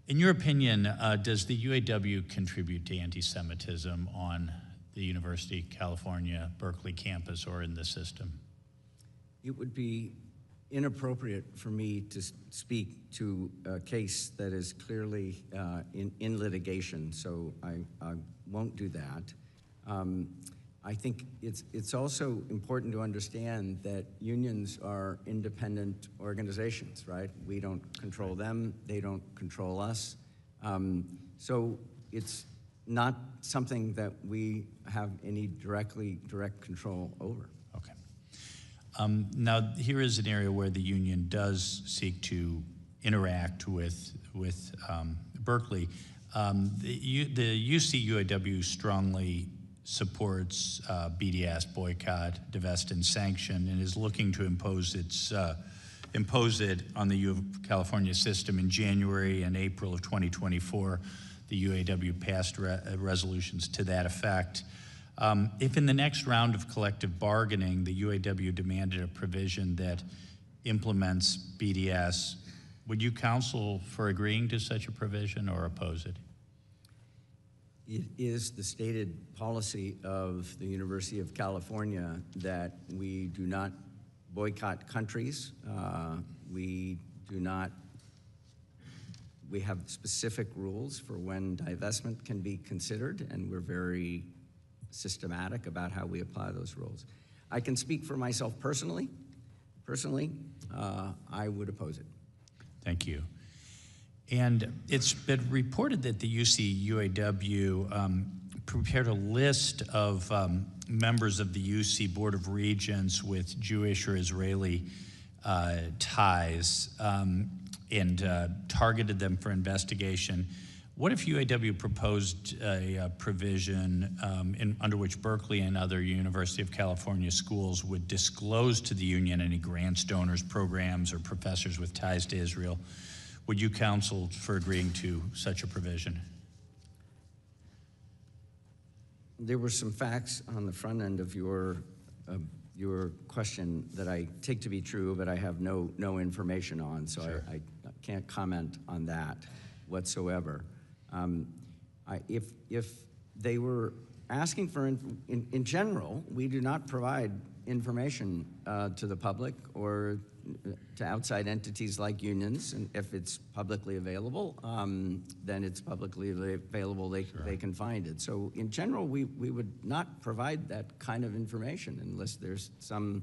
In your opinion, does the UAW contribute to anti-Semitism on the University of California, Berkeley campus, or in the system? It would be inappropriate for me to speak to a case that is clearly in litigation, so I won't do that. I think it's also important to understand that unions are independent organizations, right? We don't control them, they don't control us. So it's not something that we have any direct control over. Okay. Now, here is an area where the union does seek to interact with Berkeley. The UC UAW strongly supports BDS, boycott, divest, and sanction, and is looking to impose it on the U of California system. In January and April of 2024. The UAW passed resolutions to that effect. If in the next round of collective bargaining, the UAW demanded a provision that implements BDS, would you counsel for agreeing to such a provision or oppose it? It is the stated policy of the University of California that we do not boycott countries. We have specific rules for when divestment can be considered, and we're very systematic about how we apply those rules. I can speak for myself personally. I would oppose it. Thank you. And it's been reported that the UC UAW prepared a list of members of the UC Board of Regents with Jewish or Israeli ties and targeted them for investigation. What if UAW proposed a provision under which Berkeley and other University of California schools would disclose to the union any grants, donors, programs, or professors with ties to Israel? Would you counsel for agreeing to such a provision? There were some facts on the front end of your question that I take to be true, but I have no information on, so sure. I can't comment on that whatsoever. If they were asking for, in general, we do not provide information to the public or to outside entities like unions, and if it's publicly available, then it's publicly available, they can find it. So in general, we would not provide that kind of information unless there's some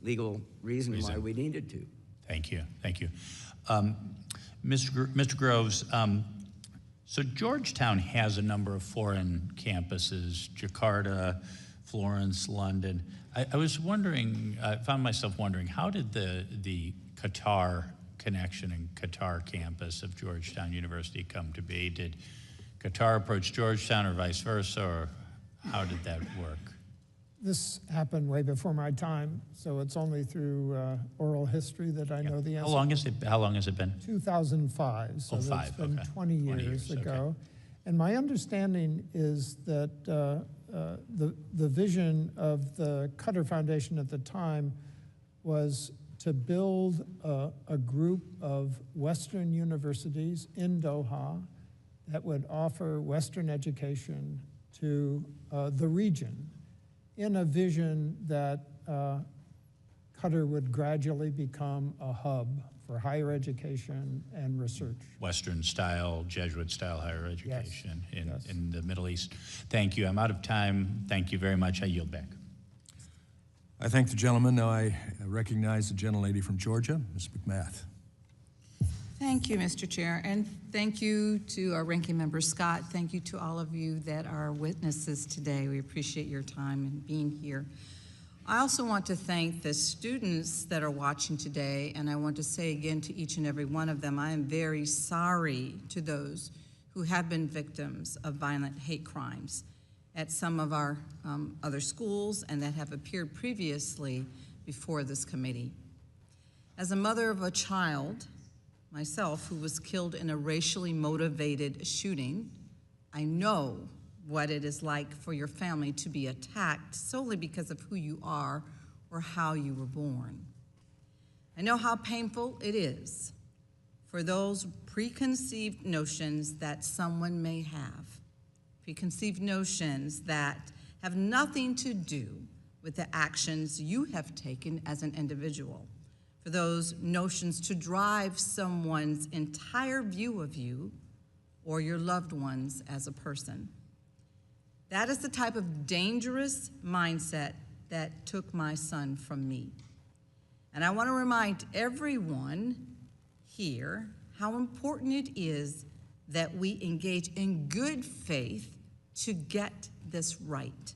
legal reason why we needed to. Thank you, thank you. Mr. Groves, so Georgetown has a number of foreign campuses, Jakarta, Florence, London. I was wondering, I found myself wondering, how did the Qatar connection and Qatar campus of Georgetown University come to be? Did Qatar approach Georgetown or vice versa, or how did that work? This happened way before my time, so it's only through oral history that I know the answer. How long has it been? 2005, so it's been 20 years ago. Okay. And my understanding is that the vision of the Qatar Foundation at the time was to build a group of Western universities in Doha that would offer Western education to the region, in a vision that Qatar would gradually become a hub for higher education and research. Western-style, Jesuit-style higher education in the Middle East. Thank you. I'm out of time. Thank you very much. I yield back. I thank the gentleman. Now I recognize the gentlelady from Georgia, Ms. McMath. Thank you, Mr. Chair, and thank you to our ranking member, Scott. Thank you to all of you that are witnesses today. We appreciate your time and being here. I also want to thank the students that are watching today, and I want to say again to each and every one of them, I am very sorry to those who have been victims of violent hate crimes at some of our other schools and that have appeared previously before this committee. As a mother of a child myself who was killed in a racially motivated shooting, I know what it is like for your family to be attacked solely because of who you are or how you were born. I know how painful it is for those preconceived notions that someone may have, preconceived notions that have nothing to do with the actions you have taken as an individual, for those notions to drive someone's entire view of you or your loved ones as a person. That is the type of dangerous mindset that took my son from me. And I want to remind everyone here how important it is that we engage in good faith to get this right.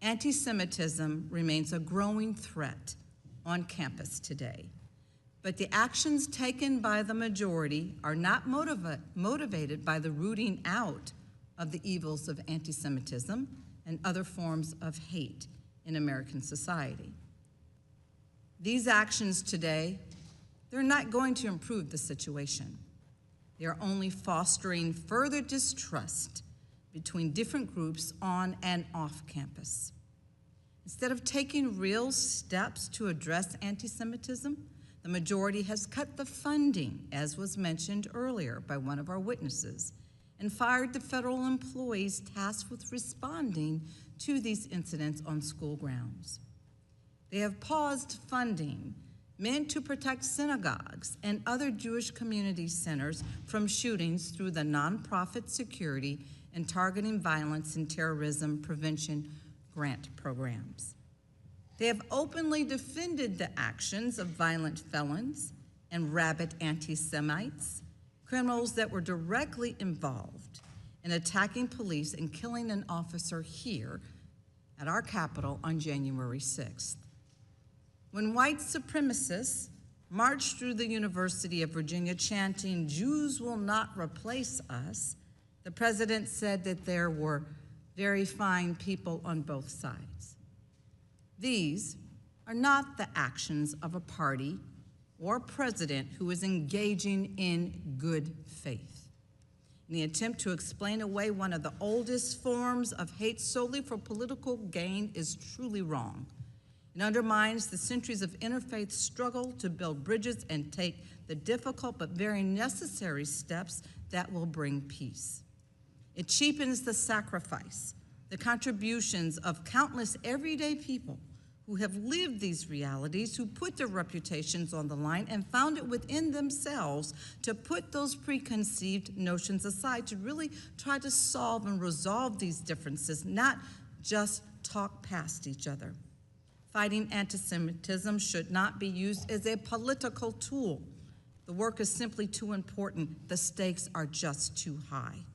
Anti-Semitism remains a growing threat on campus today. but the actions taken by the majority are not motivated by the rooting out of the evils of anti-Semitism and other forms of hate in American society. These actions today, they're not going to improve the situation. They are only fostering further distrust between different groups on and off campus. Instead of taking real steps to address anti-Semitism, the majority has cut the funding, as was mentioned earlier by one of our witnesses, and fired the federal employees tasked with responding to these incidents on school grounds. They have paused funding meant to protect synagogues and other Jewish community centers from shootings through the nonprofit security and targeting violence and terrorism prevention grant programs. They have openly defended the actions of violent felons and rabid anti-Semites, criminals that were directly involved in attacking police and killing an officer here at our Capitol on January 6th. When white supremacists marched through the University of Virginia chanting, "Jews will not replace us," the president said that there were very fine people on both sides. These are not the actions of a party or president who is engaging in good faith. In the attempt to explain away one of the oldest forms of hate solely for political gain is truly wrong. It undermines the centuries of interfaith struggle to build bridges and take the difficult but very necessary steps that will bring peace. It cheapens the sacrifice, the contributions of countless everyday people who have lived these realities, who put their reputations on the line and found it within themselves to put those preconceived notions aside, to really try to solve and resolve these differences, not just talk past each other. Fighting anti-Semitism should not be used as a political tool. The work is simply too important. The stakes are just too high.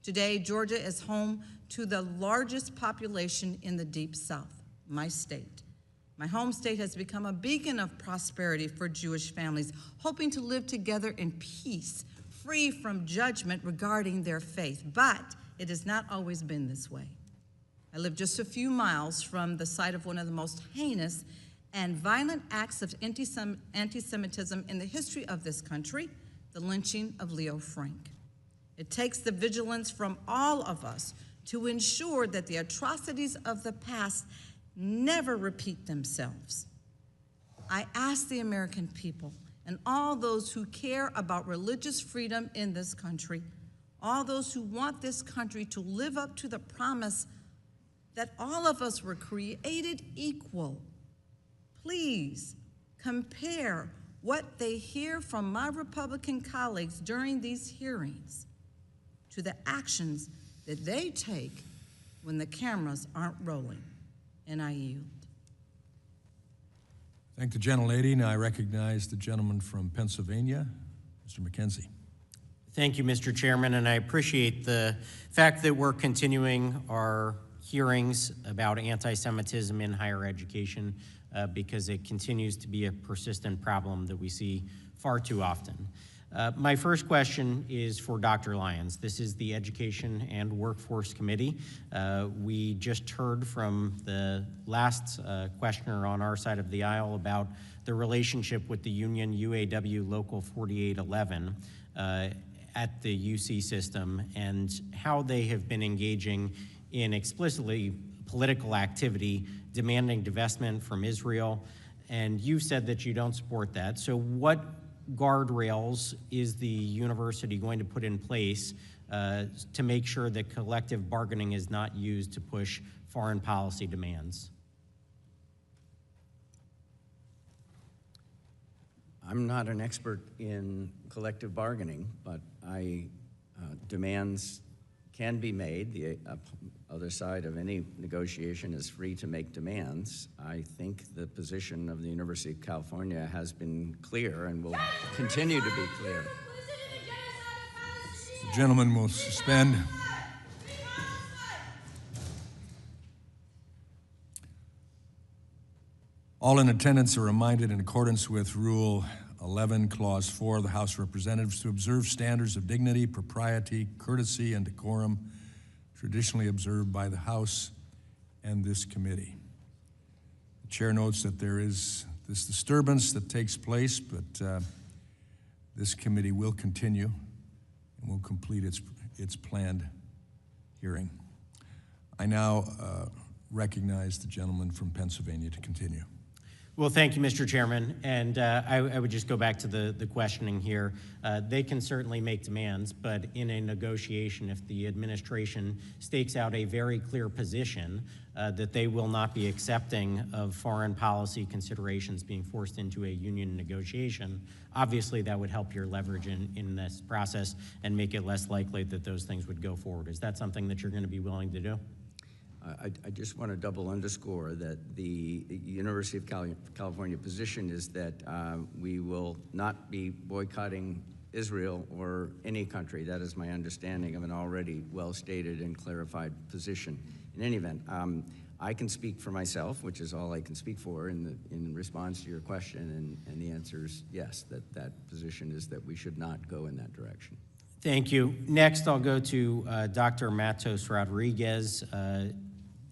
Today, Georgia is home to the largest population in the Deep South, my state. My home state has become a beacon of prosperity for Jewish families, hoping to live together in peace, free from judgment regarding their faith. But it has not always been this way. I live just a few miles from the site of one of the most heinous and violent acts of anti-Semitism in the history of this country, the lynching of Leo Frank. It takes the vigilance from all of us to ensure that the atrocities of the past never repeat themselves. I ask the American people and all those who care about religious freedom in this country, all those who want this country to live up to the promise that all of us were created equal, please compare what they hear from my Republican colleagues during these hearings to the actions that they take when the cameras aren't rolling. And I yield. Thank the gentlelady. Now I recognize the gentleman from Pennsylvania, Mr. McKenzie. Thank you, Mr. Chairman, and I appreciate the fact that we're continuing our hearings about anti-Semitism in higher education because it continues to be a persistent problem that we see far too often. My first question is for Dr. Lyons. This is the Education and Workforce Committee. We just heard from the last questioner on our side of the aisle about the relationship with the union UAW Local 4811 at the UC system and how they have been engaging in explicitly political activity, demanding divestment from Israel, and you've said that you don't support that. So what guardrails is the university going to put in place to make sure that collective bargaining is not used to push foreign policy demands? I'm not an expert in collective bargaining, but demands can be made. The other side of any negotiation is free to make demands. I think the position of the University of California has been clear and will continue to be clear. The gentleman will suspend. All in attendance are reminded in accordance with Rule 11, Clause 4 of the House of Representatives to observe standards of dignity, propriety, courtesy, and decorum traditionally observed by the House and this committee. The chair notes that there is this disturbance that takes place, but this committee will continue and will complete its planned hearing. I now recognize the gentleman from Pennsylvania to continue. Well, thank you, Mr. Chairman. And I would just go back to the questioning here. They can certainly make demands, but in a negotiation, if the administration stakes out a very clear position that they will not be accepting of foreign policy considerations being forced into a union negotiation, obviously that would help your leverage in this process and make it less likely that those things would go forward. Is that something that you're going to be willing to do? I just want to double underscore that the University of California position is that we will not be boycotting Israel or any country. That is my understanding of an already well-stated and clarified position. In any event, I can speak for myself, which is all I can speak for in response to your question, and the answer is yes, that position is that we should not go in that direction. Thank you. Next, I'll go to Dr. Matos Rodríguez.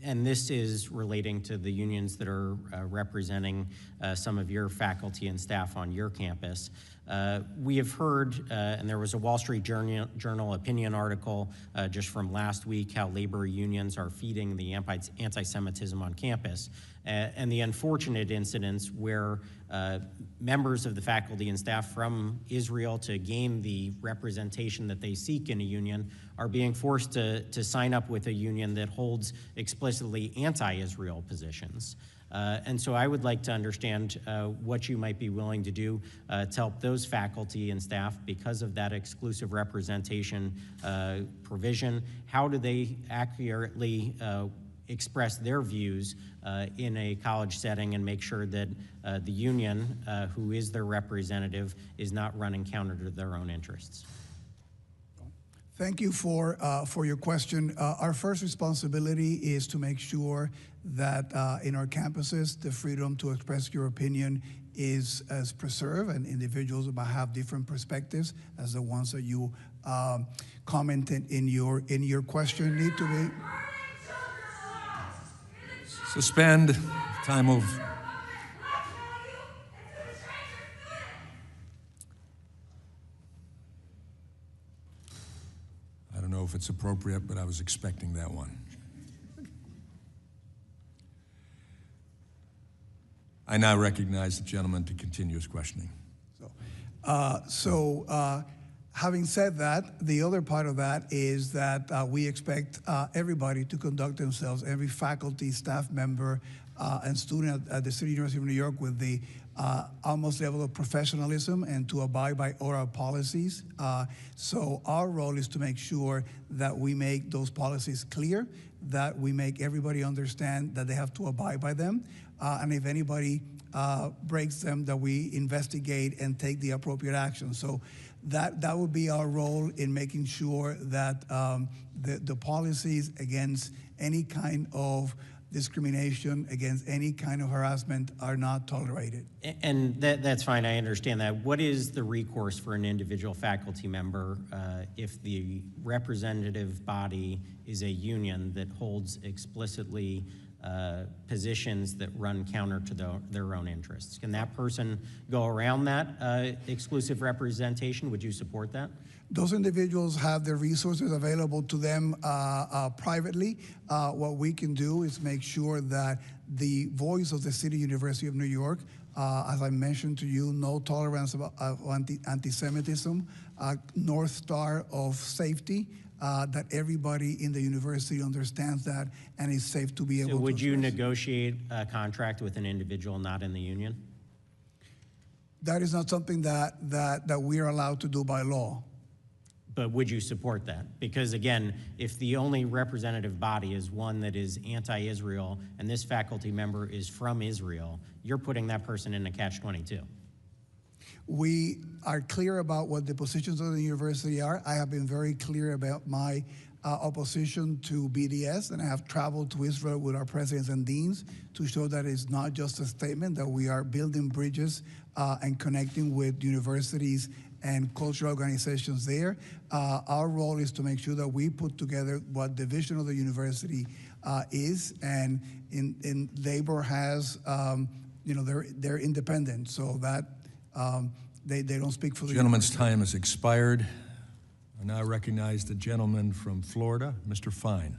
And this is relating to the unions that are representing some of your faculty and staff on your campus. We have heard, and there was a Wall Street Journal opinion article just from last week, how labor unions are feeding the anti-Semitism on campus. And the unfortunate incidents where members of the faculty and staff from Israel to gain the representation that they seek in a union are being forced to sign up with a union that holds explicitly anti-Israel positions. And so I would like to understand what you might be willing to do to help those faculty and staff because of that exclusive representation provision. How do they accurately express their views in a college setting and make sure that the union, who is their representative, is not running counter to their own interests? Thank you for your question. Our first responsibility is to make sure that in our campuses, the freedom to express your opinion is preserved, and individuals might have different perspectives as the ones that you commented in your question need to be. Suspend. Time of. I don't know if it's appropriate, but I was expecting that one. I now recognize the gentleman to continue his questioning. Having said that, the other part of that is that we expect everybody to conduct themselves, every faculty, staff member, and student at the City University of New York with the utmost level of professionalism and to abide by oral policies. So our role is to make sure that we make those policies clear, that we make everybody understand that they have to abide by them, and if anybody breaks them, that we investigate and take the appropriate action. So that would be our role in making sure that the policies against any kind of discrimination, against any kind of harassment are not tolerated. And that's fine, I understand that. What is the recourse for an individual faculty member if the representative body is a union that holds explicitly positions that run counter to their own interests? Can that person go around that exclusive representation? Would you support that? Those individuals have their resources available to them privately. What we can do is make sure that the voice of the City University of New York, as I mentioned to you, no tolerance of anti-Semitism, North Star of safety, that everybody in the university understands that and is safe to be able to. So would you negotiate a contract with an individual not in the union? That is not something that we are allowed to do by law. But would you support that? Because again, if the only representative body is one that is anti-Israel and this faculty member is from Israel, you're putting that person in a catch-22. We are clear about what the positions of the university are. I have been very clear about my opposition to BDS, and I have traveled to Israel with our presidents and deans to show that it's not just a statement, that we are building bridges and connecting with universities and cultural organizations there. Our role is to make sure that we put together what the vision of the university is, and in labor has, they're independent, so that they don't speak for the Gentleman's university. time has expired. I now recognize the gentleman from Florida, Mr. Fine.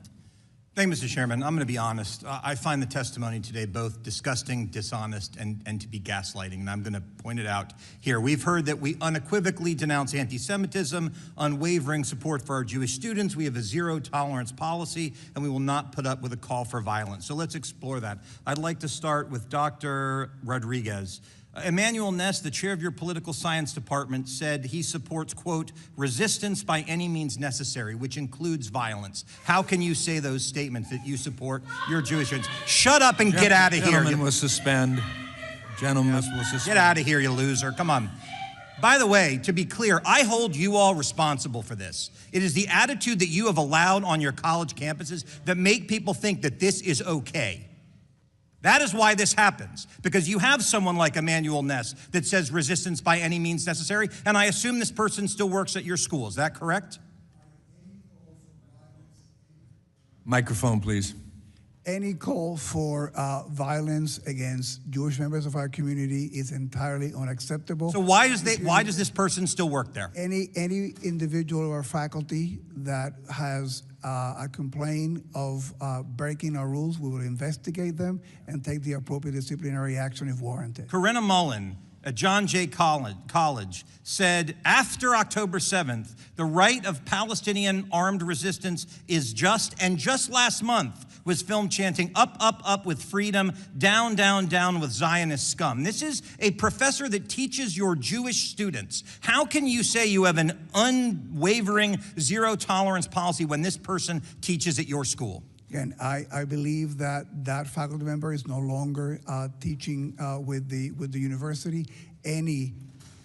Thank you, Mr. Chairman. I'm going to be honest. I find the testimony today both disgusting, dishonest, and to be gaslighting, and I'm going to point it out here. We've heard that we unequivocally denounce anti-Semitism, unwavering support for our Jewish students. We have a zero-tolerance policy, and we will not put up with a call for violence. So let's explore that. I'd like to start with Dr. Rodríguez. Emmanuel Ness, the chair of your political science department, said he supports, quote, resistance by any means necessary, which includes violence. How can you say those statements that you support your Jewish students? Shut up and get out of here. Gentleman will suspend. Gentleman will suspend. Get out of here, you loser. Come on. By the way, to be clear, I hold you all responsible for this. It is the attitude that you have allowed on your college campuses that make people think that this is okay. That is why this happens, because you have someone like Emmanuel Ness that says resistance by any means necessary, and I assume this person still works at your school. Is that correct? Microphone, please. Any call for violence against Jewish members of our community is entirely unacceptable. So why does this person still work there? Any individual or faculty that has a complaint of breaking our rules, we will investigate them and take the appropriate disciplinary action if warranted. Corinna Mullen at John Jay College said, after October 7th, the right of Palestinian armed resistance is just, and just last month was filmed chanting, up, up, up with freedom, down, down, down with Zionist scum. This is a professor that teaches your Jewish students. How can you say you have an unwavering zero tolerance policy when this person teaches at your school? Again, I believe that that faculty member is no longer teaching with the university. Any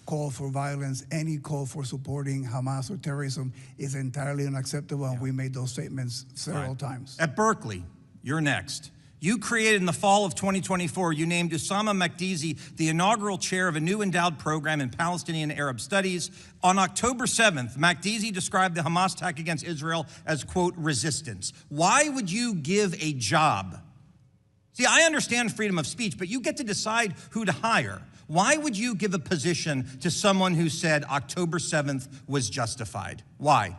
call for violence, any call for supporting Hamas or terrorism is entirely unacceptable, and we made those statements several times. At Berkeley, you're next. You created in the fall of 2024, you named Usama Makdizi the inaugural chair of a new endowed program in Palestinian Arab studies. On October 7th, Makdizi described the Hamas attack against Israel as, quote, resistance. Why would you give a job? See, I understand freedom of speech, but you get to decide who to hire. Why would you give a position to someone who said October 7th was justified? Why?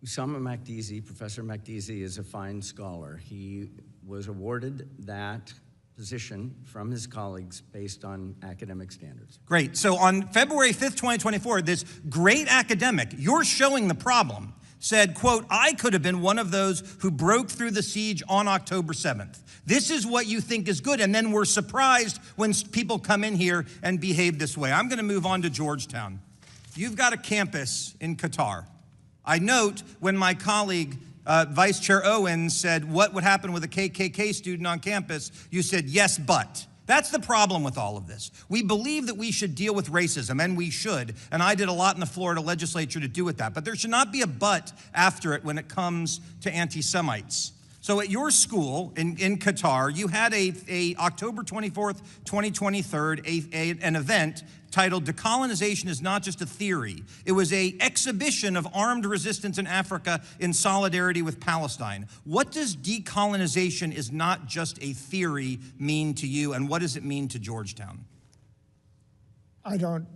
Usama Makdizi, Professor Makdizi, is a fine scholar. He was awarded that position from his colleagues based on academic standards. Great. So on February 5th, 2024, this great academic, you're showing the problem, said, quote, I could have been one of those who broke through the siege on October 7th. This is what you think is good, and then we're surprised when people come in here and behave this way. I'm going to move on to Georgetown. You've got a campus in Qatar. I note when my colleague, Vice Chair Owen, said, what would happen with a KKK student on campus? You said, yes, but. That's the problem with all of this. We believe that we should deal with racism, and we should, and I did a lot in the Florida legislature to do with that, but there should not be a but after it when it comes to anti-Semites. So at your school in Qatar, you had a October 24th, 2023, an event titled Decolonization is Not Just a Theory. It was an exhibition of armed resistance in Africa in solidarity with Palestine. What does decolonization is not just a theory mean to you, and what does it mean to Georgetown? I don't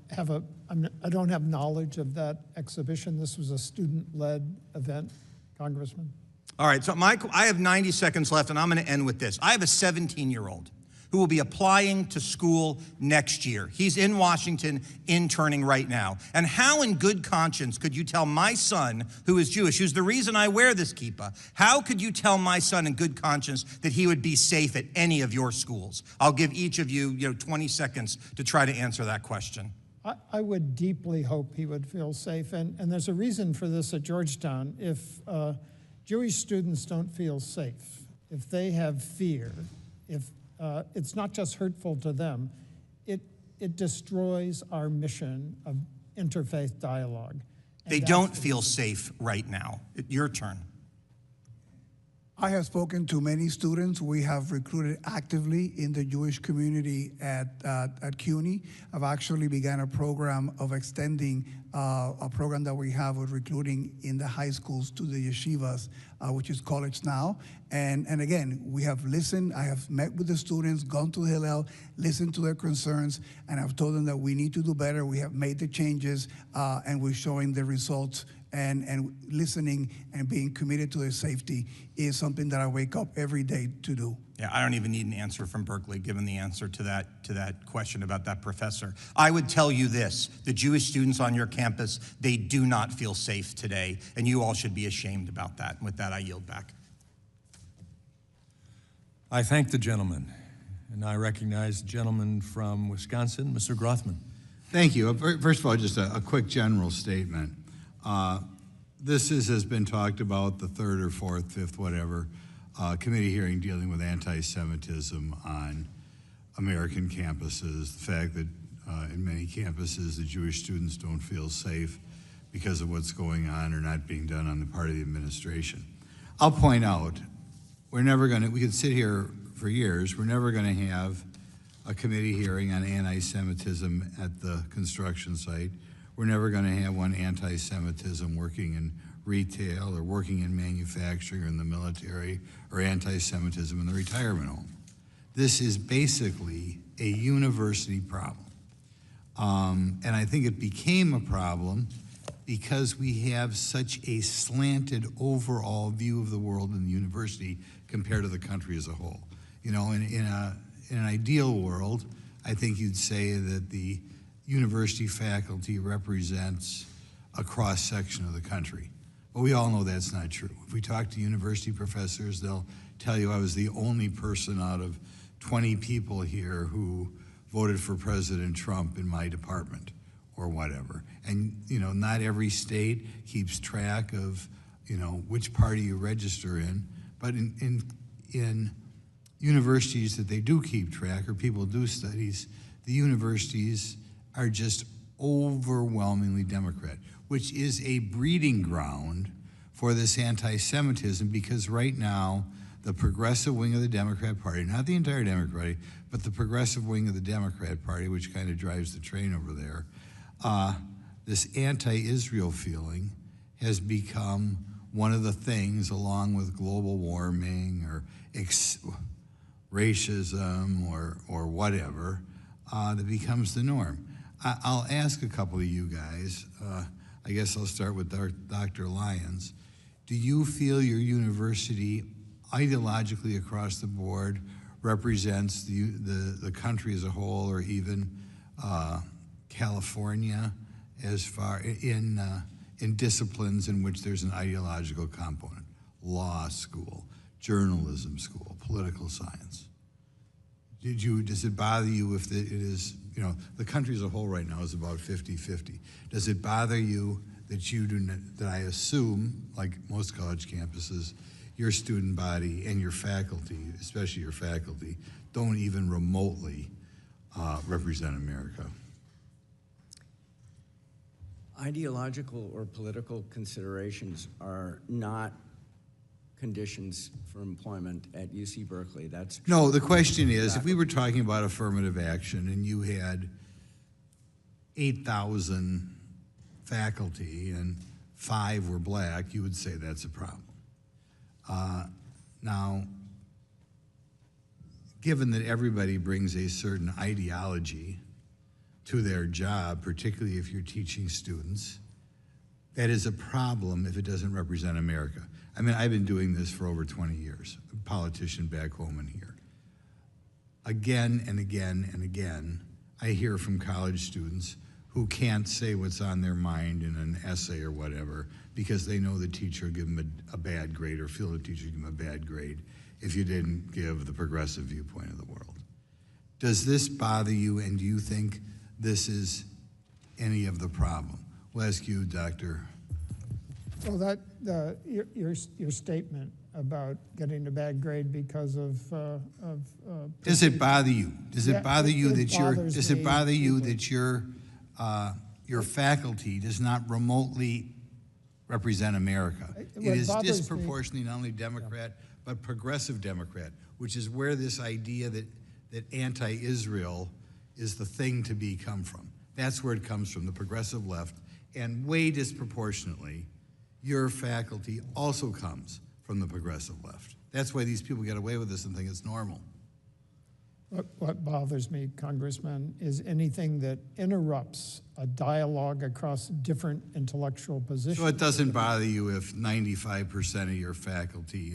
have knowledge of that exhibition. This was a student-led event, Congressman. All right, so I have 90 seconds left, and I'm going to end with this. I have a 17-year-old who will be applying to school next year. He's in Washington interning right now. And how in good conscience could you tell my son, who is Jewish, who's the reason I wear this kippah, how could you tell my son in good conscience that he would be safe at any of your schools? I'll give each of you, 20 seconds to try to answer that question. I would deeply hope he would feel safe, and there's a reason for this at Georgetown. If Jewish students don't feel safe, if they have fear, if it's not just hurtful to them, it destroys our mission of interfaith dialogue. They don't feel safe right now. Your turn. I have spoken to many students. We have recruited actively in the Jewish community at CUNY. I've actually began a program of extending a program that we have of recruiting in the high schools to the yeshivas, which is College Now. And again, we have listened. I have met with the students, gone to Hillel, listened to their concerns, and I've told them that we need to do better. We have made the changes, and we're showing the results. And listening and being committed to their safety is something that I wake up every day to do. Yeah, I don't even need an answer from Berkeley, given the answer to that question about that professor. I would tell you this, the Jewish students on your campus, they do not feel safe today, and you all should be ashamed about that. And with that, I yield back. I thank the gentleman, and I recognize the gentleman from Wisconsin, Mr. Grothman. Thank you. First of all, just a quick general statement. This has been talked about, the third or fourth, fifth, whatever, committee hearing dealing with anti-Semitism on American campuses, the fact that in many campuses the Jewish students don't feel safe because of what's going on or not being done on the part of the administration. I'll point out, we could sit here for years, we're never going to have a committee hearing on anti-Semitism at the construction site. We're never going to have one anti-Semitism working in retail or working in manufacturing or in the military, or anti-Semitism in the retirement home. This is basically a university problem. And I think it became a problem because we have such a slanted overall view of the world in the university compared to the country as a whole. You know, in an ideal world, I think you'd say that the university faculty represents a cross-section of the country. But we all know that's not true. If we talk to university professors, they'll tell you I was the only person out of 20 people here who voted for President Trump in my department or whatever. And, you know, not every state keeps track of, you know, which party you register in. But in universities that they do keep track, or people do studies, the universities are just overwhelmingly Democrat, which is a breeding ground for this anti-Semitism, because right now, the progressive wing of the Democrat Party, not the entire Democrat Party, but the progressive wing of the Democrat Party, which kind of drives the train over there, this anti-Israel feeling has become one of the things, along with global warming or racism or whatever, that becomes the norm. I'll ask a couple of you guys. I guess I'll start with Dr. Lyons. Do you feel your university ideologically across the board represents the country as a whole, or even California, as far in disciplines in which there's an ideological component? Law school, journalism school, political science. Does it bother you if it is, you know, the country as a whole right now is about 50-50. Does it bother you that you do not, that I assume, like most college campuses, your student body and your faculty, especially your faculty, don't even remotely represent America? Ideological or political considerations are not conditions for employment at UC Berkeley. That's true. No, the question is, if we were talking about affirmative action and you had 8,000 faculty and 5 were black, you would say that's a problem. Now, given that everybody brings a certain ideology to their job, particularly if you're teaching students, that is a problem if it doesn't represent America. I mean, I've been doing this for over 20 years, a politician back home and here. Again and again and again, I hear from college students who can't say what's on their mind in an essay or whatever because they know the teacher will give them a bad grade, or feel the teacher give them a bad grade if you didn't give the progressive viewpoint of the world. Does this bother you, and do you think this is any of the problem? We'll ask you, Dr. Well, your statement about getting a bad grade because of does it bother you? Does it bother you that you're? Does it bother you that you're your faculty does not remotely represent America. It is disproportionately not only Democrat, but progressive Democrat, which is where this idea that anti-Israel is the thing to be come from. That's where it comes from, the progressive left, and way disproportionately, your faculty also comes from the progressive left. That's why these people get away with this and think it's normal. What bothers me, Congressman, is anything that interrupts a dialogue across different intellectual positions. So it doesn't bother you if 95% of your faculty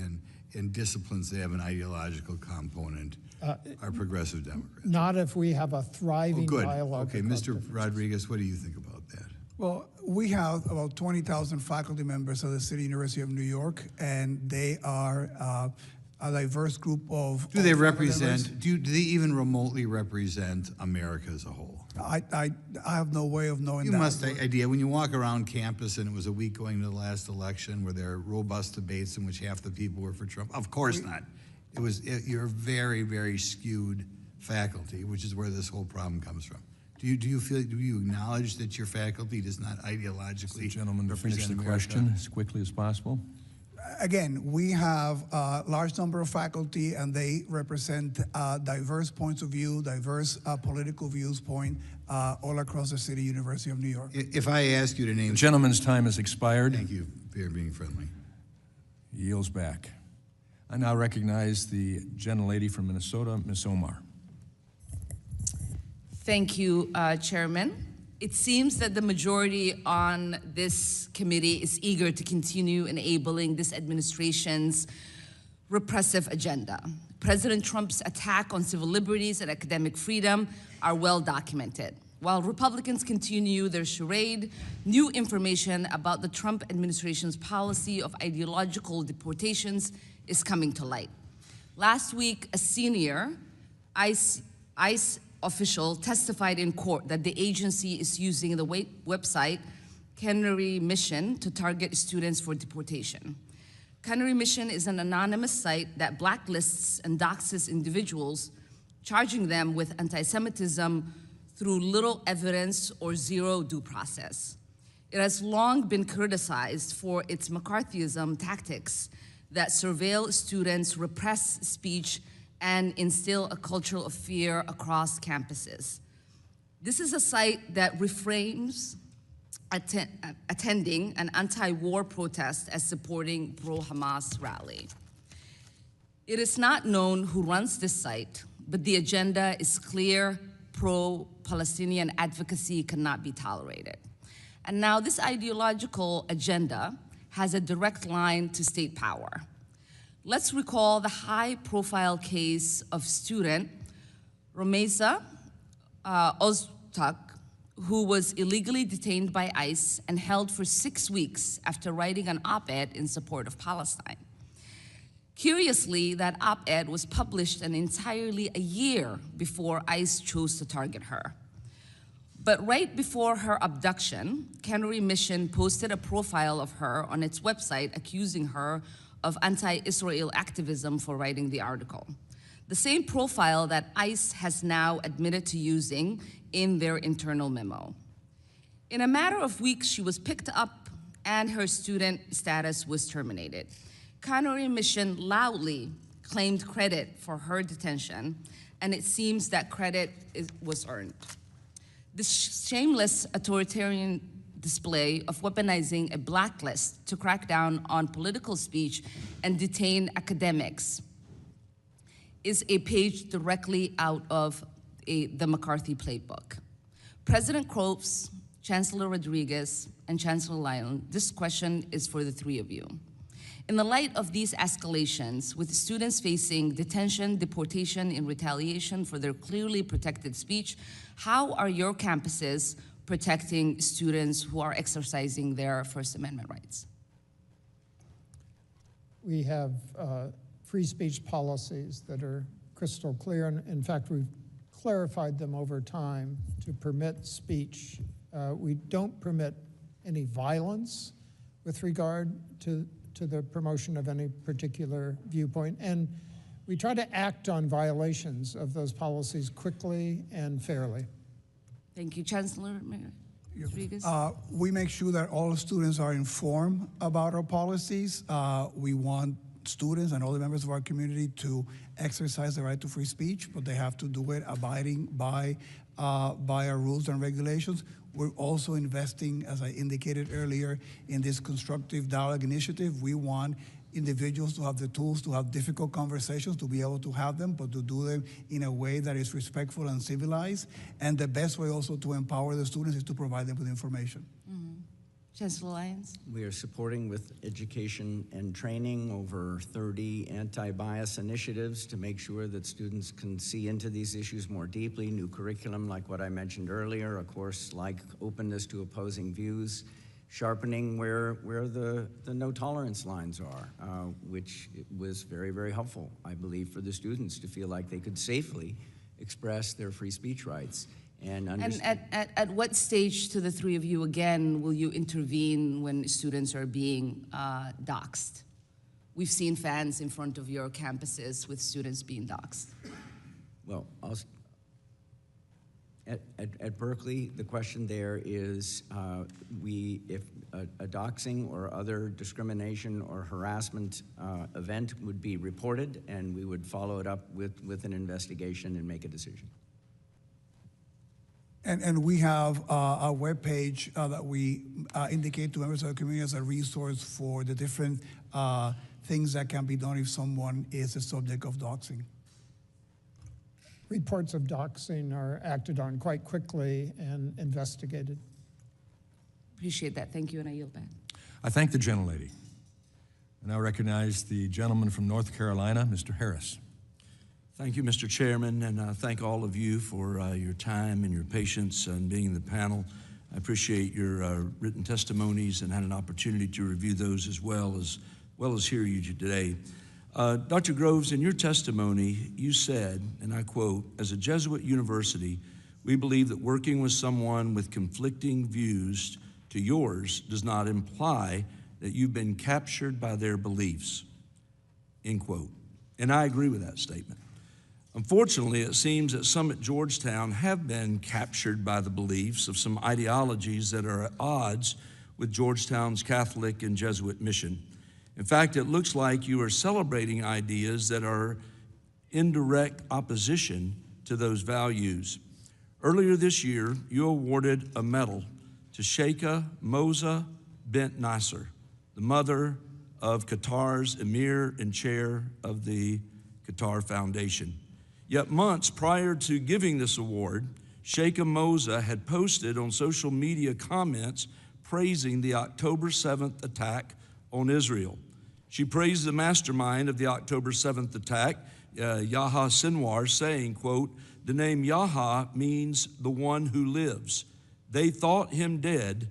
in disciplines that have an ideological component are progressive Democrats? Not if we have a thriving dialogue. Okay, Mr. Rodríguez, what do you think about that? Well, we have about 20,000 faculty members of the City University of New York, and they are a diverse group of. Do they represent? Do they even remotely represent America as a whole? I have no way of knowing that. You must have idea when you walk around campus, and it was a week going to the last election where there are robust debates in which half the people were for Trump. Of course not. You're very, very skewed faculty, which is where this whole problem comes from. Do you acknowledge that your faculty does not ideologically the gentleman to finish the America? question as quickly as possible? Again, we have a large number of faculty, and they represent diverse points of view, diverse political viewpoint all across the City University of New York. If I ask you to name... The gentleman's time has expired. Thank you for being friendly. He yields back. I now recognize the gentlelady from Minnesota, Ms. Omar. Thank you, Chairman. It seems that the majority on this committee is eager to continue enabling this administration's repressive agenda. President Trump's attack on civil liberties and academic freedom are well documented. While Republicans continue their charade, new information about the Trump administration's policy of ideological deportations is coming to light. Last week, a senior ICE official testified in court that the agency is using the website Canary Mission to target students for deportation. Canary Mission is an anonymous site that blacklists and doxes individuals, charging them with anti-Semitism through little evidence or zero due process. It has long been criticized for its McCarthyism tactics that surveil students, repress speech, and instill a culture of fear across campuses. This is a site that reframes attending an anti-war protest as supporting pro-Hamas rally. It is not known who runs this site, but the agenda is clear: pro-Palestinian advocacy cannot be tolerated. And now this ideological agenda has a direct line to state power. Let's recall the high-profile case of student Romeza Ozturk, who was illegally detained by ICE and held for 6 weeks after writing an op-ed in support of Palestine. Curiously, that op-ed was published entirely a year before ICE chose to target her. But right before her abduction, Canary Mission posted a profile of her on its website accusing her of anti-Israel activism for writing the article. The same profile that ICE has now admitted to using in their internal memo. In a matter of weeks, she was picked up and her student status was terminated. Canary Mission loudly claimed credit for her detention, and it seems that credit was earned. This shameless authoritarian display of weaponizing a blacklist to crack down on political speech and detain academics is a page directly out of the McCarthy playbook. President Cropes, Chancellor Rodríguez, and Chancellor Lyons, this question is for the three of you. In the light of these escalations, with students facing detention, deportation in retaliation for their clearly protected speech, how are your campuses protecting students who are exercising their First Amendment rights? We have free speech policies that are crystal clear, and in fact, we've clarified them over time to permit speech. We don't permit any violence with regard to the promotion of any particular viewpoint, and we try to act on violations of those policies quickly and fairly. Thank you, Chancellor. Mayor. Rodríguez? We make sure that all students are informed about our policies. We want students and all the members of our community to exercise the right to free speech, but they have to do it abiding by our rules and regulations. We're also investing, as I indicated earlier, in this constructive dialogue initiative. We want individuals to have the tools to have difficult conversations, to be able to have them, but to do them in a way that is respectful and civilized. And the best way also to empower the students is to provide them with information. Chancellor Lyons? We are supporting with education and training over 30 anti-bias initiatives to make sure that students can see into these issues more deeply. New curriculum, like what I mentioned earlier, a course like openness to opposing views, sharpening where the no tolerance lines are, which was very, very helpful, I believe, for the students to feel like they could safely express their free speech rights. And at what stage, to the three of you again, will you intervene when students are being doxxed? We've seen fans in front of your campuses with students being doxxed. Well, at Berkeley, the question there is if a doxing or other discrimination or harassment event would be reported, and we would follow it up with an investigation and make a decision. And we have a webpage that we indicate to members of the community as a resource for the different things that can be done if someone is the subject of doxing. Reports of doxing are acted on quite quickly and investigated. Appreciate that. Thank you, and I yield back. I thank the gentlelady. I now recognize the gentleman from North Carolina, Mr. Harris. Thank you, Mr. Chairman, and thank all of you for your time and your patience and being in the panel. I appreciate your written testimonies and had an opportunity to review those as well as hear you today. Dr. Groves, in your testimony, you said, and I quote, "As a Jesuit university, we believe that working with someone with conflicting views to yours does not imply that you've been captured by their beliefs," end quote. And I agree with that statement. Unfortunately, it seems that some at Georgetown have been captured by the beliefs of some ideologies that are at odds with Georgetown's Catholic and Jesuit mission. In fact, it looks like you are celebrating ideas that are in direct opposition to those values. Earlier this year, you awarded a medal to Sheikha Moza bint Nasser, the mother of Qatar's Emir and chair of the Qatar Foundation. Yet months prior to giving this award, Sheikha Moza had posted on social media comments praising the October 7th attack on Israel. She praised the mastermind of the October 7th attack, Yahya Sinwar, saying, quote, "The name Yahya means the one who lives. They thought him dead,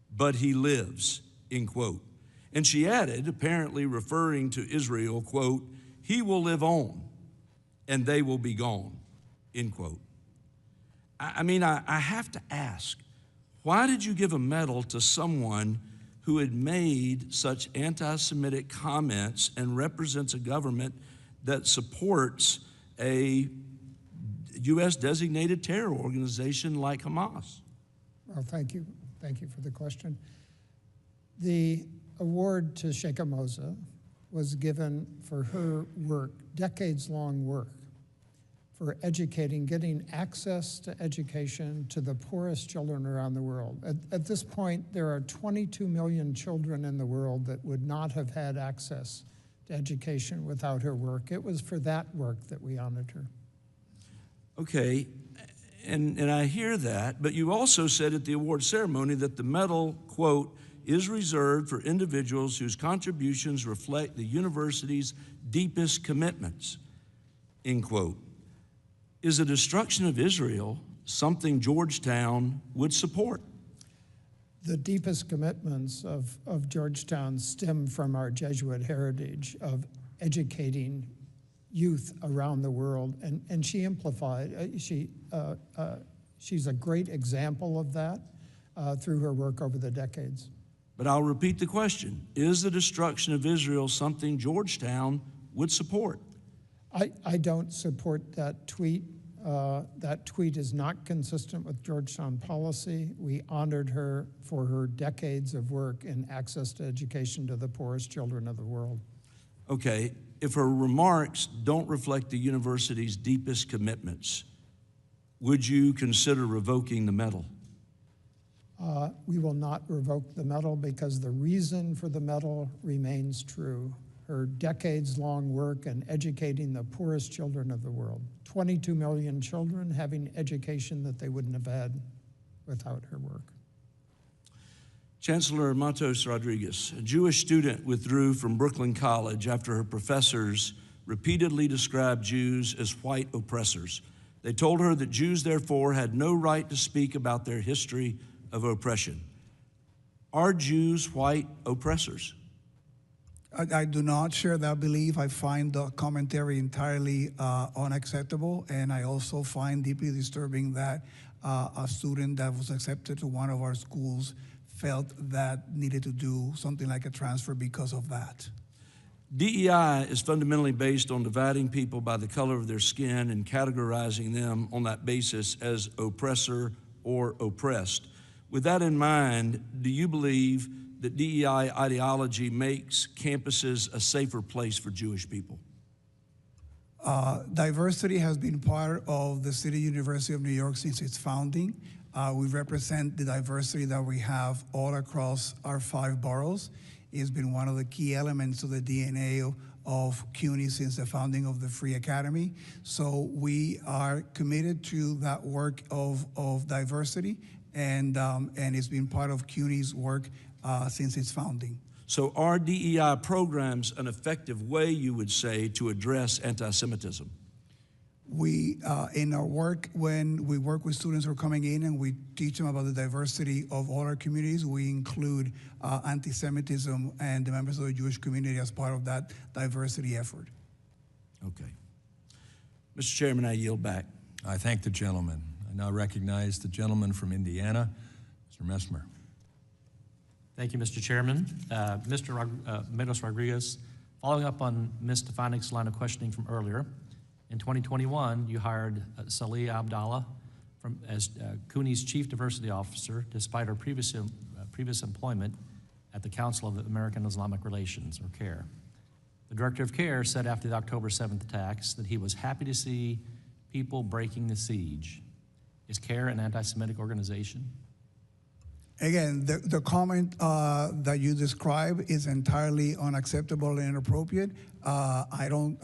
but he lives," end quote. And she added, apparently referring to Israel, quote, "He will live on, and they will be gone," end quote. I have to ask, why did you give a medal to someone who had made such anti-Semitic comments and represents a government that supports a U.S. designated terror organization like Hamas? Well, thank you. Thank you for the question. The award to Sheikha Moza was given for her work, decades-long work, for educating, getting access to education to the poorest children around the world. At this point, there are 22 million children in the world that would not have had access to education without her work. It was for that work that we honored her. Okay, and I hear that, but you also said at the award ceremony that the medal, quote, "is reserved for individuals whose contributions reflect the university's deepest commitments," end quote. Is the destruction of Israel something Georgetown would support? The deepest commitments of Georgetown stem from our Jesuit heritage of educating youth around the world, and she amplified, she's a great example of that through her work over the decades. But I'll repeat the question. Is the destruction of Israel something Georgetown would support? I don't support that tweet That tweet is not consistent with Georgetown policy. We honored her for her decades of work in access to education to the poorest children of the world. Okay, if her remarks don't reflect the university's deepest commitments, would you consider revoking the medal? We will not revoke the medal because the reason for the medal remains true. Her decades-long work in educating the poorest children of the world. 22 million children having education that they wouldn't have had without her work. Chancellor Matos Rodríguez, a Jewish student withdrew from Brooklyn College after her professors repeatedly described Jews as white oppressors. They told her that Jews, therefore, had no right to speak about their history of oppression. Are Jews white oppressors? I do not share that belief. I find the commentary entirely unacceptable, and I also find deeply disturbing that a student that was accepted to one of our schools felt that needed to do something like a transfer because of that. DEI is fundamentally based on dividing people by the color of their skin and categorizing them on that basis as oppressor or oppressed. With that in mind, do you believe that DEI ideology makes campuses a safer place for Jewish people? Diversity has been part of the City University of New York since its founding. We represent the diversity that we have all across our 5 boroughs. It's been one of the key elements of the DNA of CUNY since the founding of the Free Academy. So we are committed to that work of diversity, and it's been part of CUNY's work since its founding. So are DEI programs an effective way, you would say, to address anti-Semitism? We, in our work, when we work with students who are coming in and we teach them about the diversity of all our communities, we include anti-Semitism and the members of the Jewish community as part of that diversity effort. Okay. Mr. Chairman, I yield back. I thank the gentleman. I now recognize the gentleman from Indiana, Mr. Messmer. Thank you, Mr. Chairman. Mr. Matos Rodríguez, following up on Ms. Stefanik's line of questioning from earlier, in 2021, you hired Salih Abdallah as CUNY's Chief Diversity Officer, despite her previous employment at the Council of American Islamic Relations, or CARE. The Director of CARE said after the October 7th attacks that he was happy to see people breaking the siege. Is CARE an anti-Semitic organization? Again, the comment that you describe is entirely unacceptable and inappropriate. I don't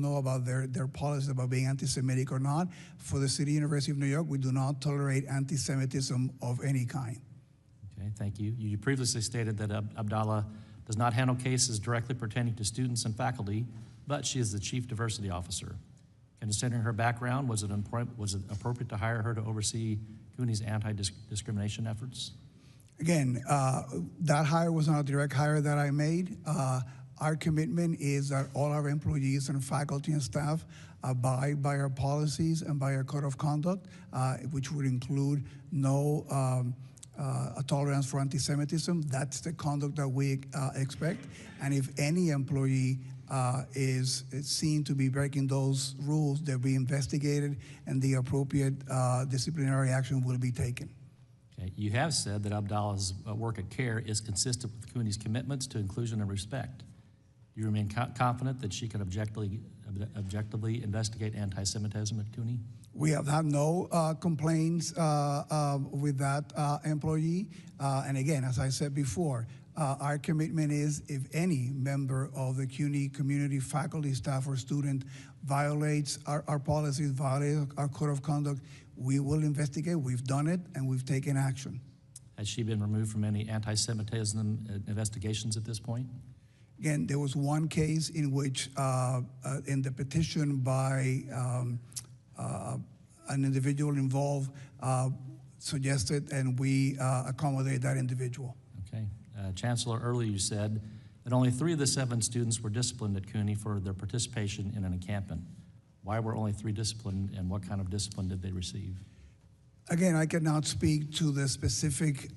know about their policy about being anti-Semitic or not. For the City University of New York, we do not tolerate anti-Semitism of any kind. Okay, thank you. You previously stated that Abdallah does not handle cases directly pertaining to students and faculty, but she is the Chief Diversity Officer. Considering her background, was it appropriate to hire her to oversee CUNY's anti-discrimination efforts? Again, that hire was not a direct hire that I made. Our commitment is that all our employees and faculty and staff abide by our policies and by our code of conduct, which would include no a tolerance for anti-Semitism. That's the conduct that we expect. And if any employee is seen to be breaking those rules, they'll be investigated and the appropriate disciplinary action will be taken. Okay. You have said that Abdallah's work at CARE is consistent with CUNY's commitments to inclusion and respect. Do you remain confident that she can objectively investigate anti-Semitism at CUNY? We have had no complaints with that employee. And again, as I said before, our commitment is if any member of the CUNY community, faculty, staff, or student violates our policies, violates our code of conduct, we will investigate. We've done it, and we've taken action. Has she been removed from any anti-Semitism investigations at this point? Again, there was one case in which, in the petition by an individual involved, suggested, and we accommodate that individual. Okay. Chancellor, earlier you said that only 3 of the 7 students were disciplined at CUNY for their participation in an encampment. Why were only 3 disciplined, and what kind of discipline did they receive? Again, I cannot speak to the specific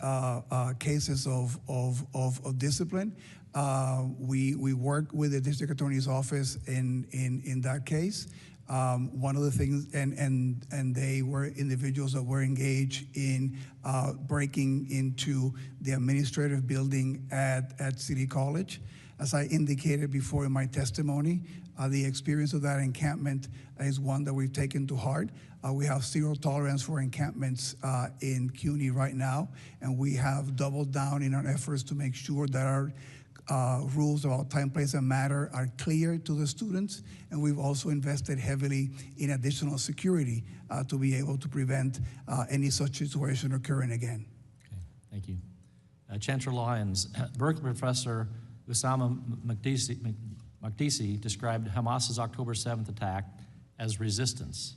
cases of discipline. We work with the district attorney's office in that case. One of the things, and they were individuals that were engaged in breaking into the administrative building at City College. As I indicated before in my testimony, the experience of that encampment is one that we've taken to heart. We have zero tolerance for encampments in CUNY right now, and we have doubled down in our efforts to make sure that our rules about time, place, and matter are clear to the students, and we've also invested heavily in additional security to be able to prevent any such situation occurring again. Okay, thank you. Chancellor Lyons, Berkeley professor Usama Makdisi described Hamas's October 7th attack as resistance.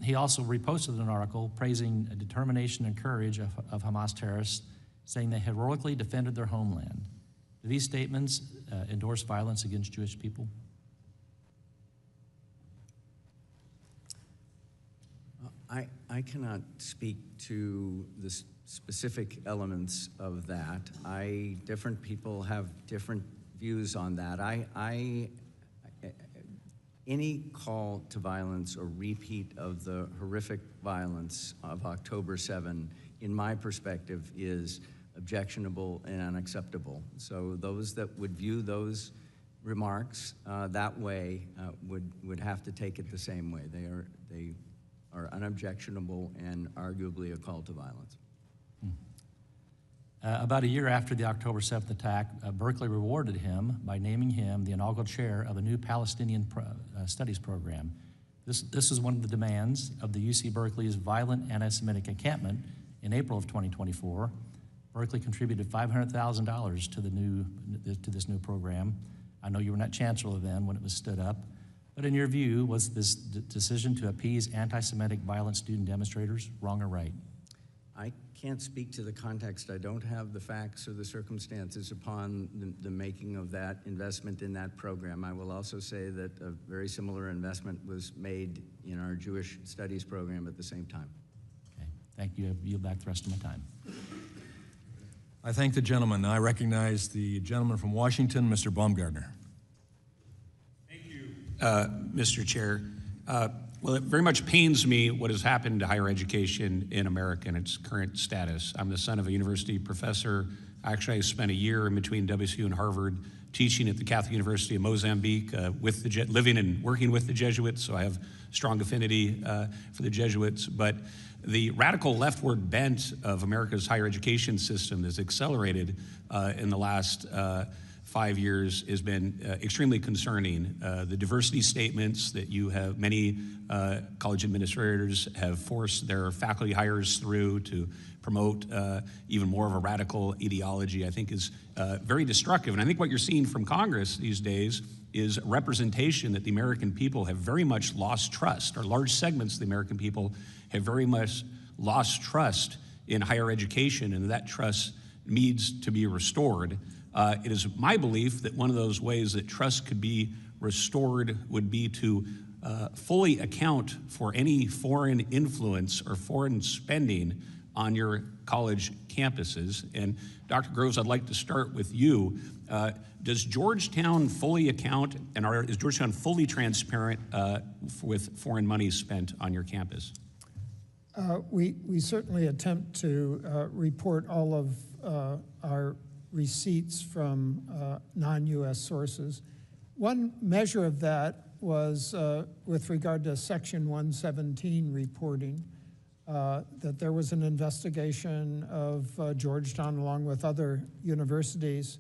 He also reposted an article praising the determination and courage of Hamas terrorists, saying they heroically defended their homeland. Do these statements endorse violence against Jewish people? I cannot speak to the specific elements of that. Different people have different views on that. Any call to violence or repeat of the horrific violence of October 7, in my perspective, is objectionable and unacceptable. So those that would view those remarks that way would have to take it the same way. They are unobjectionable and arguably a call to violence. About a year after the October 7th attack, Berkeley rewarded him by naming him the inaugural chair of a new Palestinian studies program. This is one of the demands of the UC Berkeley's violent anti-Semitic encampment in April of 2024. Berkeley contributed $500,000 to this new program. I know you were not chancellor then when it was stood up, but in your view, was this decision to appease anti-Semitic violent student demonstrators wrong or right? I can't speak to the context. I don't have the facts or the circumstances upon the making of that investment in that program. I will also say that a very similar investment was made in our Jewish studies program at the same time. Okay, thank you. I yield back the rest of my time. I thank the gentleman. I recognize the gentleman from Washington, Mr. Baumgartner. Thank you, Mr. Chair. Well, it very much pains me what has happened to higher education in America and its current status. I'm the son of a university professor. Actually, I spent a year in between WSU and Harvard teaching at the Catholic University of Mozambique, living and working with the Jesuits, so I have strong affinity for the Jesuits. But the radical leftward bent of America's higher education system has accelerated in the last 5 years has been extremely concerning. The diversity statements that you have, many college administrators have forced their faculty hires through to promote even more of a radical ideology, I think is very destructive. And I think what you're seeing from Congress these days is representation that the American people have very much lost trust, or large segments of the American people have very much lost trust in higher education, and that trust needs to be restored. It is my belief that one of those ways that trust could be restored would be to fully account for any foreign influence or foreign spending on your college campuses. And Dr. Groves, I'd like to start with you. Does Georgetown fully account, and is Georgetown fully transparent with foreign money spent on your campus? We certainly attempt to report all of our receipts from non-U.S. sources. One measure of that was with regard to Section 117 reporting, that there was an investigation of Georgetown along with other universities.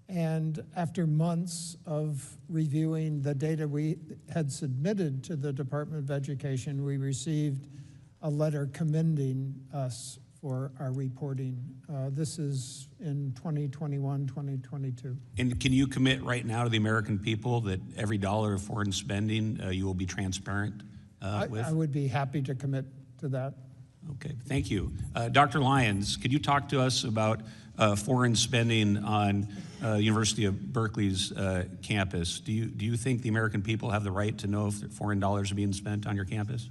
And after months of reviewing the data we had submitted to the Department of Education, we received a letter commending us for our reporting. This is in 2021, 2022. And can you commit right now to the American people that every dollar of foreign spending you will be transparent with? I would be happy to commit to that. Okay, thank you. Dr. Lyons, could you talk to us about foreign spending on the University of Berkeley's campus? Do you think the American people have the right to know if foreign dollars are being spent on your campus?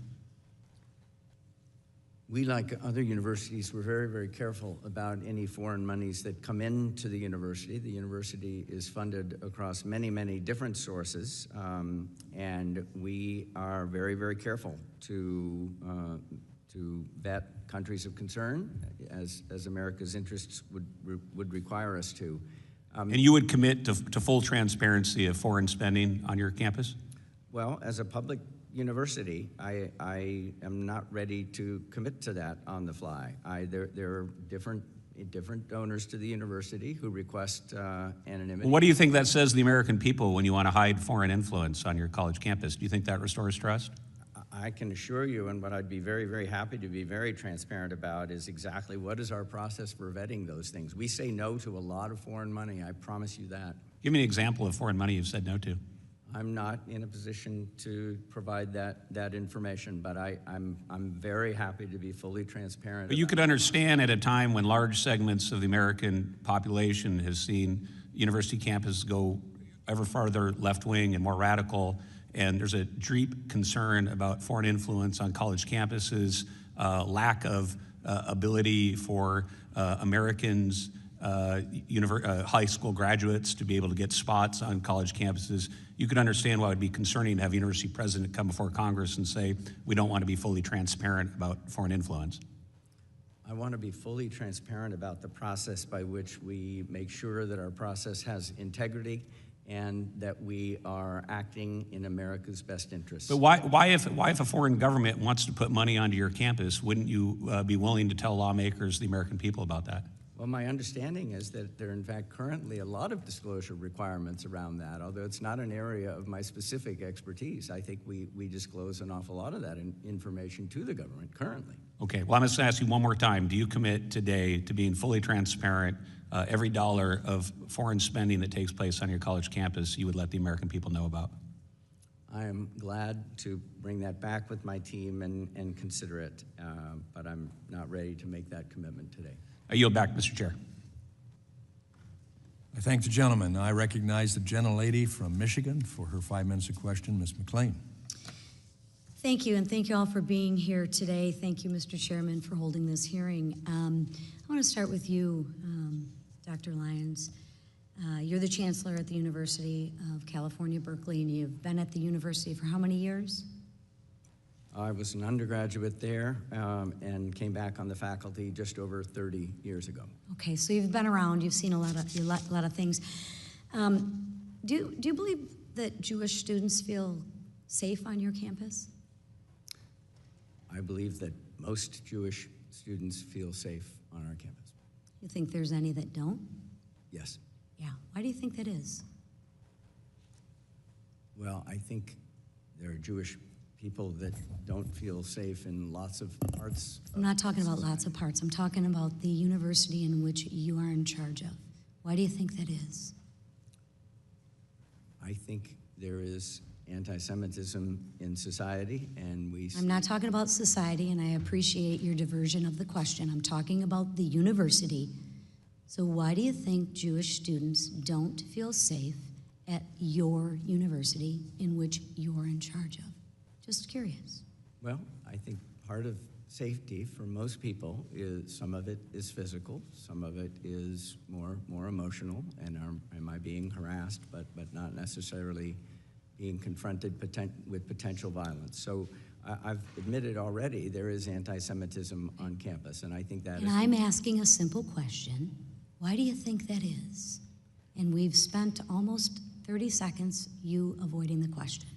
We, like other universities, were very, very careful about any foreign monies that come into the university. The university is funded across many, many different sources, and we are very, very careful to vet countries of concern as America's interests would require us to. And you would commit to full transparency of foreign spending on your campus? Well, as a public university, I am not ready to commit to that on the fly. There are different donors to the university who request anonymity. Well, what do you think that says to the American people when you want to hide foreign influence on your college campus? Do you think that restores trust? I can assure you, and what I'd be very, very happy to be very transparent about is exactly what is our process for vetting those things. We say no to a lot of foreign money, I promise you that. Give me an example of foreign money you've said no to. I'm not in a position to provide that information, but I'm very happy to be fully transparent. But you could understand at a time when large segments of the American population has seen university campuses go ever farther left-wing and more radical, and there's a deep concern about foreign influence on college campuses, lack of ability for Americans, high school graduates to be able to get spots on college campuses. You could understand why it would be concerning to have a university president come before Congress and say, we don't want to be fully transparent about foreign influence. I want to be fully transparent about the process by which we make sure that our process has integrity and that we are acting in America's best interests. But why if a foreign government wants to put money onto your campus, wouldn't you be willing to tell lawmakers, the American people, about that? Well, my understanding is that there are, in fact, currently a lot of disclosure requirements around that, although it's not an area of my specific expertise. I think we disclose an awful lot of that information to the government currently. Okay, well, I'm just going to ask you one more time. Do you commit today to being fully transparent? Every dollar of foreign spending that takes place on your college campus, you would let the American people know about? I am glad to bring that back with my team and consider it, but I'm not ready to make that commitment today. I yield back, Mr. Chair. I thank the gentleman. I recognize the gentlelady from Michigan for her 5 minutes of question, Ms. McLean. Thank you, and thank you all for being here today. Thank you, Mr. Chairman, for holding this hearing. I want to start with you, Dr. Lyons. You're the Chancellor at the University of California, Berkeley, and you've been at the university for how many years? I was an undergraduate there and came back on the faculty just over 30 years ago. Okay, so you've been around, you've seen a lot of things. Do you believe that Jewish students feel safe on your campus? I believe that most Jewish students feel safe on our campus. You think there's any that don't? Yes. Yeah, why do you think that is? Well, I think there are Jewish people that don't feel safe in lots of parts. I'm not talking about lots of parts. I'm talking about the university in which you are in charge of. Why do you think that is? I think there is anti-Semitism in society, and we see... I'm not talking about society, and I appreciate your diversion of the question. I'm talking about the university. So why do you think Jewish students don't feel safe at your university in which you're in charge of? Just curious. Well, I think part of safety for most people is, some of it is physical, some of it is more emotional, and am I being harassed, but not necessarily being confronted with potential violence. So I've admitted already there is anti-Semitism on campus, and I think that and I'm asking a simple question. Why do you think that is? And we've spent almost 30 seconds you avoiding the question.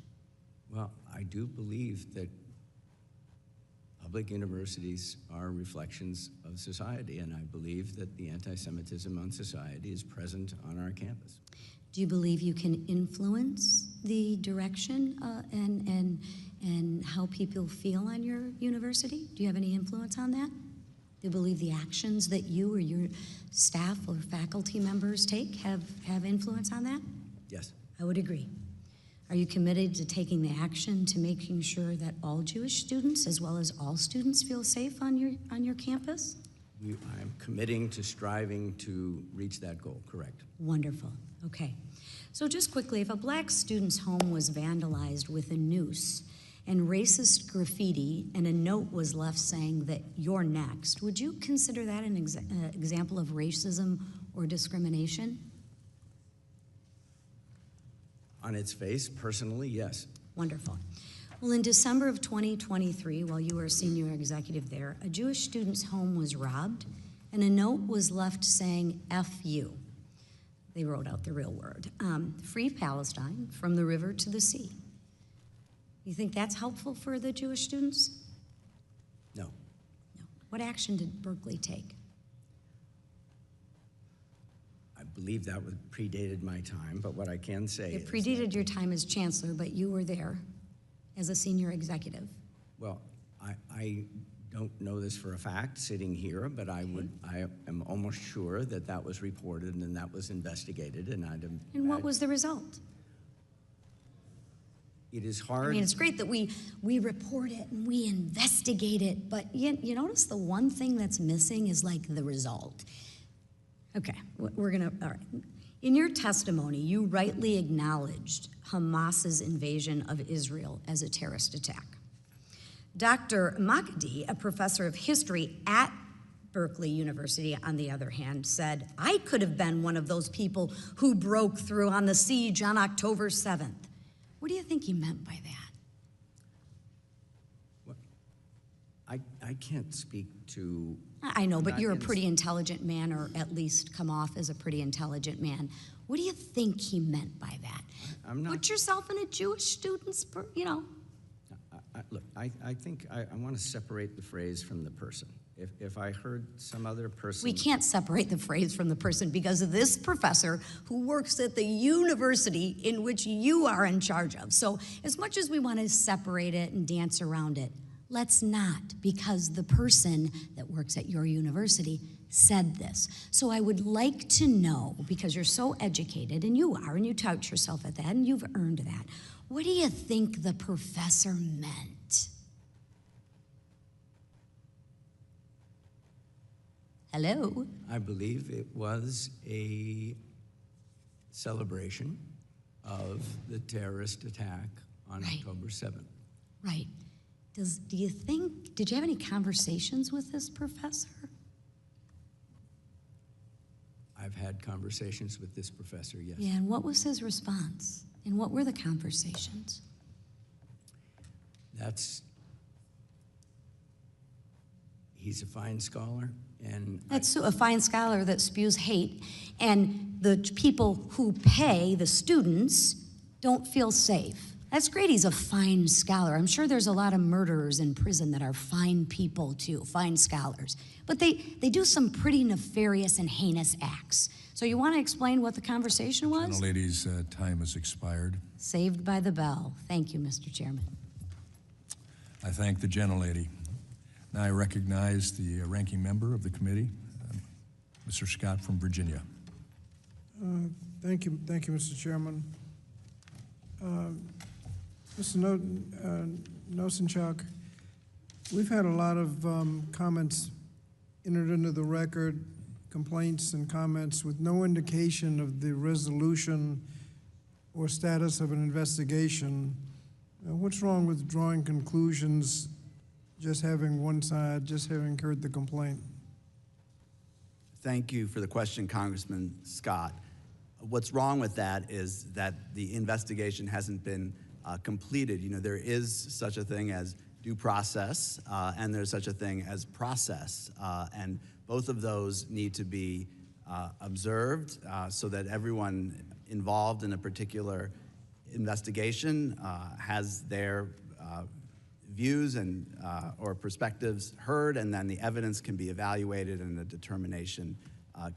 Well, I do believe that public universities are reflections of society, and I believe that the anti-Semitism on society is present on our campus. Do you believe you can influence the direction and how people feel on your university? Do you have any influence on that? Do you believe the actions that you or your staff or faculty members take have influence on that? Yes. I would agree. Are you committed to taking the action to making sure that all Jewish students, as well as all students, feel safe on your campus? I'm committing to striving to reach that goal, correct. Wonderful. Okay. So just quickly, if a black student's home was vandalized with a noose and racist graffiti, and a note was left saying that you're next. Would you consider that an example of racism or discrimination? On its face, personally, yes. Wonderful. Well, in December of 2023, while you were a senior executive there, a Jewish student's home was robbed, and a note was left saying, F you. They wrote out the real word. Free Palestine, from the river to the sea. You think that's helpful for the Jewish students? No. No. What action did Berkeley take? I believe that was predated my time, but what I can say It is predated your time as chancellor, but you were there as a senior executive. well, I don't know this for a fact sitting here, but I am almost sure that that was reported and that was investigated, and And what was the result? it is hard. I mean, it's great that we report it and we investigate it, but you notice the one thing that's missing is like the result. Okay, we're gonna, all right. In your testimony, you rightly acknowledged Hamas's invasion of Israel as a terrorist attack. Dr. Makdi, a professor of history at Berkeley University, on the other hand, said, I could have been one of those people who broke through on the siege on October 7th. What do you think he meant by that? I can't speak to. I know, but you're a pretty intelligent man, or at least come off as a pretty intelligent man. What do you think he meant by that? I'm not. Put yourself in a Jewish student's, Look, I think I want to separate the phrase from the person. If I heard some other person. We can't separate the phrase from the person because of this professor who works at the university in which you are in charge of. So as much as we want to separate it and dance around it, let's not, because the person that works at your university said this. So I would like to know, because you're so educated, and you are, and you tout yourself at that, and you've earned that, what do you think the professor meant? Hello? I believe it was a celebration of the terrorist attack on October 7th. Right. Do you think, did you have any conversations with this professor? I've had conversations with this professor, yes. Yeah, and what was his response? And what were the conversations? He's a fine scholar, and That's a fine scholar that spews hate, and the people who pay, the students, don't feel safe. That's great, he's a fine scholar. I'm sure there's a lot of murderers in prison that are fine people too, fine scholars. But they do some pretty nefarious and heinous acts. So you want to explain what the conversation was? Gentlelady's time has expired. Saved by the bell. Thank you, Mr. Chairman. I thank the gentlelady. Now I recognize the ranking member of the committee, Mr. Scott from Virginia. Thank you, Mr. Chairman. Mr. Nosanchuk, we've had a lot of comments entered into the record, complaints and comments with no indication of the resolution or status of an investigation. What's wrong with drawing conclusions, just having one side, just having heard the complaint? Thank you for the question, Congressman Scott. What's wrong with that is that the investigation hasn't been completed. You know, there is such a thing as due process, and there's such a thing as process, and both of those need to be observed so that everyone involved in a particular investigation has their views and or perspectives heard, and then the evidence can be evaluated and a determination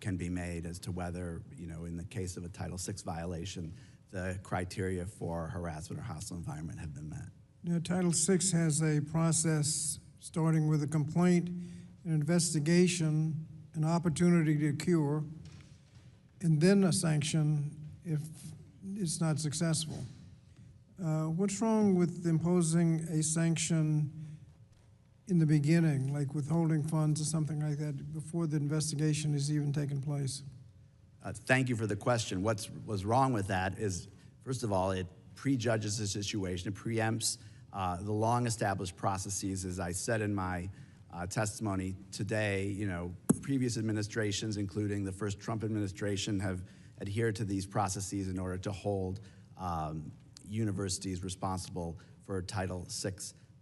can be made as to whether, you know, in the case of a Title VI violation, the criteria for harassment or hostile environment have been met. Now, Title VI has a process starting with a complaint, an investigation, an opportunity to cure, and then a sanction if it's not successful. What's wrong with imposing a sanction in the beginning, like withholding funds or something like that, before the investigation has even taken place? Thank you for the question. What's wrong with that is, first of all, it prejudges the situation, it preempts the long-established processes, as I said in my testimony today, previous administrations, including the first Trump administration, have adhered to these processes in order to hold universities responsible for Title VI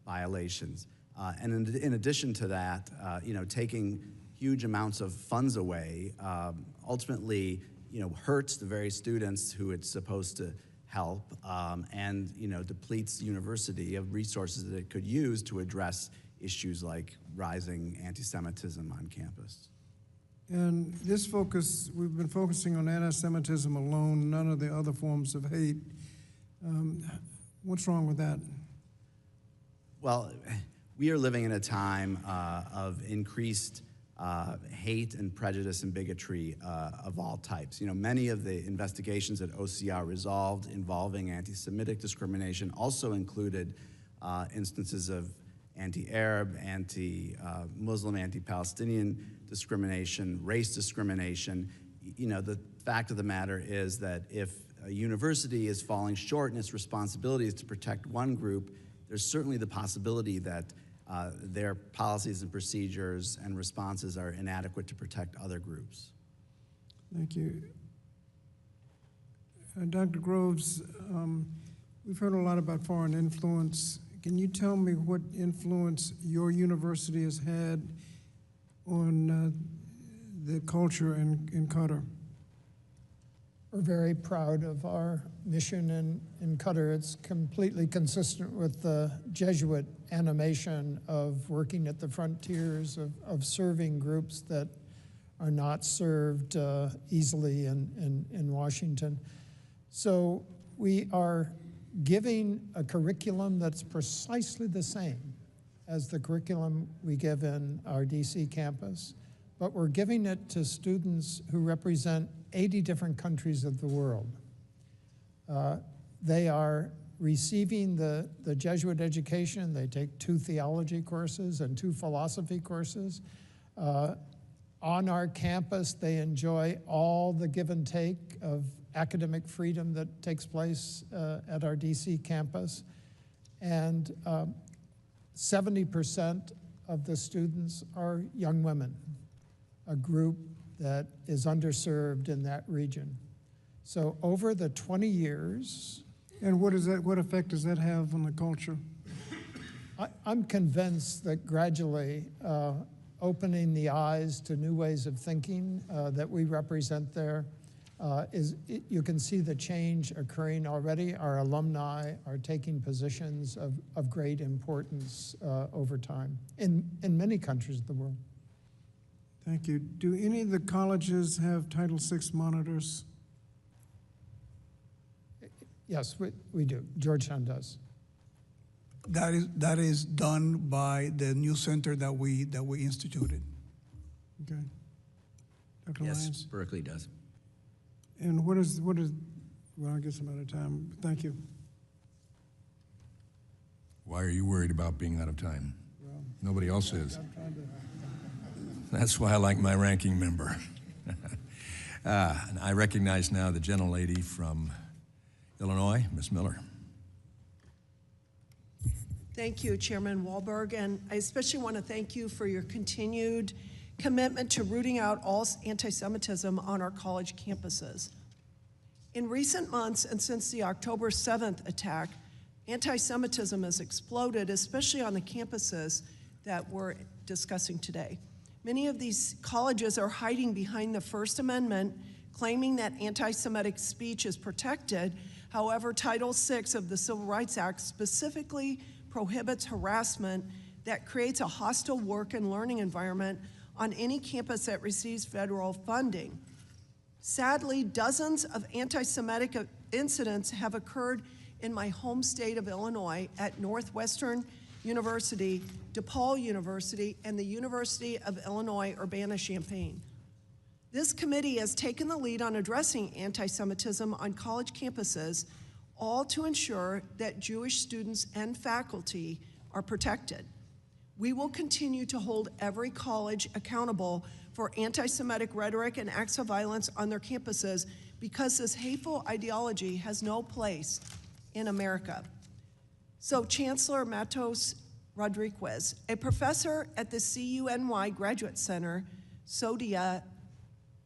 violations. And in addition to that, taking huge amounts of funds away ultimately, hurts the very students who it's supposed to help, and depletes the university of resources that it could use to address issues like rising anti-Semitism on campus. And this focus, we've been focusing on anti-Semitism alone, none of the other forms of hate. What's wrong with that? Well, we are living in a time of increased hate and prejudice and bigotry of all types. Many of the investigations that OCR resolved involving anti-Semitic discrimination also included instances of anti-Arab, anti-Muslim, anti-Palestinian discrimination, race discrimination. The fact of the matter is that if a university is falling short in its responsibilities to protect one group, there's certainly the possibility that their policies and procedures and responses are inadequate to protect other groups. Thank you. Dr. Groves, we've heard a lot about foreign influence. Can you tell me what influence your university has had on the culture in Qatar? We're very proud of our mission in Qatar. It's completely consistent with the Jesuit animation of working at the frontiers, of serving groups that are not served easily in Washington. So we are giving a curriculum that's precisely the same as the curriculum we give in our DC campus, but we're giving it to students who represent 80 different countries of the world. They are receiving the Jesuit education. They take 2 theology courses and 2 philosophy courses. On our campus, they enjoy all the give and take of academic freedom that takes place at our DC campus. And 70% of the students are young women, a group that is underserved in that region. So over the 20 years. And what effect does that have on the culture? I'm convinced that gradually opening the eyes to new ways of thinking that we represent there you can see the change occurring already. Our alumni are taking positions of great importance over time in many countries of the world. Thank you. Do any of the colleges have Title VI monitors? Yes, we do. Georgetown does. That is done by the new center that we instituted. Okay. Dr. Yes, Lyons? Berkeley does. And what is, well, I guess I'm out of time. Thank you. Why are you worried about being out of time? Well, Nobody else is. I'm trying to. That's why I like my ranking member. And I recognize now the gentlelady from Illinois, Ms. Miller. Thank you, Chairman Wahlberg, and I especially want to thank you for your continued commitment to rooting out all anti-Semitism on our college campuses. In recent months, and since the October 7th attack, anti-Semitism has exploded, especially on the campuses that we're discussing today. Many of these colleges are hiding behind the First Amendment, claiming that anti-Semitic speech is protected. However, Title VI of the Civil Rights Act specifically prohibits harassment that creates a hostile work and learning environment on any campus that receives federal funding. Sadly, dozens of anti-Semitic incidents have occurred in my home state of Illinois at Northwestern University, DePaul University, and the University of Illinois Urbana-Champaign. This committee has taken the lead on addressing anti-Semitism on college campuses, all to ensure that Jewish students and faculty are protected. We will continue to hold every college accountable for anti-Semitic rhetoric and acts of violence on their campuses because this hateful ideology has no place in America. So Chancellor Matos Rodríguez, a professor at the CUNY Graduate Center, Sodia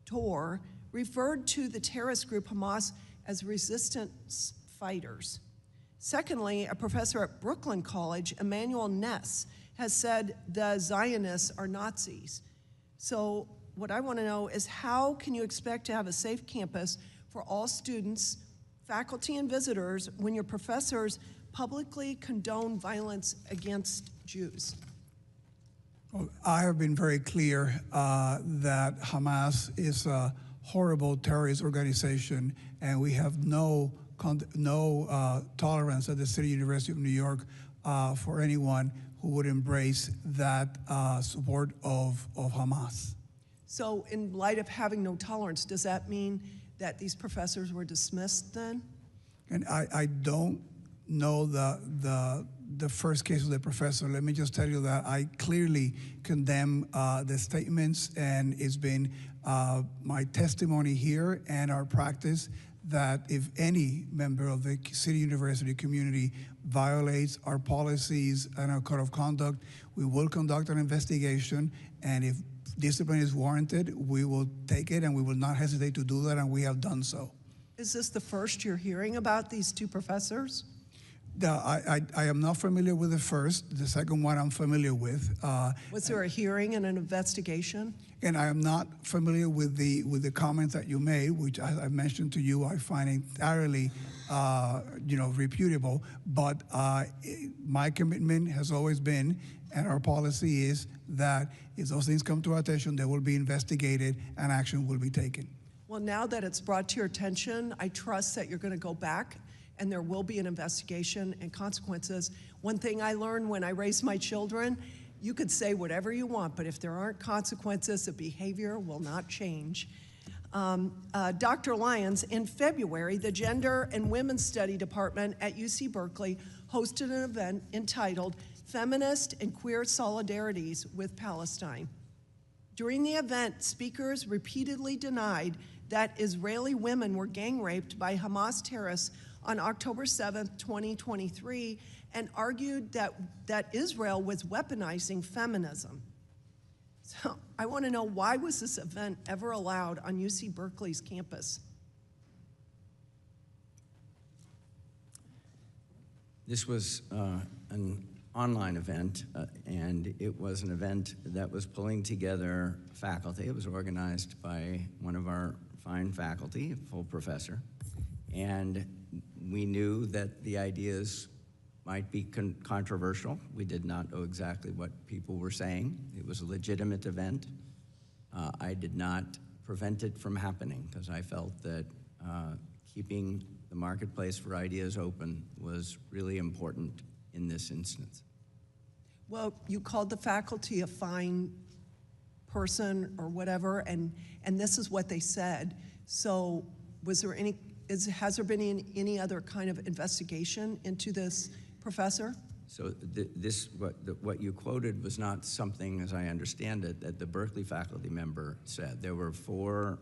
Tor, referred to the terrorist group Hamas as resistance fighters. Secondly, a professor at Brooklyn College, Emmanuel Ness, has said the Zionists are Nazis. So what I want to know is, how can you expect to have a safe campus for all students, faculty, and visitors when your professors publicly condone violence against Jews? Well, I have been very clear that Hamas is a horrible terrorist organization, and we have no tolerance at the City University of New York for anyone who would embrace that support of Hamas. So in light of having no tolerance, does that mean that these professors were dismissed then? And I don't know the first case of the professor. Let me just tell you that I clearly condemn the statements, and it's been my testimony here and our practice that if any member of the City University community violates our policies and our code of conduct, we will conduct an investigation, and if discipline is warranted, we will take it, and we will not hesitate to do that, and we have done so. Is this the first you're hearing about these two professors? I am not familiar with the first. The second one I'm familiar with. Was there a hearing and an investigation? And I am not familiar with the comments that you made, which I mentioned to you, I find entirely, reputable. But my commitment has always been, and our policy is, that if those things come to our attention, they will be investigated and action will be taken. Well, now that it's brought to your attention, I trust that you're going to go back and there will be an investigation and consequences. One thing I learned when I raised my children, you could say whatever you want, but if there aren't consequences, the behavior will not change. Dr. Lyons, in February, the Gender and Women's Study Department at UC Berkeley hosted an event entitled Feminist and Queer Solidarities with Palestine. During the event, speakers repeatedly denied that Israeli women were gang raped by Hamas terrorists on October 7th, 2023, and argued that Israel was weaponizing feminism. So I want to know, why was this event ever allowed on UC Berkeley's campus? This was an online event, and it was an event that was pulling together faculty. It was organized by one of our fine faculty, a full professor, and we knew that the ideas might be controversial. We did not know exactly what people were saying. It was a legitimate event. I did not prevent it from happening because I felt that keeping the marketplace for ideas open was really important in this instance. Well, you called the faculty a fine person or whatever, and this is what they said. So was there has there been any other kind of investigation into this professor? So what you quoted was not something, as I understand it, that the Berkeley faculty member said. There were four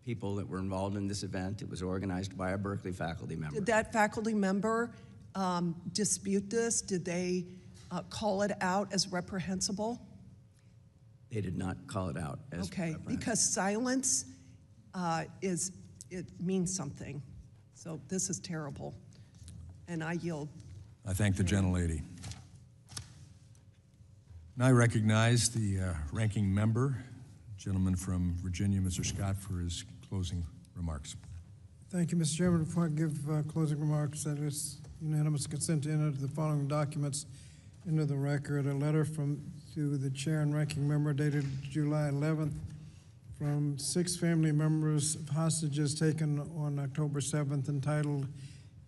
people that were involved in this event. It was organized by a Berkeley faculty member. Did that faculty member dispute this? Did they call it out as reprehensible? They did not call it out as reprehensible. Because silence it means something. So this is terrible, and I yield. I thank the gentlelady. Now I recognize the ranking member, gentleman from Virginia, Mr. Scott, for his closing remarks. Thank you, Mr. Chairman. Before I give closing remarks, that is unanimous consent to enter the following documents into the record. A letter to the chair and ranking member dated July 11th from 6 family members of hostages taken on October 7th, entitled,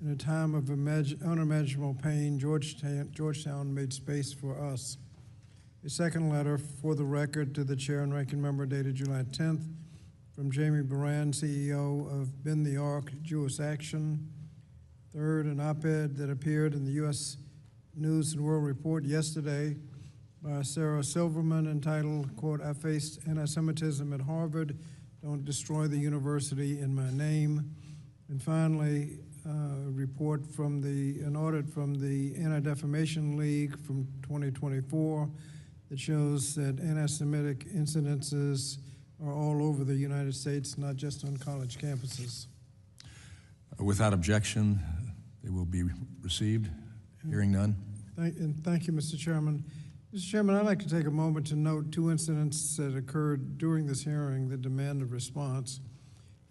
"In a Time of Unimaginable Pain, Georgetown Made Space for Us." A second letter for the record to the chair and ranking member dated July 10th from Jamie Baran, CEO of Bend the Arc Jewish Action. Third, an op-ed that appeared in the U.S. News and World Report yesterday by Sarah Silverman entitled, quote, "I faced anti-Semitism at Harvard. Don't destroy the university in my name." And finally, report from an audit from the Anti-Defamation League from 2024 that shows that anti-Semitic incidences are all over the United States, not just on college campuses. Without objection, they will be received. Hearing none. Thank you, Mr. Chairman. Mr. Chairman, I'd like to take a moment to note two incidents that occurred during this hearing that demand a response.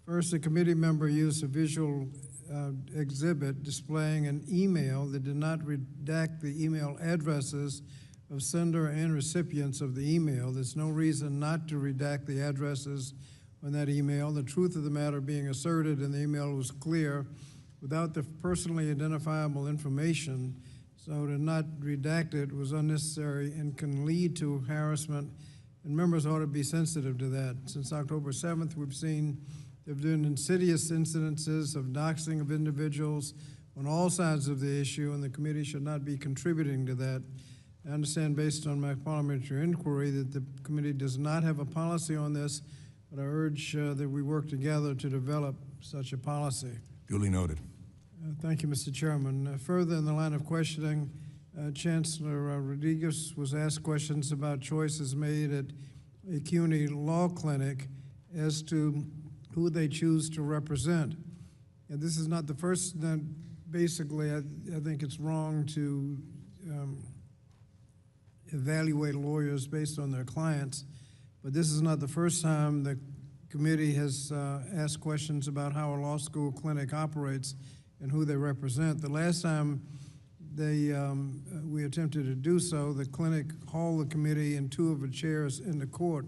First, a committee member used a visual exhibit displaying an email that did not redact the email addresses of sender and recipients of the email. There's no reason not to redact the addresses on that email. The truth of the matter being asserted in the email was clear without the personally identifiable information, so to not redact it was unnecessary and can lead to harassment, and members ought to be sensitive to that. Since October 7th, we've seen there have been insidious incidences of doxing of individuals on all sides of the issue, and the committee should not be contributing to that. I understand, based on my parliamentary inquiry, that the committee does not have a policy on this, but I urge that we work together to develop such a policy. Duly noted. Thank you, Mr. Chairman. Further in the line of questioning, Chancellor Rodríguez was asked questions about choices made at a CUNY law clinic as to who they choose to represent. And this is not the first, basically, I think it's wrong to evaluate lawyers based on their clients, but this is not the first time the committee has asked questions about how a law school clinic operates and who they represent. The last time we attempted to do so, the clinic hauled the committee and two of the chairs into court,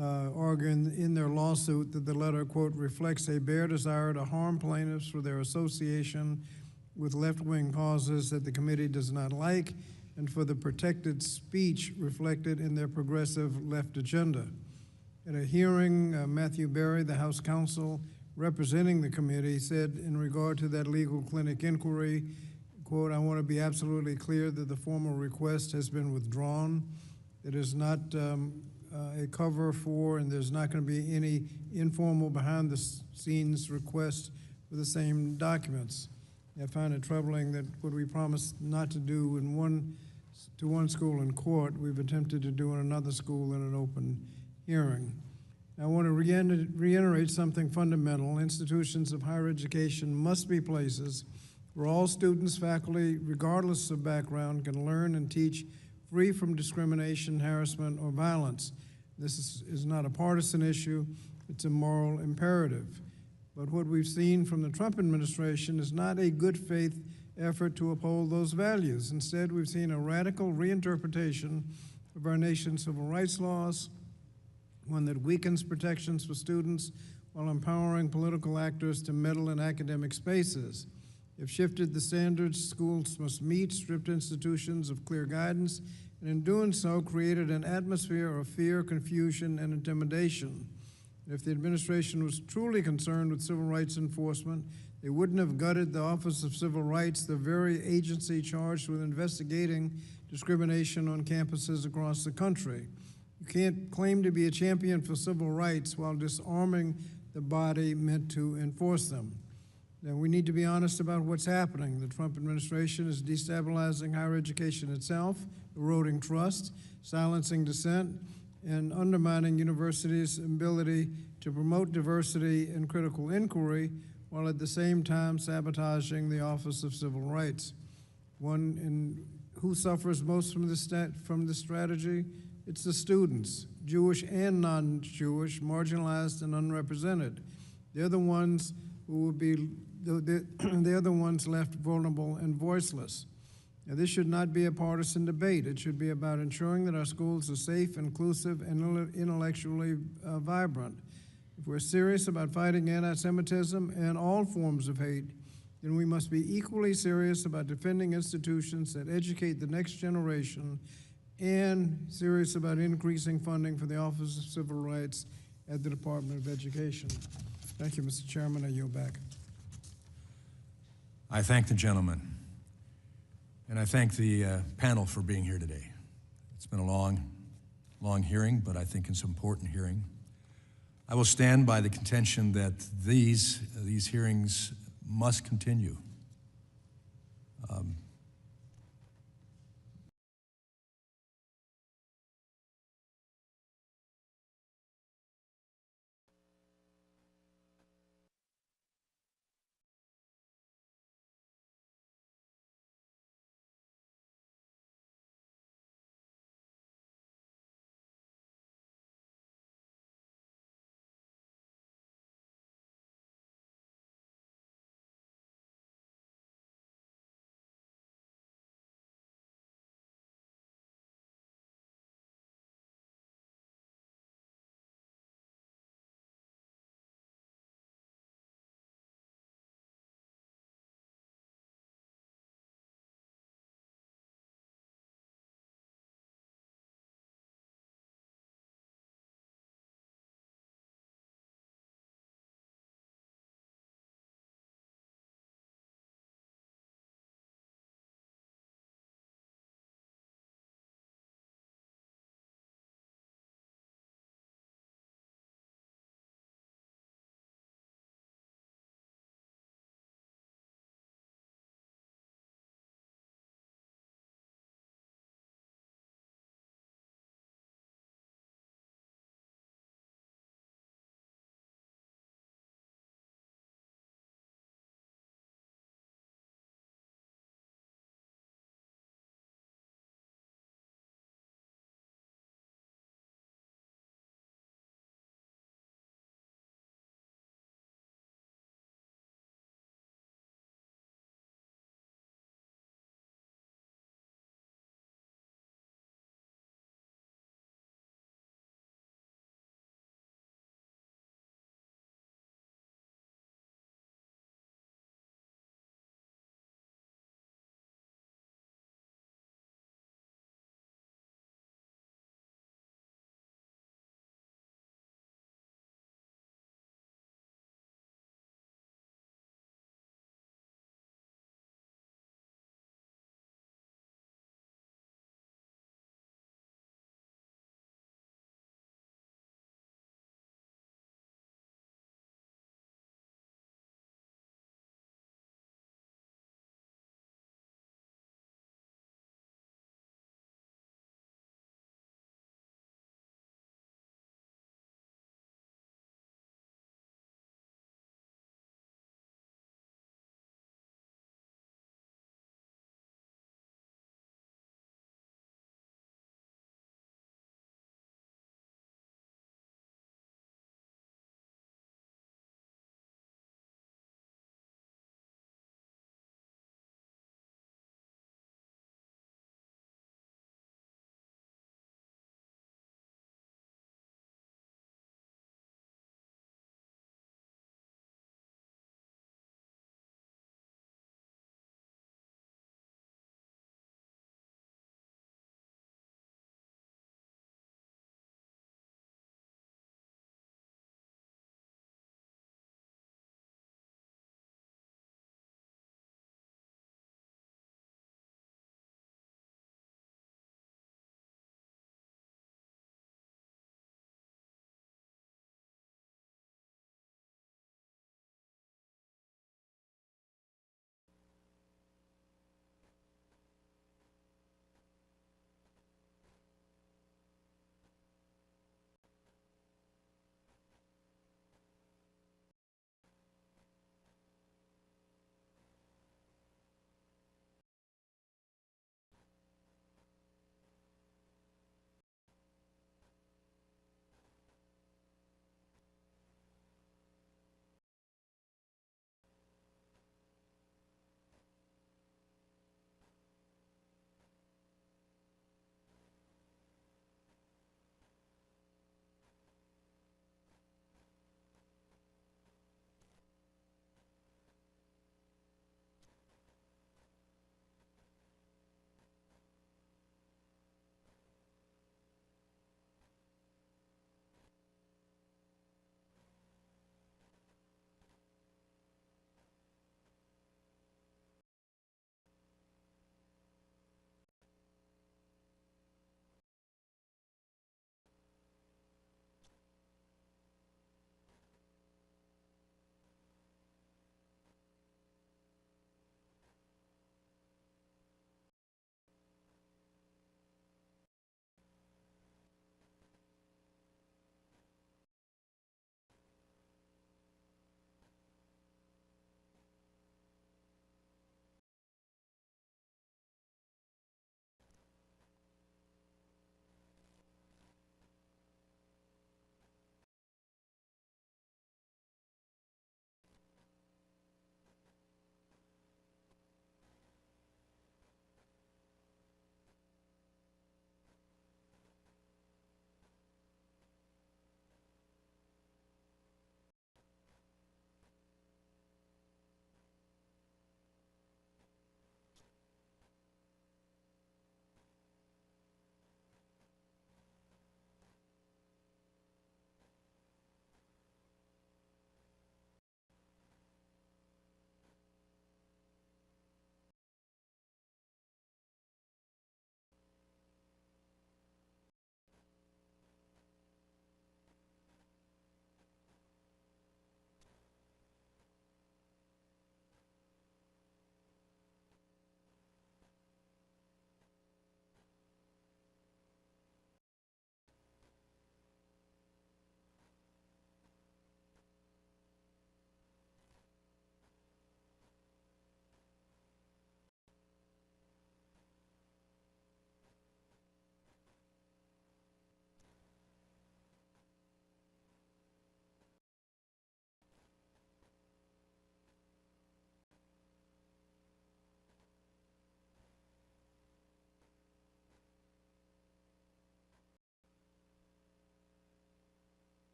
arguing in their lawsuit that the letter, quote, reflects a bare desire to harm plaintiffs for their association with left-wing causes that the committee does not like, and for the protected speech reflected in their progressive left agenda. At a hearing, Matthew Berry, the House counsel representing the committee, said in regard to that legal clinic inquiry, quote, I want to be absolutely clear that the formal request has been withdrawn. It is not a cover for, and there's not going to be any informal behind-the-scenes request for the same documents. I find it troubling that what we promised not to do to one school in court, we've attempted to do in another school in an open hearing. I want to reiterate something fundamental. Institutions of higher education must be places where all students, faculty, regardless of background, can learn and teach free from discrimination, harassment, or violence. This is not a partisan issue, it's a moral imperative. But what we've seen from the Trump administration is not a good faith effort to uphold those values. Instead, we've seen a radical reinterpretation of our nation's civil rights laws, one that weakens protections for students while empowering political actors to meddle in academic spaces. If shifted the standards schools must meet, stripped institutions of clear guidance, and in doing so, created an atmosphere of fear, confusion, and intimidation. If the administration was truly concerned with civil rights enforcement, they wouldn't have gutted the Office of Civil Rights, the very agency charged with investigating discrimination on campuses across the country. You can't claim to be a champion for civil rights while disarming the body meant to enforce them. Now, we need to be honest about what's happening. The Trump administration is destabilizing higher education itself, eroding trust, silencing dissent, and undermining universities' ability to promote diversity and critical inquiry, while at the same time sabotaging the Office of Civil Rights. Who suffers most from this strategy? It's the students, Jewish and non-Jewish, marginalized and unrepresented. They're the ones who will be, they're the ones left vulnerable and voiceless. Now, this should not be a partisan debate. It should be about ensuring that our schools are safe, inclusive, and intellectually vibrant. If we're serious about fighting anti-Semitism and all forms of hate, then we must be equally serious about defending institutions that educate the next generation and serious about increasing funding for the Office of Civil Rights at the Department of Education. Thank you, Mr. Chairman. I yield back. I thank the gentleman, and I thank the panel for being here today. It's been a long hearing, but I think it's an important hearing. I will stand by the contention that these hearings must continue.